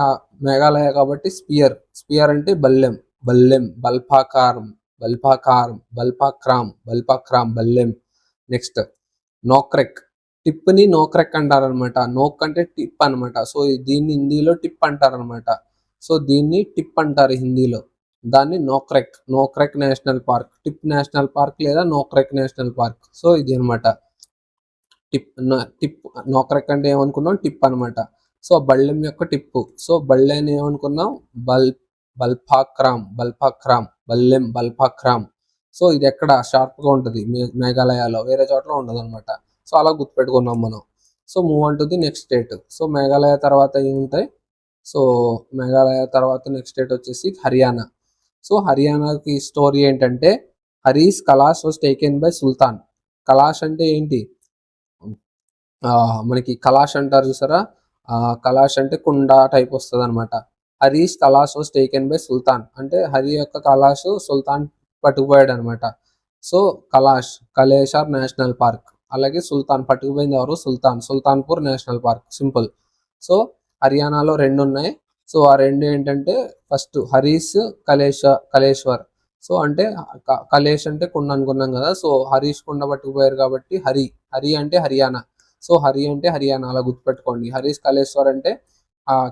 మేఘాలయ కాబట్టి స్పియర్. స్పియర్ అంటే బల్లెం, బల్లెం, బల్పాకారం, బల్పాకారం, బల్పాక్రామ్, బల్పాక్రామ్, బల్లెం. నెక్స్ట్ నోక్రెక్. టిప్ని నోక్రెక్ అంటారనమాట. నోక్ అంటే టిప్ అనమాట. సో దీన్ని హిందీలో టిప్ అంటారనమాట. సో దీన్ని టిప్ అంటారు హిందీలో. దాన్ని Nokrek. Nokrek national park, tip national park లేదా నోక్రెక్ నేషనల్ పార్క్. సో ఇది అనమాట టిప్. టిప్ నోక్రెక్ అంటే ఏమనుకున్నాం, టిప్ అనమాట. సో బళ్ళెం యొక్క టిప్పు. సో బళ్ళెని ఏమనుకున్నాం, బల్పాక్రామ్, బల్పాక్రామ్, బల్లెం, బల్పాక్రామ్. సో ఇది ఎక్కడ షార్ప్గా ఉంటుంది, మేఘాలయలో, వేరే చోట్ల ఉండదు అనమాట. సో అలా గుర్తుపెట్టుకున్నాం మనం. So move on to the next state. So Meghalaya తర్వాత ఏముంటాయి, సో మేఘాలయ తర్వాత నెక్స్ట్ స్టేట్ వచ్చేసి హర్యానా. సో హర్యానాకి స్టోరీ ఏంటంటే, Hari's kalash was taken by Sultan. కలాష్ అంటే ఏంటి, మనకి కలాష్ అంటారు చూసారా, కలాష్ అంటే కుండ టైప్ వస్తుంది అనమాట. Hari's kalash was taken by Sultan అంటే హరి యొక్క కలాష్ సుల్తాన్ పట్టుకుపోయాడు అనమాట. సో కలాష్, కలేషార్ నేషనల్ పార్క్. అలాగే సుల్తాన్ పట్టుకుపోయింది ఎవరు, సుల్తాన్, Sultanpur national park. Simple. So హర్యానాలో రెండు ఉన్నాయి. సో ఆ రెండు ఏంటంటే ఫస్ట్ హరీస్, కలేశ్వర్. సో అంటే కలేష్ అంటే కుండ అనుకున్నాం కదా, సో హరీష్ కుండ పట్టుకుపోయారు కాబట్టి హరి. హరి అంటే హర్యానా. సో హరి అంటే హర్యానా, అలా గుర్తుపెట్టుకోండి. హరీష్ కలేశ్వర్ అంటే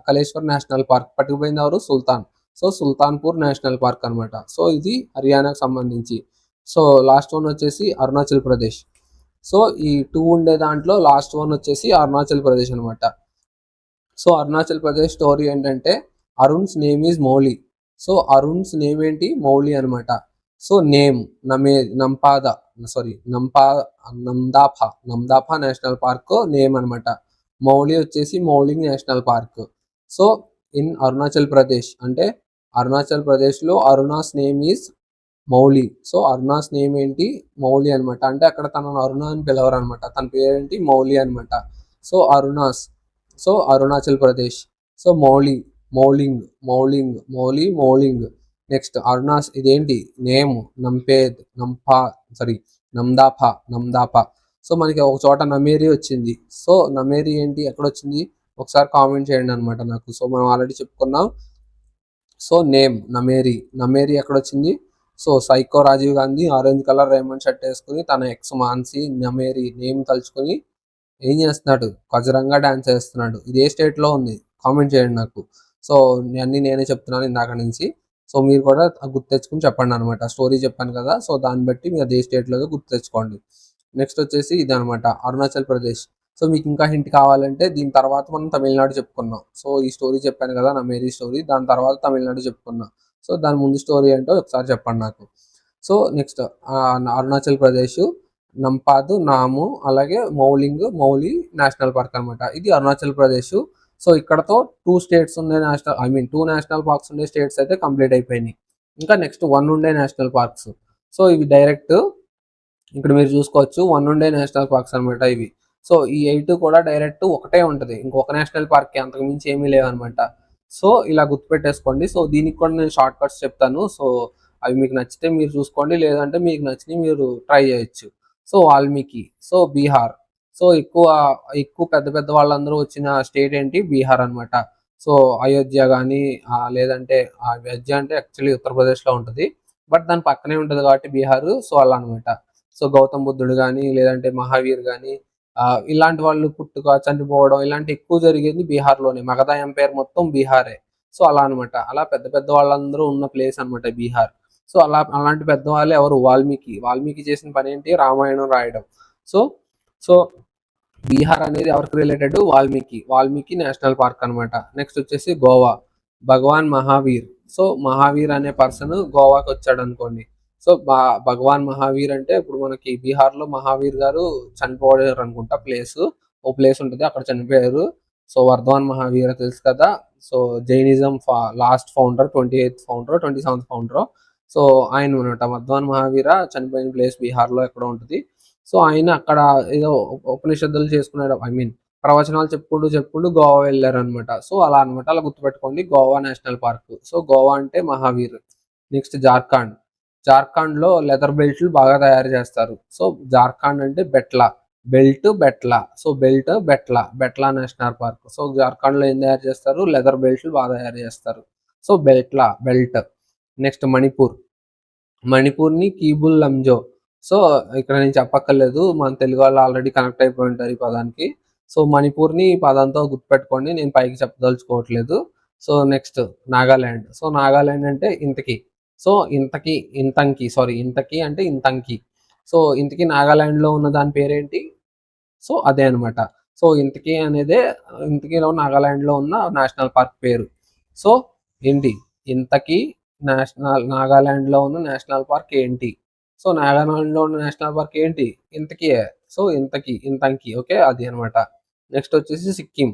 కలేశ్వర్ నేషనల్ పార్క్. పట్టుకుపోయింది ఎవరు, సుల్తాన్. సో సుల్తాన్పూర్ నేషనల్ పార్క్ అనమాట. సో ఇది హర్యానాకు సంబంధించి. సో లాస్ట్ వన్ వచ్చేసి అరుణాచల్ ప్రదేశ్. సో ఈ టూ ఉండే దాంట్లో లాస్ట్ వన్ వచ్చేసి అరుణాచల్ ప్రదేశ్ అనమాట. సో అరుణాచల్ ప్రదేశ్ స్టోరీ ఏంటంటే, Arun's name is Mouli. So Arun's name ఏంటి, మౌలి అనమాట. సో నేమ్ నంపాద, sorry Namdapha national park name అనమాట. మౌలి వచ్చేసి Mouling national park. So in Arunachal Pradesh అంటే అరుణాచల్ ప్రదేశ్లో Aruna's name is Mouli. So Aruna's name ఏంటి, మౌలి అనమాట. అంటే అక్కడ తనను అరుణ అని పిలవరు అనమాట, తన పేరేంటి, మౌలి అనమాట. So Aruna's. So Arunachal Pradesh. So Mouli Mouling, Mouling. Next ఇదేంటి నేమ్, నంపేద్, నందాప. సో మనకి ఒక చోట నమేరి వచ్చింది. సో నమేరి ఏంటి, ఎక్కడ వచ్చింది ఒకసారి కామెంట్ చేయండి అనమాట నాకు. సో మనం ఆల్రెడీ చెప్పుకున్నాం. సో నేమ్ నమేరి ఎక్కడ వచ్చింది. So psycho Rajiv Gandhi orange colour Raymond shirt వేసుకుని తన ఎక్స్ మాన్సి నమేరి నేమ్ తలుచుకుని ఏం చేస్తున్నాడు, ఖజరంగా డాన్స్ చేస్తున్నాడు. ఇది ఏ స్టేట్ లో ఉంది కామెంట్ చేయండి నాకు. సో అన్ని నేనే చెప్తున్నాను ఇందాక నుంచి. సో మీరు కూడా గుర్తు తెచ్చుకుని చెప్పండి అనమాట. స్టోరీ చెప్పాను కదా, సో దాన్ని బట్టి మీరు అదే స్టేట్ లో గుర్తు తెచ్చుకోండి. నెక్స్ట్ వచ్చేసి ఇది అనమాట అరుణాచల్ ప్రదేశ్. సో మీకు ఇంకా హింట్ కావాలంటే దీని తర్వాత మనం తమిళనాడు చెప్పుకున్నాం. సో ఈ స్టోరీ చెప్పాను కదా నమేరి స్టోరీ, దాని తర్వాత తమిళనాడు చెప్పుకున్నాం. సో దాని ముందు స్టోరీ ఏంటో ఒకసారి చెప్పండి నాకు. సో నెక్స్ట్ అరుణాచల్ ప్రదేశ్, నంపాదు, నాము, అలాగే మౌలి నేషనల్ పార్క్ అనమాట. ఇది అరుణాచల్ ప్రదేశ్. సో ఇక్కడతో 2 స్టేట్స్ ఉండే 2 నేషనల్ పార్క్స్ ఉండే స్టేట్స్ అయితే కంప్లీట్ అయిపోయినాయి. ఇంకా నెక్స్ట్ 1 ఉండే నేషనల్ పార్క్స్. సో ఇవి డైరెక్ట్ ఇక్కడ మీరు చూసుకోవచ్చు 1 ఉండే నేషనల్ పార్క్స్ అనమాట ఇవి. సో ఈ 8 కూడా డైరెక్ట్ ఒకటే ఉంటుంది, ఇంకొక నేషనల్ పార్క్ అంతకు మించి ఏమీ లేవన్నమాట. సో ఇలా గుర్తుపెట్టేసుకోండి. సో దీనికి కూడా నేను షార్ట్ కట్స్ చెప్తాను. సో అవి మీకు నచ్చితే మీరు చూసుకోండి, లేదంటే మీకు నచ్చినవి మీరు ట్రై చేయొచ్చు. So Valmiki, so Bihar. So ఎక్కువ పెద్ద పెద్ద వాళ్ళందరూ వచ్చిన స్టేట్ ఏంటి, బీహార్ అనమాట. సో అయోధ్య కానీ లేదంటే అయోధ్య అంటే యాక్చువల్లీ ఉత్తరప్రదేశ్లో ఉంటుంది, బట్ దాని పక్కనే ఉంటుంది కాబట్టి బీహార్. సో అలా అనమాట. సో గౌతమ్ బుద్ధుడు కానీ లేదంటే మహావీర్ కానీ ఇలాంటి వాళ్ళు పుట్టుక చనిపోవడం ఇలాంటి ఎక్కువ జరిగేది బీహార్లోనే. మగధ ఎంపైర్ మొత్తం బీహారే. సో అలా అనమాట. అలా పెద్ద పెద్ద వాళ్ళందరూ ఉన్న ప్లేస్ అనమాట బీహార్. సో అలాంటి పెద్దవాళ్ళు ఎవరు, వాల్మీకి చేసిన పని ఏంటి, రామాయణం రాయడం. సో సో బీహార్ అనేది ఎవరికి రిలేటెడ్, వాల్మీకి నేషనల్ పార్క్ అనమాట. నెక్స్ట్ వచ్చేసి గోవా, భగవాన్ మహావీర్. సో మహావీర్ అనే పర్సన్ గోవాకి వచ్చాడు అనుకోండి. సో భగవాన్ మహావీర్ అంటే ఇప్పుడు మనకి బీహార్ లో మహావీర్ గారు చనిపోయారు అనుకుంటా, ఓ ప్లేస్ ఉంటుంది అక్కడ చనిపోయారు. సో వర్ధవాన్ మహావీర తెలుసు కదా. So Jainism last founder, 28th founder, 27th founder. So ఆయన అనమాట వర్ధవాన్ మహావీర చనిపోయిన ప్లేస్ బీహార్ లో ఎక్కడ ఉంటుంది. సో ఆయన అక్కడ ఏదో ఉపనిషత్తులు చేసుకున్నాడు, ప్రవచనాలు చెప్పుకుంటూ గోవా వెళ్ళారు అనమాట. సో అలా అనమాట, అలా గుర్తుపెట్టుకోండి Goa national park. So Goa అంటే మహావీర్. నెక్స్ట్ జార్ఖండ్ లో లెదర్ బెల్ట్లు బాగా తయారు చేస్తారు. సో జార్ఖండ్ అంటే Betla. So Betla national park. So Jharkhand లో ఏం తయారు చేస్తారు, లెదర్ బెల్ట్లు బాగా తయారు చేస్తారు. So belt. నెక్స్ట్ మణిపూర్ని కీబుల్ లంజో. సో ఇక్కడ నేను చెప్పక్కర్లేదు, మన తెలుగు వాళ్ళు ఆల్రెడీ కనెక్ట్ అయిపోయి ఉంటారు ఈ పదానికి. సో మణిపూర్ని ఈ పదంతో గుర్తుపెట్టుకోండి, నేను పైకి చెప్పదలుచుకోవట్లేదు. So next Nagaland. So Nagaland అంటే ఇంతకి. సో ఇంతకి అంటే ఇంతంకి. సో ఇంతకి నాగాలాండ్ లో ఉన్న దాని పేరేంటి, సో అదే అనమాట. సో ఇంతకీలో నాగాలాండ్ లో ఉన్న నేషనల్ పార్క్ పేరు. సో ఏంటి ఇంతకి నాగాలాండ్ లో ఉన్న నేషనల్ పార్క్ ఏంటి. సో నాగాలాండ్ లో ఉన్న నేషనల్ పార్క్ ఏంటి, ఇంతకీ. సో ఇంతంకి ఓకే, అది అనమాట. నెక్స్ట్ వచ్చేసి సిక్కిం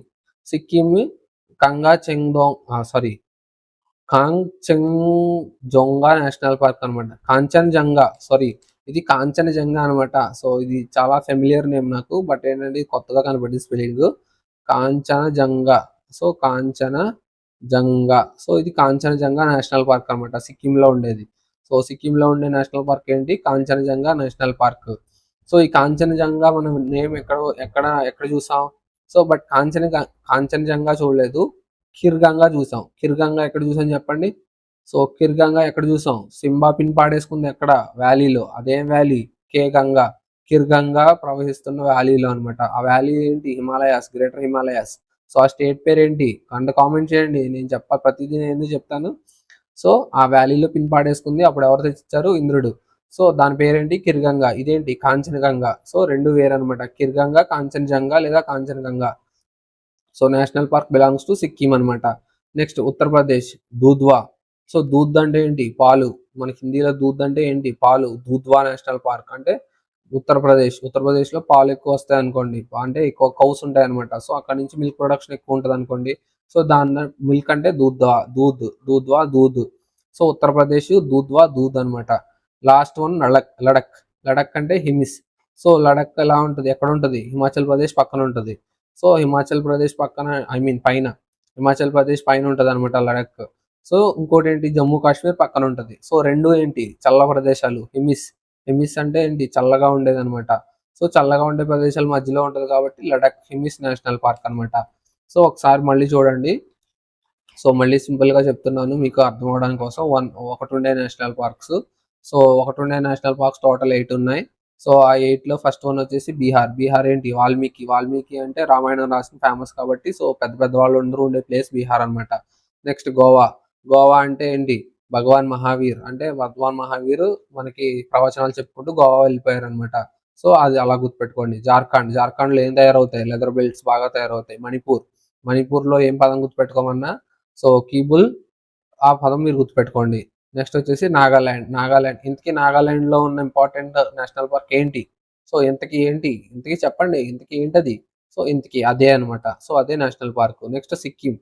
కాంచన్జంగా నేషనల్ పార్క్ అనమాట. ఇది కాంచనజంగా అనమాట. సో ఇది చాలా ఫెమిలియర్ నేమ్ నాకు, బట్ ఏంటంటే కొత్తగా కనపడింది స్పెల్లింగ్, కాంచనజంగా. సో ఇది కాంచనజంగా నేషనల్ పార్క్ అనమాట, సిక్కింలో ఉండేది. సో సిక్కింలో ఉండే నేషనల్ పార్క్ ఏంటి, కాంచనజంగా నేషనల్ పార్క్. సో ఈ కాంచనజంగా మనం నేమ్ ఎక్కడ చూసాం. సో బట్ కాంచనజంగా చూడలేదు, ఖిర్గంగా చూసాం. ఖిర్గంగా ఎక్కడ చూసాం చెప్పండి. సో ఖిర్గంగా ఎక్కడ చూసాం, సింబా పిన్ పాడేసుకుంది ఎక్కడ, వ్యాలీలో. అదేం వ్యాలీ, గంగా. ఖిర్గంగా ప్రవహిస్తున్న వ్యాలీలో అనమాట. ఆ వ్యాలీ ఏంటి, గ్రేటర్ హిమాలయాస్. సో ఆ స్టేట్ పేరు ఏంటి కామెంట్ చేయండి, నేను ప్రతిదీ నేను ఎందుకు చెప్తాను. సో ఆ వ్యాలీలో పిన్ పాడేసుకుంది, అప్పుడు ఎవరు తెచ్చిచ్చారు, ఇంద్రుడు. సో దాని పేరేంటి, కిర్గంగా. ఇదేంటి, కాంచనగంగా. సో రెండు వేరనమాట, కిర్గంగా, కాంచనజంగా లేదా Kanchenjunga. So national park belongs to Sikkim అనమాట. నెక్స్ట్ ఉత్తరప్రదేశ్, దూద్వా. సో దూద్ అంటే ఏంటి, పాలు. మనకి హిందీలో దూద్ అంటే ఏంటి, పాలు. దూద్వా నేషనల్ పార్క్ అంటే ఉత్తరప్రదేశ్ లో పాలు ఎక్కువ వస్తాయి అనుకోండి, అంటే ఎక్కువ కౌస్ ఉంటాయి అనమాట. సో అక్కడ నుంచి మిల్క్ ప్రొడక్షన్ ఎక్కువ ఉంటుంది అనుకోండి. సో దాని మిల్క్ అంటే దూద్. సో ఉత్తరప్రదేశ్ దూద్ అనమాట. లాస్ట్ వన్ లడక్ అంటే హిమిస్. సో లడక్ ఎలా ఉంటుంది, ఎక్కడ ఉంటుంది, హిమాచల్ ప్రదేశ్ పక్కన ఉంటుంది. సో హిమాచల్ ప్రదేశ్ పక్కన పైన హిమాచల్ ప్రదేశ్ పైన ఉంటది అనమాట లడక్. సో ఇంకోటి ఏంటి జమ్మూ కాశ్మీర్ పక్కన ఉంటది. సో రెండు ఏంటి చల్ల ప్రదేశాలు. హిమిస్ అంటే ఏంటి చల్లగా ఉండేదన్నమాట. సో చల్లగా ఉండే ప్రదేశాల మధ్యలో ఉంటది కాబట్టి లడక్ హిమిస్ నేషనల్ పార్క్ అన్నమాట. సో ఒకసారి మళ్ళీ చూడండి. సో మళ్ళీ సింపుల్‌గా చెప్తున్నాను మీకు అర్థం అవ్వడం కోసం. ఒకటుండే నేషనల్ పార్క్స్. సో ఒకటుండే నేషనల్ పార్క్స్ టోటల్ 8 ఉన్నాయి. సో ఆ 8లో ఫస్ట్ వన్ వచ్చేసి బీహార్. బీహార్ ఏంటి వాల్మీకి. వాల్మీకి అంటే రామాయణం రాసిన ఫేమస్ కాబట్టి సో పెద్ద పెద్ద వాళ్ళందరూ ఉండే ప్లేస్ బీహార్ అన్నమాట. నెక్స్ట్ గోవా. గోవా అంటే ఏంటి భగవాన్ మహావీర్. అంటే భగవాన్ మహావీర్ మనకి ప్రవచనాలు చెప్పుకుంటూ గోవా వెళ్ళిపోయారన్నమాట. సో అది అలా గుర్తుపెట్టుకోండి. జార్ఖండ్. జార్ఖండ్‌లో ఏం తయారవుతాయి? లెదర్ బెల్ట్స్ బాగా తయారవుతాయి. మణిపూర్. మణిపూర్‌లో ఏం పదం గుర్తుపెట్టుకోమన్నా సో కీబుల్ ఆ పదం మీరు గుర్తుపెట్టుకోండి. నెక్స్ట్ వచ్చేసి నాగాలాండ్. నాగాలాండ్ ఇంతకీ నాగాలాండ్‌లో ఉన్న ఇంపార్టెంట్ నేషనల్ పార్క్ ఏంటి? సో ఇంతకీ ఏంటి? ఇంతకీ చెప్పండి. ఇంతకీ ఏంటది? సో ఇంతకీ అదే అనమాట. సో అదే national park. Next Sikkim.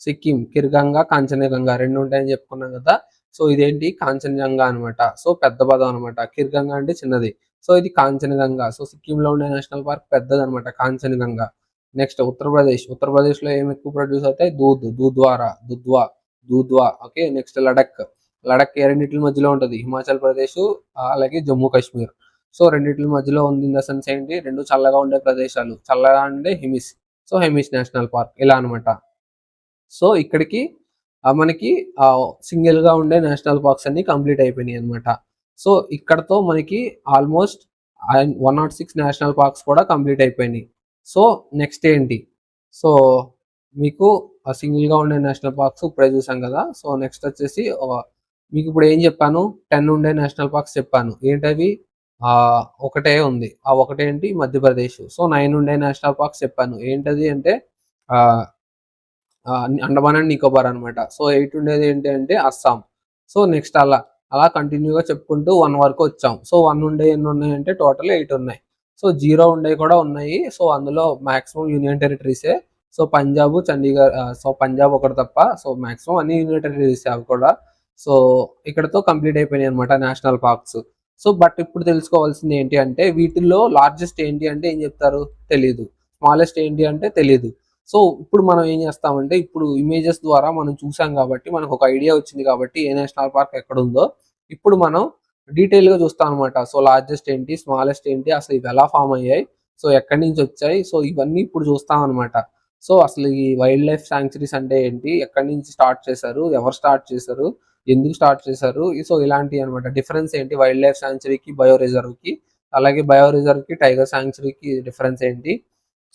Sikkim కిర్గంగా, కాంచనగంగా 2 ఉంటాయని చెప్పుకున్నాం కదా! సో ఇదేంటి కాంచనజంగా అనమాట. సో పెద్ద పదం అనమాట. కిర్గంగా అంటే చిన్నది. సో ఇది కాంచనగంగా. సో సిక్కింలో ఉండే national park పెద్దదనమాట Kanchenjunga. Next Uttar Pradesh. ఉత్తరప్రదేశ్‌లో ఏమి ఎక్కువ ప్రొడ్యూస్ అవుతాయి? దూధ్వా. ఓకే. నెక్స్ట్ లడక్. లడక్ ఏ రెండిట్ల మధ్యలో ఉంటది? హిమాచల్ ప్రదేశ్ అలాగే జమ్మూ కాశ్మీర్. సో రెండిట్ల మధ్యలో ఉంది ఇన్ ద సెన్స్ ఏంటి? 2 చల్లగా ఉండే ప్రదేశాలు. చల్లగా ఉండే హిమిస్. సో హిమిస్ నేషనల్ పార్క్ ఇలా అనమాట. సో ఇక్కడికి మనకి సింగిల్‌గా ఉండే నేషనల్ పార్క్స్ అన్నీ కంప్లీట్ అయిపోయినాయి అనమాట. సో ఇక్కడతో మనకి ఆల్మోస్ట్ 106 నేషనల్ పార్క్స్ కూడా కంప్లీట్ అయిపోయినాయి. సో నెక్స్ట్ ఏంటి? సో మీకు సింగిల్‌గా ఉండే నేషనల్ పార్క్స్ ఇప్పుడే చూసాం కదా! సో నెక్స్ట్ వచ్చేసి మీకు ఇప్పుడు ఏం చెప్పాను? 10 ఉండే నేషనల్ పార్క్స్ చెప్పాను. ఏంటవి? ఒకటే ఉంది. ఆ ఒకటేంటి మధ్యప్రదేశ్. సో 9 ఉండే నేషనల్ పార్క్స్ చెప్పాను. ఏంటది అంటే ఆహ్ అండమాన్ అండ్ నికోబార్ అనమాట. సో 8 ఉండేది ఏంటి అంటే అస్సాం. సో నెక్స్ట్ అలా కంటిన్యూగా చెప్పుకుంటూ 1 వరకు వచ్చాం. సో 1 ఉండేవి ఎన్ని ఉన్నాయంటే టోటల్ 8 ఉన్నాయి. సో 0 ఉండేవి కూడా ఉన్నాయి. సో అందులో మాక్సిమం యూనియన్ టెరిటరీసే. సో పంజాబ్, చండీగఢ్ సో పంజాబ్ ఒకటి తప్ప సో మాక్సిమం అన్ని యూనియన్ టెరిటరీసే అవి కూడా. సో ఇక్కడితో కంప్లీట్ అయిపోయినాయి అనమాట నేషనల్ పార్క్స్. సో బట్ ఇప్పుడు తెలుసుకోవాల్సింది ఏంటి అంటే వీటిల్లో లార్జెస్ట్ ఏంటి అంటే ఏం చెప్తారు? తెలీదు. స్మాలెస్ట్ ఏంటి అంటే తెలీదు. సో ఇప్పుడు మనం ఏం చేస్తామంటే ఇప్పుడు ఇమేజెస్ ద్వారా మనం చూసాం కాబట్టి మనకు ఒక ఐడియా వచ్చింది కాబట్టి ఏ నేషనల్ పార్క్ ఎక్కడుందో ఇప్పుడు మనం డీటెయిల్‌గా చూస్తాం అనమాట. సో లార్జెస్ట్ ఏంటి? స్మాలెస్ట్ ఏంటి? అసలు ఇవి ఎలా ఫార్మ్ అయ్యాయి? సో ఎక్కడి నుంచి వచ్చాయి? సో ఇవన్నీ ఇప్పుడు చూస్తాం అనమాట. సో అసలు ఈ వైల్డ్ లైఫ్ సాంక్చురీస్ అంటే ఏంటి? ఎక్కడి నుంచి స్టార్ట్ చేశారు? ఎవరు స్టార్ట్ చేశారు? ఎందుకు స్టార్ట్ చేశారు? సో ఇలాంటివి అనమాట. డిఫరెన్స్ ఏంటి? వైల్డ్ లైఫ్ సాంక్చురీకి, బయో రిజర్వ్‌కి అలాగే బయో రిజర్వ్‌కి, టైగర్ సాంక్చురీకి డిఫరెన్స్ ఏంటి?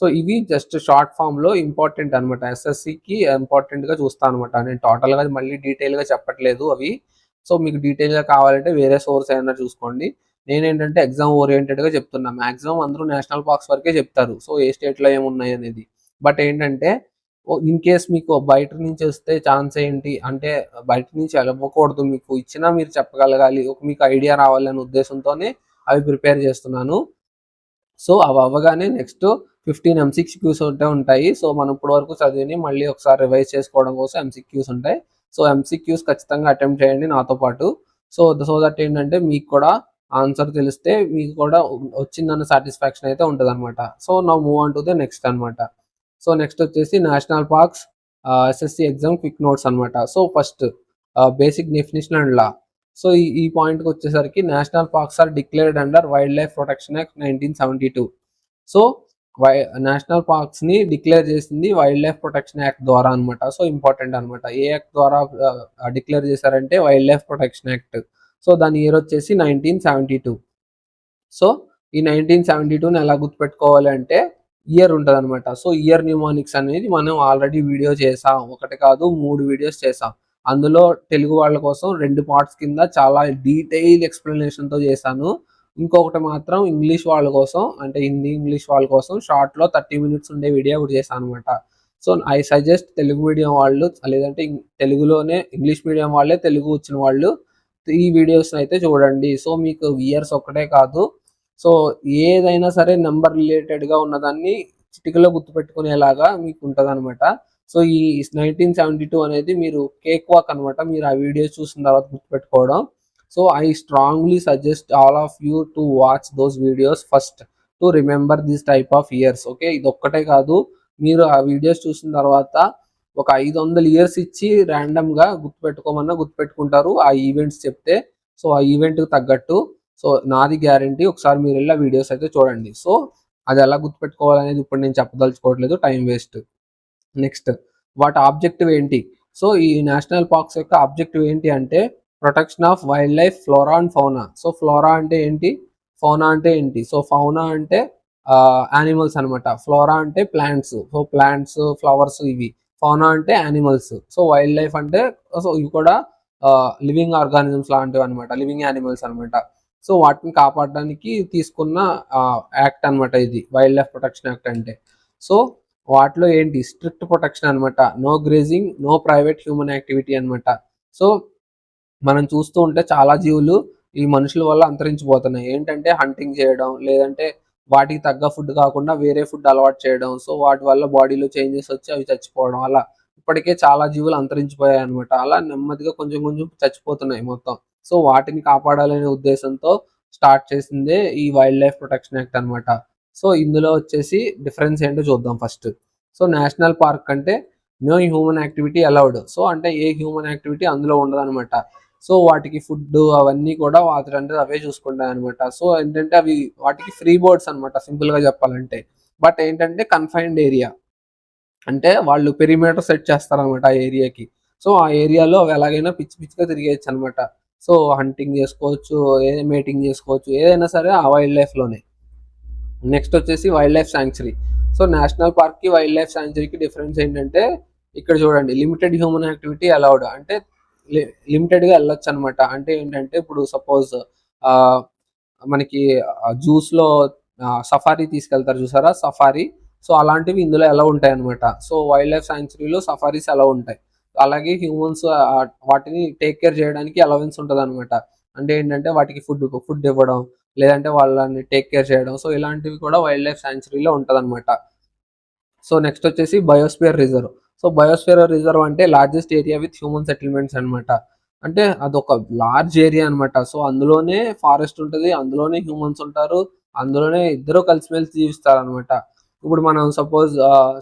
సో ఇవి జస్ట్ షార్ట్ ఫామ్‌లో ఇంపార్టెంట్ అనమాట. ఎస్ఎస్‌సికి ఇంపార్టెంట్‌గా చూస్తా అనమాట. నేను టోటల్‌గా మళ్ళీ డీటెయిల్‌గా చెప్పట్లేదు అవి. సో మీకు డీటెయిల్‌గా కావాలంటే వేరే సోర్స్ ఏదైనా చూసుకోండి. నేనేంటంటే ఎగ్జామ్ ఓరియెంటెడ్‌గా చెప్తున్నా. మాక్సిమం అందరూ నేషనల్ పార్క్స్ వరకే చెప్తారు. సో ఏ స్టేట్‌లో ఏమున్నాయనేది. బట్ ఏంటంటే ఇన్ కేస్ మీకు బయట నుంచి వస్తే ఛాన్స్ ఏంటి అంటే బయట నుంచి ఇవ్వకూడదు మీకు. ఇచ్చినా మీరు చెప్పగలగాలి. మీకు ఐడియా రావాలనే ఉద్దేశంతోనే అవి ప్రిపేర్ చేస్తున్నాను. సో అవి అవ్వగానే నెక్స్ట్ 15 ఎంసీక్యూస్ ఉంటే ఉంటాయి. సో మనం ఇప్పటి వరకు చదివినయి మళ్ళీ ఒకసారి రివైజ్ చేసుకోవడం కోసం ఎంసీక్యూస్ ఉంటాయి. సో ఎంసీక్యూస్ ఖచ్చితంగా అటెంప్ట్ చేయండి నాతో పాటు. సో దట్ ఏంటంటే మీకు కూడా ఆన్సర్ తెలిస్తే మీకు కూడా వచ్చిందన్న సాటిస్ఫాక్షన్ అయితే ఉంటదనమాట. So now move on to the next అనమాట. సో నెక్స్ట్ వచ్చేసి national parks SSC exam quick notes అనమాట. So first basic definition and law. So ఈ పాయింట్‌కొచ్చేసరికి national parks are declared under wild life protection act 1972. So why national పార్క్స్‌ని డిక్లేర్ చేసింది వైల్డ్ లైఫ్ ప్రొటెక్షన్ యాక్ట్ ద్వారా అనమాట. సో ఇంపార్టెంట్ అనమాట. ఏ యాక్ట్ ద్వారా డిక్లేర్ చేశారంటే wild life protection act. So దాని ఇయర్ వచ్చేసి 1972. సో ఈ 1972ని ఎలా గుర్తుపెట్టుకోవాలి అంటే ఇయర్ ఉంటదనమాట. సో ఇయర్ న్యూమోనిక్స్ అనేది మనం ఆల్రెడీ వీడియో చేసాం. ఒకటి కాదు 3 వీడియోస్ చేసాం. అందులో తెలుగు వాళ్ళ కోసం 2 పార్ట్స్ కింద చాలా డీటెయిల్ ఎక్స్‌ప్లనేషన్‌తో చేశాను. ఇంకొకటి మాత్రం ఇంగ్లీష్ వాళ్ళ కోసం అంటే హిందీ, ఇంగ్లీష్ వాళ్ళ కోసం షార్ట్‌లో 30 మినిట్స్ ఉండే వీడియో ఒకటి చేశాననమాట. So I suggest Telugu medium వాళ్ళు లేదంటే తెలుగులోనే ఇంగ్లీష్ మీడియం వాళ్ళే తెలుగు వచ్చిన వాళ్ళు ఈ వీడియోస్‌నైతే చూడండి. సో మీకు ఇయర్స్ ఒక్కటే కాదు సో ఏదైనా సరే నంబర్ రిలేటెడ్‌గా ఉన్నదాన్ని చిటికలో గుర్తుపెట్టుకునేలాగా మీకు ఉంటదనమాట. సో ఈ 1972 అనేది మీరు కేక్ వాక్ అనమాట. మీరు ఆ వీడియోస్ చూసిన తర్వాత గుర్తుపెట్టుకోవడం. So I strongly suggest all of you to watch those videos first to remember this type of years. Okay. ఇదొక్కటే కాదు మీరు ఆ వీడియోస్ చూసిన తర్వాత ఒక 500 ఇయర్స్ ఇచ్చి ర్యాండమ్ గా గుర్తుపెట్టుకోమన్నా గుర్తుపెట్టుకుంటారు ఆ ఈవెంట్స్ చెప్తే. సో ఆ ఈవెంట్ కి తగ్గట్టు సో నాది గ్యారంటీ, ఒకసారి మీరు వెళ్ళి వీడియోస్ అయితే చూడండి. సో అది ఎలా గుర్తుపెట్టుకోవాలనేది ఇప్పుడు నేను చెప్పదలుచుకోవట్లేదు, టైం వేస్ట్. నెక్స్ట్, వాటి ఆబ్జెక్టివ్ ఏంటి? సో ఈ నేషనల్ పార్క్స్ యొక్క ఆబ్జెక్టివ్ ఏంటి అంటే protection of wild life, flora and fauna. So flora అంటే ఏంటి, ఫౌనా అంటే ఏంటి? సో ఫౌనా అంటే యానిమల్స్ అనమాట, ఫ్లోరా అంటే ప్లాంట్స్, సో ప్లాంట్స్ ఫ్లవర్స్ ఇవి. ఫౌనా అంటే యానిమల్స్. సో వైల్డ్ లైఫ్ అంటే సో ఇవి కూడా లివింగ్ ఆర్గానిజమ్స్ లాంటివి అనమాట, లివింగ్ యానిమల్స్ అనమాట. సో వాటిని కాపాడడానికి తీసుకున్న యాక్ట్ అనమాట ఇది వైల్డ్ లైఫ్ ప్రొటెక్షన్ యాక్ట్ అంటే. సో వాటిలో ఏంటి, స్ట్రిక్ట్ ప్రొటెక్షన్ అనమాట, no grazing, no private human activity అనమాట. సో మనం చూస్తూ ఉంటే చాలా జీవులు ఈ మనుషుల వల్ల అంతరించిపోతున్నాయి. ఏంటంటే హంటింగ్ చేయడం, లేదంటే వాటికి తగ్గ ఫుడ్ కాకుండా వేరే ఫుడ్ అలవాటు చేయడం. సో వాటి వల్ల బాడీలో చేంజెస్ వచ్చి అవి చచ్చిపోవడం, అలా ఇప్పటికే చాలా జీవులు అంతరించిపోయాయి అనమాట. అలా నెమ్మదిగా కొంచెం కొంచెం చచ్చిపోతున్నాయి మొత్తం. సో వాటిని కాపాడాలనే ఉద్దేశంతో స్టార్ట్ చేసిందే ఈ వైల్డ్ లైఫ్ ప్రొటెక్షన్ యాక్ట్ అనమాట. సో ఇందులో వచ్చేసి డిఫరెన్స్ ఏంటో చూద్దాం ఫస్ట్. సో నేషనల్ పార్క్ అంటే no human activity allowed. So అంటే ఏ హ్యూమన్ యాక్టివిటీ అందులో ఉండదన్నమాట. సో వాటికి ఫుడ్ అవన్నీ కూడా వాటికంటే అవే చూసుకుంటాయి అనమాట. సో ఏంటంటే అవి వాటికి ఫ్రీ బోర్డ్స్ అనమాట సింపుల్ గా చెప్పాలంటే. బట్ ఏంటంటే కన్ఫైన్డ్ ఏరియా, అంటే వాళ్ళు పెరిమీటర్ సెట్ చేస్తారనమాట ఆ ఏరియాకి. సో ఆ ఏరియాలో అవి ఎలాగైనా పిచ్చి పిచ్చిగా తిరిగేయచ్చు అనమాట. సో హంటింగ్ చేసుకోవచ్చు, మేటింగ్ చేసుకోవచ్చు, ఏదైనా సరే ఆ వైల్డ్ లైఫ్ లోనే. నెక్స్ట్ వచ్చేసి wild life sanctuary. So national park కి వైల్డ్ లైఫ్ శాంక్చురీకి డిఫరెన్స్ ఏంటంటే ఇక్కడ చూడండి, లిమిటెడ్ హ్యూమన్ యాక్టివిటీ అలౌడ్, అంటే లిమిటెడ్ గా వెళ్ళొచ్చు అనమాట. అంటే ఏంటంటే ఇప్పుడు సపోజ్ మనకి జూస్ లో సఫారీ తీసుకెళ్తారు చూసారా, సఫారీ. సో అలాంటివి ఇందులో ఎలా ఉంటాయి అనమాట. సో వైల్డ్ లైఫ్ శాంక్చురీలో సఫారీస్ ఎలా ఉంటాయి, అలాగే హ్యూమన్స్ వాటిని టేక్ కేర్ చేయడానికి అలవెన్స్ ఉంటుంది అనమాట. అంటే ఏంటంటే వాటికి ఫుడ్ ఇవ్వడం, లేదంటే వాళ్ళని టేక్ కేర్ చేయడం. సో ఇలాంటివి కూడా వైల్డ్ లైఫ్ శాంక్చురీలో ఉంటుంది అనమాట. సో నెక్స్ట్ వచ్చేసి biosphere reserve. So biosphere reserve అంటే largest area with human settlements అనమాట. అంటే అదొక లార్జ్ ఏరియా అనమాట. సో అందులోనే ఫారెస్ట్ ఉంటుంది, అందులోనే హ్యూమన్స్ ఉంటారు, అందులోనే ఇద్దరు కలిసిమెలిసి జీవిస్తారు అనమాట. ఇప్పుడు మనం సపోజ్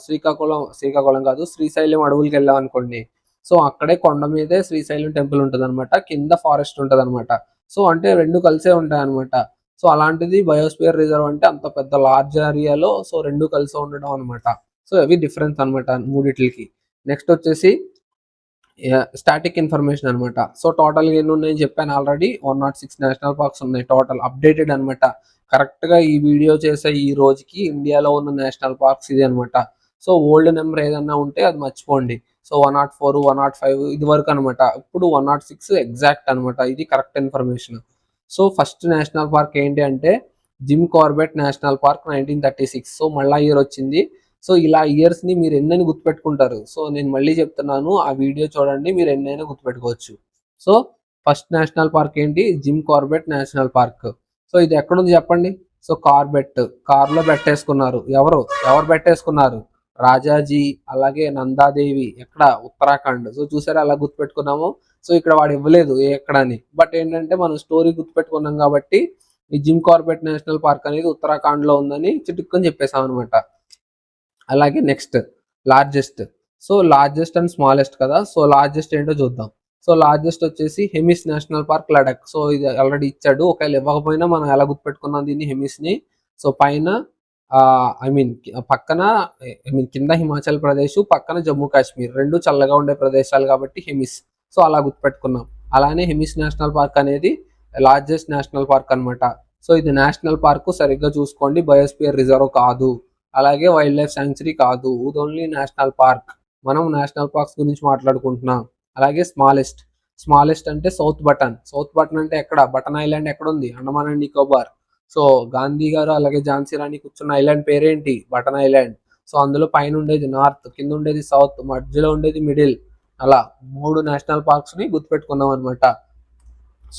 శ్రీకాకుళం కాదు, శ్రీశైలం అడవులకి వెళ్ళాం అనుకోండి. సో అక్కడే కొండ మీదే శ్రీశైలం టెంపుల్ ఉంటుంది అనమాట, కింద ఫారెస్ట్ ఉంటుంది అనమాట. సో అంటే రెండు కలిసే ఉంటాయి అనమాట. సో అలాంటిది బయోస్పియర్ రిజర్వ్ అంటే అంత పెద్ద లార్జ్ ఏరియాలో సో రెండు కలిసి ఉండడం అనమాట. సో అవి డిఫరెన్స్ అనమాట మూడిట్లకి. నెక్స్ట్ వచ్చేసి స్టాటిక్ ఇన్ఫర్మేషన్ అనమాట. సో టోటల్ ఎన్ని ఉన్నాయని చెప్పాను ఆల్రెడీ, 106 నేషనల్ పార్క్స్ ఉన్నాయి టోటల్, అప్డేటెడ్ అనమాట. కరెక్ట్ గా ఈ వీడియో చేసే ఈ రోజుకి ఇండియాలో ఉన్న నేషనల్ పార్క్స్ ఇది అనమాట. సో ఓల్డ్ నెంబర్ ఏదన్నా ఉంటే అది మర్చిపోండి. సో 104, 105 ఇది వరకు అనమాట. ఇప్పుడు 106 ఎగ్జాక్ట్ అనమాట, ఇది correct information. So first national park ఏంటి అంటే Jim Corbett national park 1936. So మళ్ళా ఇయర్ వచ్చింది. సో ఇలా ఇయర్స్ ని మీరు ఎన్నైనా గుర్తుపెట్టుకుంటారు. సో నేను మళ్ళీ చెప్తున్నాను, ఆ వీడియో చూడండి, మీరు ఎన్నైనా గుర్తుపెట్టుకోవచ్చు. సో ఫస్ట్ నేషనల్ పార్క్ ఏంటి, Jim Corbett national park. So ఇది ఎక్కడుంది చెప్పండి. సో కార్బెట్, కార్లో పెట్టేసుకున్నారు. ఎవరు పెట్టేసుకున్నారు, రాజాజీ, అలాగే నందాదేవి, ఎక్కడ, ఉత్తరాఖండ్. సో చూసారా అలా గుర్తుపెట్టుకున్నాము. సో ఇక్కడ వాడు ఇవ్వలేదు ఎక్కడని, బట్ ఏంటంటే మనం స్టోరీ గుర్తుపెట్టుకున్నాం కాబట్టి ఈ జిమ్ కార్బెట్ నేషనల్ పార్క్ అనేది ఉత్తరాఖండ్ లో ఉందని చిటుక్కని చెప్పేసాం అనమాట. అలాగే next largest. So largest and smallest కదా. సో లార్జెస్ట్ ఏంటో చూద్దాం. సో లార్జెస్ట్ వచ్చేసి Hemis national park Ladakh. So ఇది ఆల్రెడీ ఇచ్చాడు, ఒకవేళ ఇవ్వకపోయినా మనం ఎలా గుర్తుపెట్టుకున్నాం దీన్ని, హెమిస్ ని. సో పైన ఐ మీన్ పక్కన, ఐ మీన్ కింద హిమాచల్ ప్రదేశ్, పక్కన జమ్మూ కాశ్మీర్, రెండు చల్లగా ఉండే ప్రదేశాలు కాబట్టి హెమిస్. సో అలా గుర్తుపెట్టుకున్నాం. అలానే హెమిస్ నేషనల్ పార్క్ అనేది లార్జెస్ట్ నేషనల్ పార్క్ అనమాట. సో ఇది నేషనల్ పార్క్ సరిగ్గా చూసుకోండి, బయోస్పియర్ రిజర్వ్ కాదు, అలాగే వైల్డ్ లైఫ్ శాంక్చురీ కాదు, ఇది ఓన్లీ నేషనల్ పార్క్. మనం నేషనల్ పార్క్స్ గురించి మాట్లాడుకుంటున్నాం. అలాగే స్మాలెస్ట్ అంటే సౌత్ బటన్ అంటే ఎక్కడ, బటన్ ఐలాండ్ ఎక్కడ ఉంది, అండమాన్ అండ్ నికోబార్. సో గాంధీ గారు అలాగే ఝాన్సీ రాణి కూర్చున్న ఐలాండ్ పేరేంటి, బటన్ ఐలాండ్. సో అందులో పైన ఉండేది నార్త్, కింద ఉండేది సౌత్, మధ్యలో ఉండేది మిడిల్. అలా 3 నేషనల్ పార్క్స్ ని గుర్తుపెట్టుకున్నాం అనమాట.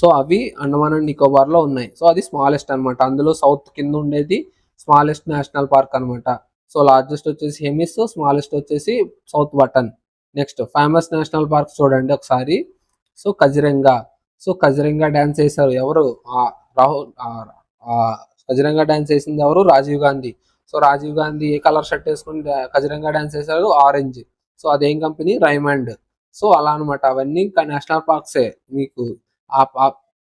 సో అవి అండమాన్ అండ్ నికోబార్ లో ఉన్నాయి. సో అది స్మాలెస్ట్ అనమాట, అందులో సౌత్ కింద ఉండేది స్మాలెస్ట్ నేషనల్ పార్క్ అనమాట. సో లార్జెస్ట్ వచ్చేసి హెమిస్, స్మాలెస్ట్ వచ్చేసి south button. Next famous national park చూడండి ఒకసారి. So Kaziranga. So Kaziranga dance వేశారు ఎవరు, రాహుల్ కజిరంగా డాన్స్ వేసింది ఎవరు, రాజీవ్ గాంధీ. సో రాజీవ్ గాంధీ ఏ కలర్ షర్ట్ వేసుకుని కజిరంగా డాన్స్ వేశారు, ఆరెంజ్. సో అదేం కంపెనీ? రైమండ్. సో అలా అనమాట. అవన్నీ నేషనల్ పార్క్సే మీకు.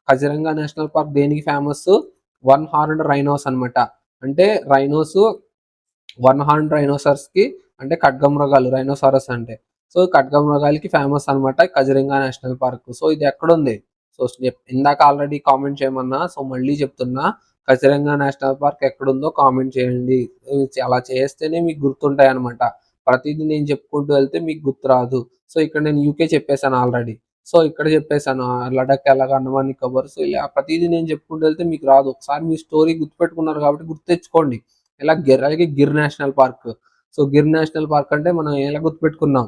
కజిరంగా నేషనల్ పార్క్ దేనికి ఫేమస్? వన్ హార్న్డ్ రైనోస్ అనమాట. అంటే రైనోస్, వన్ హార్న్ రైనోసర్స్కి, అంటే ఖడ్గమృగాలు రైనోసారస్ అంటే. సో ఖడ్గమృగాలకి ఫేమస్ అనమాట కజిరంగా నేషనల్ పార్క్. సో ఇది ఎక్కడుంది? సో ఇందాక ఆల్రెడీ కామెంట్ చేయమన్నా, సో మళ్ళీ చెప్తున్నా, కజిరంగా నేషనల్ పార్క్ ఎక్కడుందో కామెంట్ చేయండి. అలా చేస్తేనే మీకు గుర్తుంటాయి అనమాట. ప్రతిదీ నేను చెప్పుకుంటూ వెళ్తే మీకు గుర్తురాదు. సో ఇక్కడ నేను యూకే చెప్పేశాను ఆల్రెడీ. సో ఇక్కడ చెప్పేశాను లడఖ్ ఎలాగ, అండమాన్ నికోబార్. సో ఇలా ప్రతిదీ నేను చెప్పుకుంటూ వెళ్తే మీకు రాదు. ఒకసారి మీ స్టోరీ గుర్తుపెట్టుకున్నారు కాబట్టి గుర్తు తెచ్చుకోండి. అలాగే Gir national park. So Gir national park అంటే మనం ఎలా గుర్తుపెట్టుకున్నాం?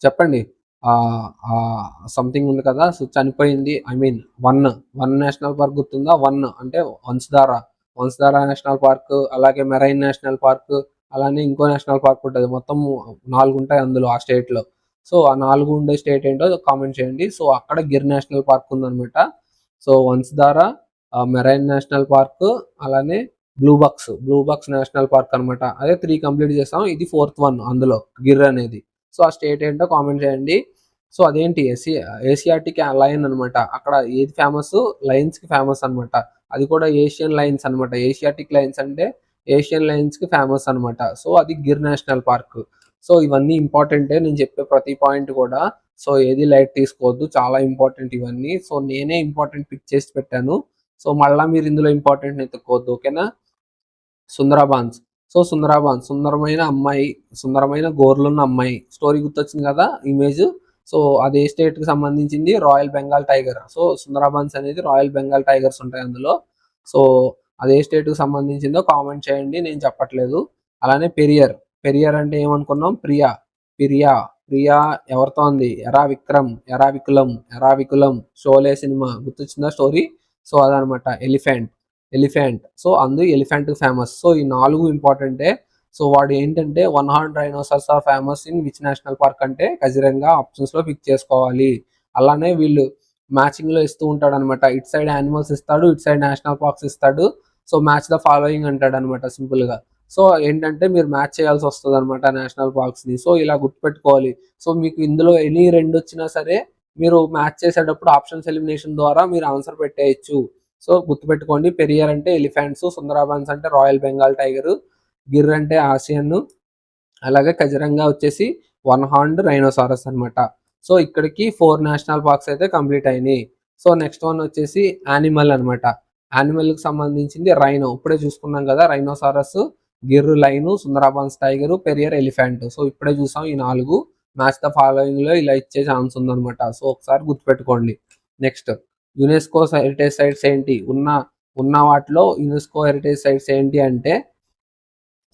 చెప్పండి. సంథింగ్ ఉంది కదా! సో చనిపోయింది. I mean one national park గుర్తుందా? అంటే వంశధార నేషనల్ పార్క్, అలాగే మెరైన్ నేషనల్ పార్క్, అలానే ఇంకో నేషనల్ పార్క్ ఉంటది. మొత్తం 4 ఉంటాయి అందులో ఆ స్టేట్‌లో. సో ఆ 4 ఉండే స్టేట్ ఏంటో కామెంట్ చేయండి. సో అక్కడ గిర్ నేషనల్ పార్క్ ఉందనమాట. So Vamsadhara, marine national park, అలానే బ్లూ బక్స్ నేషనల్ పార్క్ అనమాట. అదే 3 కంప్లీట్ చేసాం. ఇది 4th వన్ అందులో గిర్ అనేది. సో ఆ స్టేట్ ఏంటో కామెంట్ చేయండి. సో అదేంటి? ఏసియాటిక్ లయన్ అనమాట. అక్కడ ఏది ఫేమస్? లయన్స్‌కి ఫేమస్ అనమాట. అది కూడా ఏషియన్ లయన్స్ అనమాట. ఏషియాటిక్ లయన్స్ అంటే ఏషియన్ లయన్స్‌కి ఫేమస్ అనమాట. సో అది గిర్ నేషనల్ పార్క్. సో ఇవన్నీ ఇంపార్టెంటే, నేను చెప్పే ప్రతి పాయింట్ కూడా. సో ఏది లైట్ తీసుకోవద్దు. చాలా ఇంపార్టెంట్ ఇవన్నీ. సో నేనే ఇంపార్టెంట్ పిక్ చేసి పెట్టాను. సో మళ్ళా మీరు ఇందులో ఇంపార్టెంట్ ఎతుక్కోవద్దు. ఓకేనా? సుందరాబాన్స్. సో సుందరాబాన్స్ సుందరమైన అమ్మాయి, సుందరమైన గోర్లున్న అమ్మాయి. స్టోరీ గుర్తొచ్చింది కదా ఇమేజ్. సో అది ఏ స్టేట్‌కి సంబంధించింది? Royal Bengal tiger. సో సుందరాబాన్స్ అనేది రాయల్ బెంగాల్ టైగర్స్ ఉంటాయి అందులో. సో అది ఏ స్టేట్‌కి సంబంధించిందో కామెంట్ చేయండి. నేను చెప్పట్లేదు. అలానే పెరియర్ అంటే ఏమనుకున్నాం? ప్రియా ఎవరితో ఉంది? ఎరా వికులం షోలే సినిమా గుర్తొచ్చిందా స్టోరీ? సో అదనమాట. Elephant. So elephant famous. So ఈ 4 ఇంపార్టెంటే. సో వాడు ఏంటంటే one horn rhinoceros are famous in which national park అంటే కజిరంగా ఆప్షన్స్ లో పిక్ చేసుకోవాలి. అలానే వీళ్ళు మ్యాచింగ్ లో ఇస్తూ ఉంటాడు అనమాట. ఇటు సైడ్ యానిమల్స్ ఇస్తాడు, ఇటు సైడ్ నేషనల్ పార్క్స్ ఇస్తాడు. సో మ్యాచ్ ద ఫాలోయింగ్ అంటాడు అనమాట సింపుల్ గా. సో ఏంటంటే మీరు మ్యాచ్ చేయాల్సి వస్తుంది అనమాట నేషనల్ పార్క్స్ ని. సో ఇలా గుర్తుపెట్టుకోవాలి. సో మీకు ఇందులో ఎనీ 2 వచ్చినా సరే మీరు మ్యాచ్ చేసేటప్పుడు ఆప్షన్స్ ఎలిమినేషన్ ద్వారా మీరు ఆన్సర్ పెట్టేయచ్చు. సో గుర్తుపెట్టుకోండి. పెరియర్ అంటే ఎలిఫెంట్స్, సుందరాబాన్స్ అంటే రాయల్ బెంగాల్ టైగర్, గిర్ అంటే ఆసియన్, అలాగే కజిరంగా వచ్చేసి వన్ హార్న్డ్ రైనోసారస్ అనమాట. సో ఇక్కడికి 4 నేషనల్ పార్క్స్ అయితే కంప్లీట్ అయినాయి. సో నెక్స్ట్ వన్ వచ్చేసి యానిమల్ అనమాట. యానిమల్కి సంబంధించింది రైనో. ఇప్పుడే చూసుకున్నాం కదా, rhinoceros, Gir lion, Sundarbans tiger, Periyar elephant. So ఇప్పుడే చూసాం ఈ 4. మ్యాచ్ ద ఫాలోయింగ్ లో ఇలా ఇచ్చే ఛాన్స్ ఉందన్నమాట. సో ఒకసారి గుర్తుపెట్టుకోండి. నెక్స్ట్ యునెస్కో హెరిటేజ్ సైట్స్ ఏంటి? ఉన్న వాటిలో యునెస్కో హెరిటేజ్ సైట్స్ ఏంటి అంటే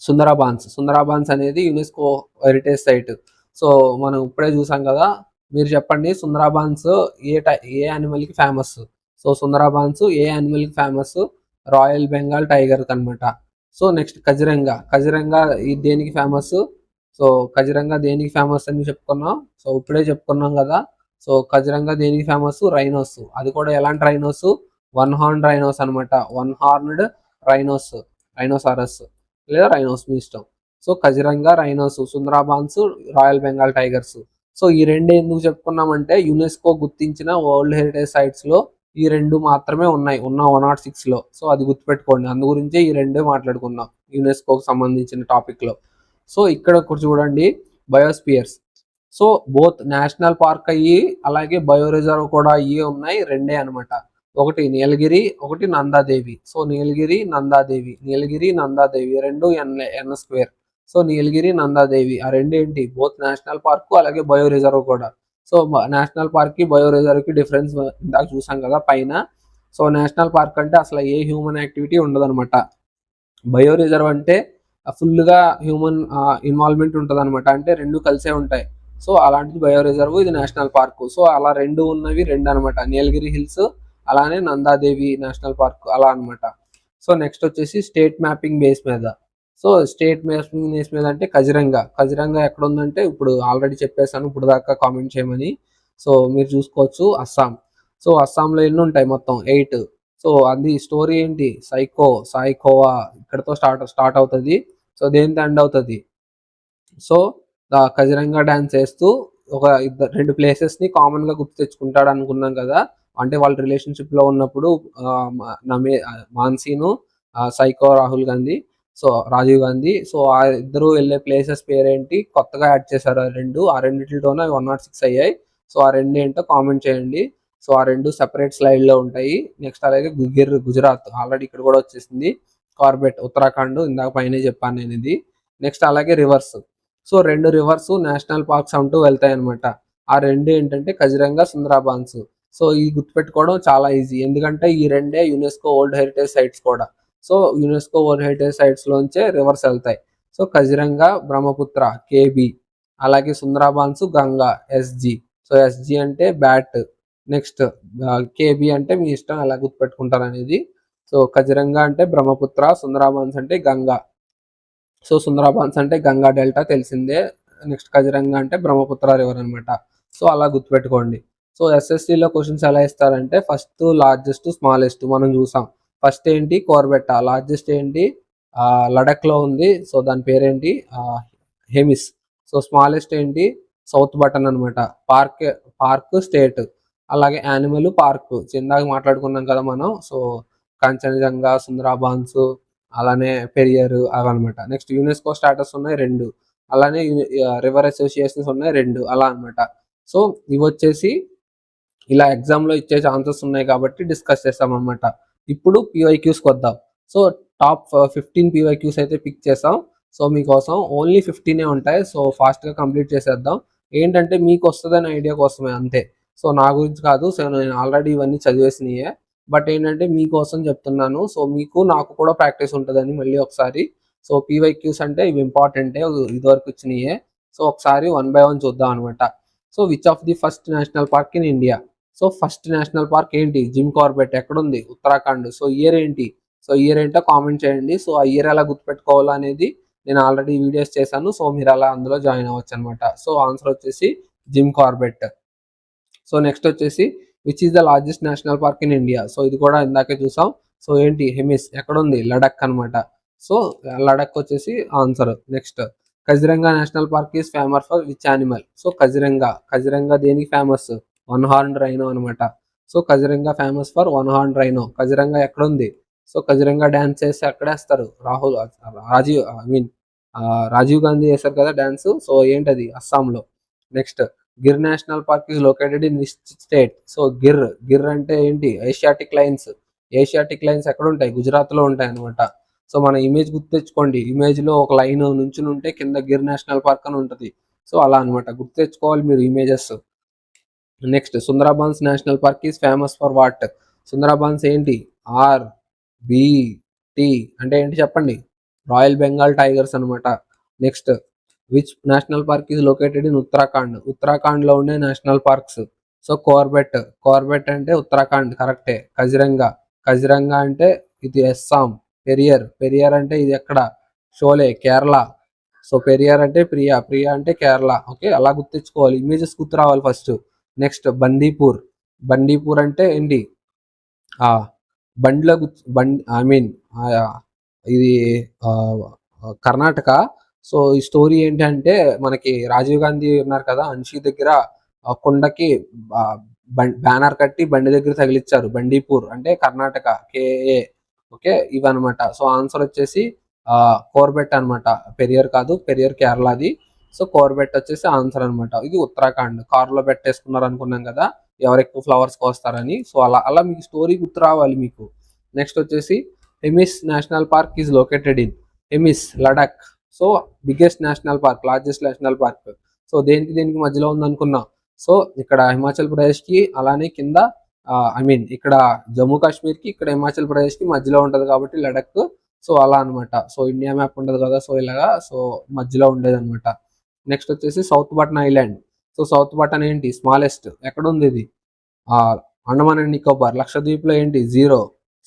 సుందరాబాన్స్ అనేది యునెస్కో హెరిటేజ్ సైట్. సో మనం ఇప్పుడే చూసాం కదా. మీరు చెప్పండి సుందరాబాన్స్ ఏ యానిమల్ కి ఫేమస్? సో సుందరాబాన్స్ ఏ యానిమల్ కి ఫేమస్? రాయల్ బెంగాల్ టైగర్ అనమాట. సో నెక్స్ట్ కజిరంగా దేనికి ఫేమస్? సో కజిరంగా దేనికి ఫేమస్ అని చెప్పుకున్నాం. సో ఇప్పుడే చెప్పుకున్నాం కదా. సో కజిరంగా దేనికి ఫేమస్? రైనోస్. అది కూడా ఎలాంటి రైనోస్? వన్ హార్న్ రైనోస్ అనమాట. వన్ హార్న్డ్ రైనోసారస్ లేదా రైనోస్ మీ ఇష్టం. So Kaziranga rhinos, Sundarbans royal Bengal tigers. So ఈ 2 ఎందుకు చెప్పుకున్నామంటే యునెస్కో గుర్తించిన వరల్డ్ హెరిటేజ్ సైట్స్ లో ఈ 2 మాత్రమే ఉన్నాయి ఉన్న 106 లో. సో అది గుర్తుపెట్టుకోండి. అందు గురించే ఈ 2 మాట్లాడుకున్నాం యునెస్కోకి సంబంధించిన టాపిక్ లో. సో ఇక్కడ చూడండి, biospheres. So both national park అయ్యి అలాగే బయో రిజర్వ్ కూడా అయ్యి ఉన్నాయి 2 అనమాట. ఒకటి నీలగిరి, ఒకటి నందాదేవి. సో నీలగిరి నందాదేవి 2 ఎన్ స్క్వేర్. సో నీలగిరి నందాదేవి ఆ 2 ఏంటి? బోత్ నేషనల్ పార్క్ అలాగే బయో రిజర్వ్ కూడా. సో నేషనల్ పార్క్ కి బయో రిజర్వ్ కి డిఫరెన్స్ ఇందాక చూసాం కదా పైన. సో నేషనల్ పార్క్ అంటే అసలు ఏ హ్యూమన్ యాక్టివిటీ ఉండదు అనమాట. బయో రిజర్వ్ అంటే ఫుల్ గా హ్యూమన్ ఇన్వాల్వ్మెంట్ ఉంటుంది అనమాట. అంటే 2 కలిసే ఉంటాయి. సో అలాంటిది బయో రిజర్వ్, ఇది నేషనల్ పార్క్. సో అలా 2 ఉన్నవి 2 అనమాట. నీలగిరి హిల్స్ అలానే నందాదేవి నేషనల్ పార్క్ అలా అనమాట. సో నెక్స్ట్ వచ్చేసి స్టేట్ మ్యాపింగ్ బేస్ మీద. సో స్టేట్ మ్యాపింగ్ బేస్ మీద అంటే కజిరంగా ఎక్కడ ఉందంటే ఇప్పుడు ఆల్రెడీ చెప్పేసాను ఇప్పుడు దాకా కామెంట్ చేయమని. సో మీరు చూసుకోవచ్చు అస్సాం. సో అస్సాంలో ఎన్ని ఉంటాయి? మొత్తం 8. సో అది స్టోరీ ఏంటి? సాయికోవా ఇక్కడతో స్టార్ట్ అవుతుంది. సో దేనితో ఎండ్ అవుతుంది? సో కజిరంగా డాన్స్ వేస్తూ ఒక ఇద్దరు 2 ప్లేసెస్‌ని కామన్‌గా గుర్తు తెచ్చుకుంటాడు అనుకున్నాం కదా! అంటే వాళ్ళ రిలేషన్‌షిప్‌లో ఉన్నప్పుడు మాన్సీను, psycho Rahul Gandhi, so Rajiv Gandhi. So ఆ ఇద్దరు వెళ్ళే ప్లేసెస్ పేరేంటి? కొత్తగా యాడ్ చేశారు ఆ 2. ఆ రెండిట్లితోనే 106 అయ్యాయి. సో ఆ 2 ఏంటో కామెంట్ చేయండి. సో ఆ 2 సెపరేట్ స్లైడ్‌లో ఉంటాయి. నెక్స్ట్ అలాగే గుజరాత్ ఆల్రెడీ ఇక్కడ కూడా వచ్చేసింది. కార్బెట్ ఉత్తరాఖండ్ ఇందాక పైనే చెప్పాను నేను ఇది. నెక్స్ట్ అలాగే reverse. So 2 reverse national parks అంటూ వెళ్తాయన్నమాట. ఆ 2 ఏంటంటే కజిరంగా, సుందరాబాన్స్. సో ఇది గుర్తుపెట్టుకోవడం చాలా ఈజీ. ఎందుకంటే ఈ రెండే యునెస్కో వరల్డ్ హెరిటేజ్ సైట్స్ కూడా. So UNESCO world heritage sites లోంచే రివర్స్ వెళ్తాయి. సో కజిరంగా బ్రహ్మపుత్ర కేబి, అలాగే Sundarbans Ganga SG. So SG అంటే బ్యాట్. నెక్స్ట్ కేబి అంటే మీ ఇష్టం ఎలా గుర్తుపెట్టుకుంటారు అనేది. సో కజిరంగా అంటే బ్రహ్మపుత్ర, సుందరాబాన్స్ అంటే గంగా. సో సుందరాబాన్స్ అంటే గంగా డెల్టా తెలిసిందే. నెక్స్ట్ కజిరంగా అంటే బ్రహ్మపుత్ర రివర్ అనమాట. సో అలా గుర్తుపెట్టుకోండి. సో ఎస్ఎస్సిలో క్వశ్చన్స్ ఎలా ఇస్తారంటే ఫస్ట్ లార్జెస్ట్, స్మాలెస్ట్ మనం చూసాం. ఫస్ట్ ఏంటి కోర్బెట్టా, లార్జెస్ట్ ఏంటి లడఖ్లో ఉంది. సో దాని పేరేంటి హెమిస్. సో స్మాలెస్ట్ ఏంటి సౌత్ బటన్ అనమాట. పార్క్ పార్క్ స్టేట్, అలాగే యానిమల్ పార్క్ ఇందాక మాట్లాడుకున్నాం కదా మనం. సో కాంచనజంగా, సుందరాబాన్స్, అలానే పెరియర్ అవన్నమాట. నెక్స్ట్ యునెస్కో స్టాటస్ ఉన్నాయి 2, అలానే రివర్ అసోసియేషన్స్ ఉన్నాయి 2 అలా అనమాట. సో ఇవి వచ్చేసి ఇలా ఎగ్జామ్లో ఇచ్చే ఛాన్సెస్ ఉన్నాయి కాబట్టి డిస్కస్ చేస్తాం అనమాట. ఇప్పుడు పీవైక్యూస్కి వద్దాం. సో టాప్ 15 పీవైక్యూస్ అయితే పిక్ చేసాం. సో మీకోసం ఓన్లీ 15 ఉంటాయి. సో ఫాస్ట్గా కంప్లీట్ చేసేద్దాం. ఏంటంటే మీకు వస్తుందనే ఐడియా కోసమే అంతే. సో నా గురించి కాదు. సో నేను ఆల్రెడీ ఇవన్నీ చదివేసినయే. బట్ ఏంటంటే మీకోసం చెప్తున్నాను. సో మీకు నాకు కూడా ప్రాక్టీస్ ఉంటుందని మళ్ళీ ఒకసారి. సో పీవైక్యూస్ అంటే ఇవి ఇంపార్టెంటే, ఇదివరకు వచ్చినాయే. సో ఒకసారి 1 బై 1 చూద్దాం అనమాట. So which of the first national park in India? So first national park ఏంటి? జిమ్ కార్బెట్ ఎక్కడుంది? ఉత్తరాఖండ్. సో ఇయర్ ఏంటి? సో ఇయర్ ఏంటో కామెంట్ చేయండి. సో ఆ ఇయర్ ఎలా గుర్తుపెట్టుకోవాలో అనేది నేను ఆల్రెడీ వీడియోస్ చేశాను. సో మీరు అలా అందులో జాయిన్ అవ్వచ్చు అనమాట. సో ఆన్సర్ వచ్చేసి జిమ్ కార్బెట్. సో నెక్స్ట్ వచ్చేసి which is the largest national park in India? So ఇది కూడా ఇందాకే చూసాం. సో ఏంటి హెమిస్ ఎక్కడుంది? లడక్ అనమాట. సో లడక్ వచ్చేసి answer. Next Kaziranga national park is famous for which animal? So Kaziranga దేనికి ఫేమస్? 1 హార్న్ రైనో అనమాట. So Kaziranga famous for 1 horn rhino. Kaziranga ఎక్కడుంది? సో కజిరంగా డ్యాన్స్ చేస్తే ఎక్కడేస్తారు? రాజీవ్ గాంధీ వేశారు కదా డ్యాన్స్. సో ఏంటది? అస్సాంలో. Next Gir national park is located in which state? So Gir అంటే ఏంటి? Asiatic lines. ఏషియాటిక్ లైన్స్ ఎక్కడ ఉంటాయి? గుజరాత్లో ఉంటాయి అనమాట. సో మన ఇమేజ్ గుర్తు తెచ్చుకోండి. ఇమేజ్లో ఒక లైన్ నుంచుని ఉంటే కింద గిర్ నేషనల్ పార్క్ అని ఉంటుంది. సో అలా అనమాట గుర్తు తెచ్చుకోవాలి మీరు images. Next Sundarbans national park is famous for what? Sundarbans ఏంటి? ఆర్ బి టి అంటే ఏంటి చెప్పండి? రాయల్ బెంగాల్ టైగర్స్ అనమాట. Next which national park is located in Uttarakhand? ఉత్తరాఖండ్లో ఉండే నేషనల్ పార్క్స్. సో కార్బెట్ అంటే ఉత్తరాఖండ్ కరెక్టే. కజిరంగా అంటే ఇది అస్సాం. పెరియార్ అంటే ఇది ఎక్కడ? షోలే కేరళ. సో పెరియార్ అంటే ప్రియా అంటే కేరళ. ఓకే అలా గుర్తించుకోవాలి. ఇమేజెస్ గుర్తు రావాలి ఫస్ట్. నెక్స్ట్ బండీపూర్ అంటే ఏంటి? బండిలో ఐ మీన్ ఇది కర్ణాటక. సో ఈ స్టోరీ ఏంటంటే మనకి రాజీవ్ గాంధీ ఉన్నారు కదా అన్షి దగ్గర కొండకి బ్యానర్ కట్టి బండి దగ్గర తగిలిచ్చారు. బండీపూర్ అంటే కర్ణాటక కేఏ. ఓకే ఇవన్నమాట. సో ఆన్సర్ వచ్చేసి కోర్బెట్ అనమాట. పెరియర్ కాదు, పెరియర్ కేరళది. సో కోర్బెట్ వచ్చేసి ఆన్సర్ అనమాట. ఇది ఉత్తరాఖండ్. కారులో పెట్టేసుకున్నారు అనుకున్నాం కదా ఎవరు ఎక్కువ ఫ్లవర్స్ కోస్తారని. సో అలా మీకు స్టోరీ గుర్తు రావాలి మీకు. నెక్స్ట్ వచ్చేసి Hemis national park is located in Hemis Ladakh. So biggest national park, largest national park. So దేనికి మధ్యలో ఉంది అనుకున్నా. సో ఇక్కడ హిమాచల్ ప్రదేశ్కి, అలానే కింద ఇక్కడ జమ్మూ కాశ్మీర్కి, ఇక్కడ హిమాచల్ ప్రదేశ్కి మధ్యలో ఉంటుంది కాబట్టి లడక్. సో అలా అనమాట. సో ఇండియా మ్యాప్ ఉండదు కదా సో ఇలాగా సో మధ్యలో ఉండేది అనమాట. నెక్స్ట్ వచ్చేసి south button island. So south button ఏంటి? స్మాలెస్ట్. ఎక్కడ ఉంది ఇది? అండమాన్ అండ్ నికోబార్. లక్షద్వీప్లో ఏంటి? 0.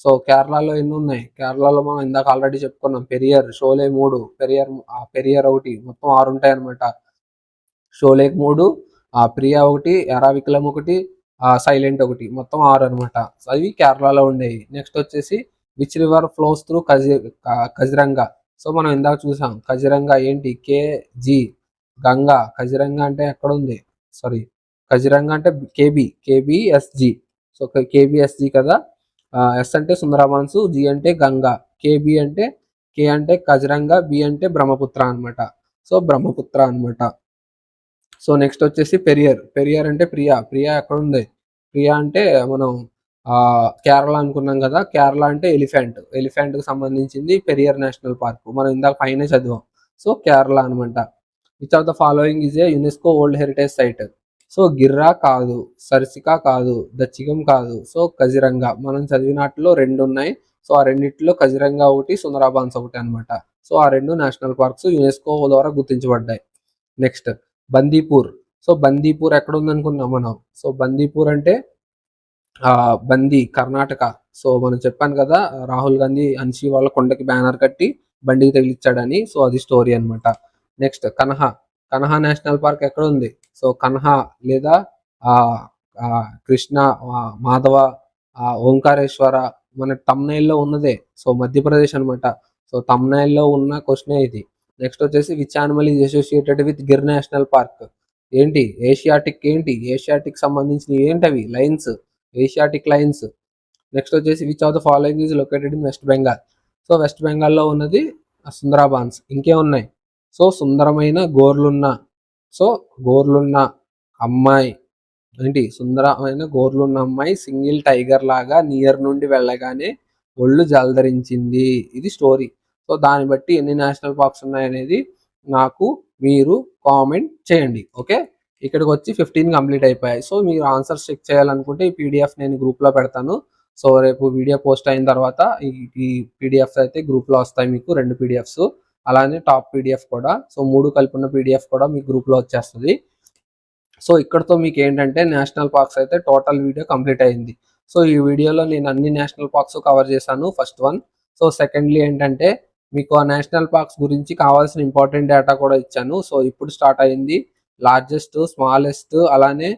సో కేరళలో ఎన్ని ఉన్నాయి? కేరళలో మనం ఇందాక ఆల్రెడీ చెప్పుకున్నాం. పెరియర్, షోలే 3, పెరియర్ 1, మొత్తం 6 ఉంటాయి అనమాట. షోలేక్ 3, ప్రియా 1, ఎరావికులం 1, సైలెంట్ 1, మొత్తం 6 అనమాట. అవి కేరళలో ఉండేవి. నెక్స్ట్ వచ్చేసి which river flows through Kaziranga? So మనం ఇందాక చూసాం కజిరంగా ఏంటి? కేజీ. గంగా, కజిరంగా అంటే ఎక్కడుంది? సారీ, కజిరంగా అంటే కేబిఎస్జి. సో కేబిఎస్జి కదా. ఎస్ అంటే సుందరబాన్స్, జి అంటే గంగా, కేబి అంటే కే అంటే కజిరంగా, బి అంటే బ్రహ్మపుత్ర అనమాట. సో బ్రహ్మపుత్ర అనమాట. సో నెక్స్ట్ వచ్చేసి పెరియర్ అంటే ప్రియా ఎక్కడ ఉంది? ప్రియా అంటే మనం కేరళ అనుకున్నాం కదా. కేరళ అంటే ఎలిఫెంట్ కి సంబంధించింది పెరియర్ నేషనల్ పార్క్. మనం ఇందాక పైన చదివాం. సో కేరళ అనమాట. Which of the following is a UNESCO world heritage site? So గిర్రా కాదు, సర్సికా కాదు, దచ్చిగం కాదు, సో కజిరంగా. మనం చదివినట్లో రెండు ఉన్నాయి. సో ఆ రెండిట్లో కజిరంగా ఒకటి, సుందరాబాన్స్ ఒకటి అనమాట. సో ఆ రెండు నేషనల్ పార్క్స్ యునెస్కో ద్వారా గుర్తించబడ్డాయి. నెక్స్ట్ బందీపూర్. సో బందీపూర్ ఎక్కడ ఉందనుకున్నాం మనం? సో బందీపూర్ అంటే బందీ, కర్ణాటక. సో మనం చెప్పాను కదా, రాహుల్ గాంధీ అన్షి వాళ్ళ కొండకి బ్యానర్ కట్టి బండికి తగిలిచ్చాడని. సో అది స్టోరీ అనమాట. నెక్స్ట్ కన్హా నేషనల్ పార్క్ ఎక్కడ ఉంది? సో కన్హా లేదా కృష్ణ, మాధవ, ఓంకారేశ్వర మన తమ్నైల్లో ఉన్నదే. సో మధ్యప్రదేశ్ అనమాట. సో తమ్నైల్లో ఉన్న క్వశ్చనే ఇది. నెక్స్ట్ వచ్చేసి which animal is associated with Gir national park? ఏంటి ఏషియాటిక్ సంబంధించిన ఏంటవి? Lines, Asiatic lines. నెక్స్ట్ వచ్చేసి which of the following is located in west Bengal? So west బెంగాల్లో ఉన్నది సుందరాబాన్స్. ఇంకేమున్నాయి? సో సుందరమైన గోర్లున్న అమ్మాయి ఏంటి? సుందరమైన గోర్లున్న అమ్మాయి సింగిల్ టైగర్ లాగా నియర్ నుండి వెళ్ళగానే ఒళ్ళు జలధరించింది. ఇది స్టోరీ. సో దాన్ని బట్టి ఎన్ని నేషనల్ పార్క్స్ ఉన్నాయనేది నాకు మీరు కామెంట్ చేయండి. ఓకే, ఇక్కడికి వచ్చి 15 కంప్లీట్ అయిపోయాయి. సో మీరు ఆన్సర్స్ చెక్ చేయాలనుకుంటే ఈ పీడిఎఫ్ నేను గ్రూప్లో పెడతాను. సో రేపు వీడియో పోస్ట్ అయిన తర్వాత ఈ పీడిఎఫ్స్ అయితే గ్రూప్లో వస్తాయి మీకు, 2 పీడిఎఫ్స్. అలానే టాప్ పీడిఎఫ్ కూడా. సో 3 కలిపి ఉన్న పీడిఎఫ్ కూడా మీకు గ్రూప్లో వచ్చేస్తుంది. సో ఇక్కడతో మీకు ఏంటంటే నేషనల్ పార్క్స్ అయితే టోటల్ వీడియో కంప్లీట్ అయింది. సో ఈ వీడియోలో నేను అన్ని నేషనల్ పార్క్స్ కవర్ చేశాను, ఫస్ట్ వన్. సో సెకండ్లీ ఏంటంటే మీకు ఆ నేషనల్ పార్క్స్ గురించి కావాల్సిన ఇంపార్టెంట్ డేటా కూడా ఇచ్చాను. సో ఇప్పుడు స్టార్ట్ అయింది లార్జెస్ట్, స్మాలెస్ట్, అలానే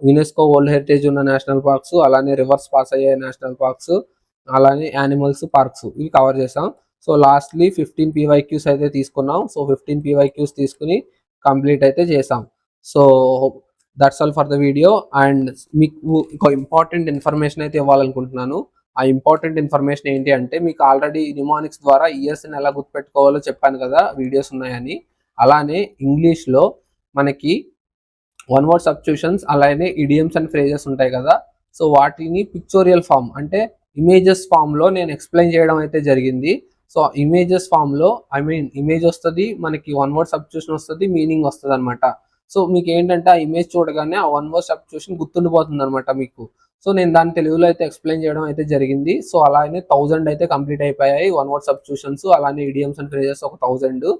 యునెస్కో వరల్డ్ హెరిటేజ్ ఉన్న నేషనల్ పార్క్స్, అలానే రివర్స్ పాస్ అయ్యే నేషనల్ పార్క్స్, అలానే యానిమల్స్ పార్క్స్, ఇవి కవర్ చేసాం. సో లాస్ట్లీ 15 పీవైక్యూస్ అయితే తీసుకున్నాం. సో 15 పీవైక్యూస్ తీసుకుని కంప్లీట్ అయితే చేసాం. So that's all for the video. And మీకు ఒక ఇంపార్టెంట్ ఇన్ఫర్మేషన్ అయితే ఇవ్వాలనుకుంటున్నాను. ఆ ఇంపార్టెంట్ ఇన్ఫర్మేషన్ ఏంటి అంటే, మీకు ఆల్రెడీ నిమానిక్స్ ద్వారా ఇయర్స్ని ఎలా గుర్తుపెట్టుకోవాలో చెప్పాను కదా, వీడియోస్ ఉన్నాయని. అలానే ఇంగ్లీష్లో మనకి వన్ వర్డ్ సబ్స్టిట్యూషన్స్, అలానే ఇడియమ్స్ అండ్ ఫ్రేజెస్ ఉంటాయి కదా. సో వాటిని పిక్చోరియల్ ఫామ్ అంటే ఇమేజెస్ ఫామ్లో నేను ఎక్స్ప్లెయిన్ చేయడం అయితే జరిగింది. సో ఇమేజెస్ ఫామ్లో ఇమేజ్ వస్తుంది, మనకి వన్ వర్డ్ సబ్స్టిట్యూషన్ వస్తుంది, మీనింగ్ వస్తుంది అనమాట. సో మీకు ఏంటంటే ఆ ఇమేజ్ చూడగానే ఆ వన్ వర్డ్ సబ్స్టిట్యూషన్ గుర్తుండిపోతుంది అనమాట మీకు. సో నేను దాని తెలుగులో అయితే ఎక్స్ప్లెయిన్ చేయడం అయితే జరిగింది. సో అలానే 1000 అయితే కంప్లీట్ అయిపోయాయి వన్ వర్డ్ సబ్స్టిట్యూషన్స్, అలానే ఇడియమ్స్ అండ్ ఫ్రేజెస్ ఒక 1000.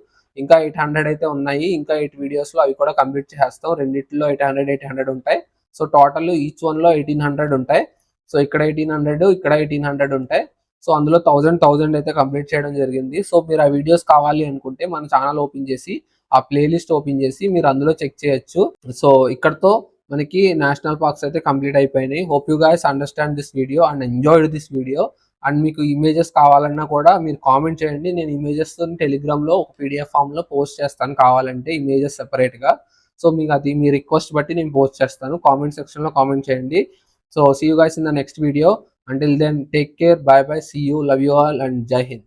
ఇంకా 800 అయితే ఉన్నాయి. ఇంకా 8 వీడియోస్లో అవి కూడా కంప్లీట్ చేస్తాం. రెండిట్లో 800 ఉంటాయి. సో టోటల్ ఈచ్ వన్లో 1800 ఉంటాయి. సో ఇక్కడ 1800, ఇక్కడ 1800 ఉంటాయి. సో అందులో 1000 అయితే కంప్లీట్ చేయడం జరిగింది. సో మీరు ఆ వీడియోస్ కావాలి అనుకుంటే మన ఛానల్ ఓపెన్ చేసి ఆ ప్లేలిస్ట్ ఓపెన్ చేసి మీరు అందులో చెక్ చేయొచ్చు. సో ఇక్కడతో మనకి నేషనల్ పార్క్స్ అయితే కంప్లీట్ అయిపోయినాయి. Hope you guys understand this video and enjoyed this video. And మీకు ఇమేజెస్ కావాలన్నా కూడా మీరు కామెంట్ చేయండి. నేను ఇమేజెస్ టెలిగ్రామ్లో ఒక పీడిఎఫ్ ఫామ్లో పోస్ట్ చేస్తాను కావాలంటే, ఇమేజెస్ సెపరేట్గా. సో మీకు అది మీ రిక్వెస్ట్ బట్టి నేను పోస్ట్ చేస్తాను. కామెంట్ సెక్షన్లో కామెంట్ చేయండి. So see you guys in the next video. Until then, take care. Bye bye. See you. Love you all and Jai Hind.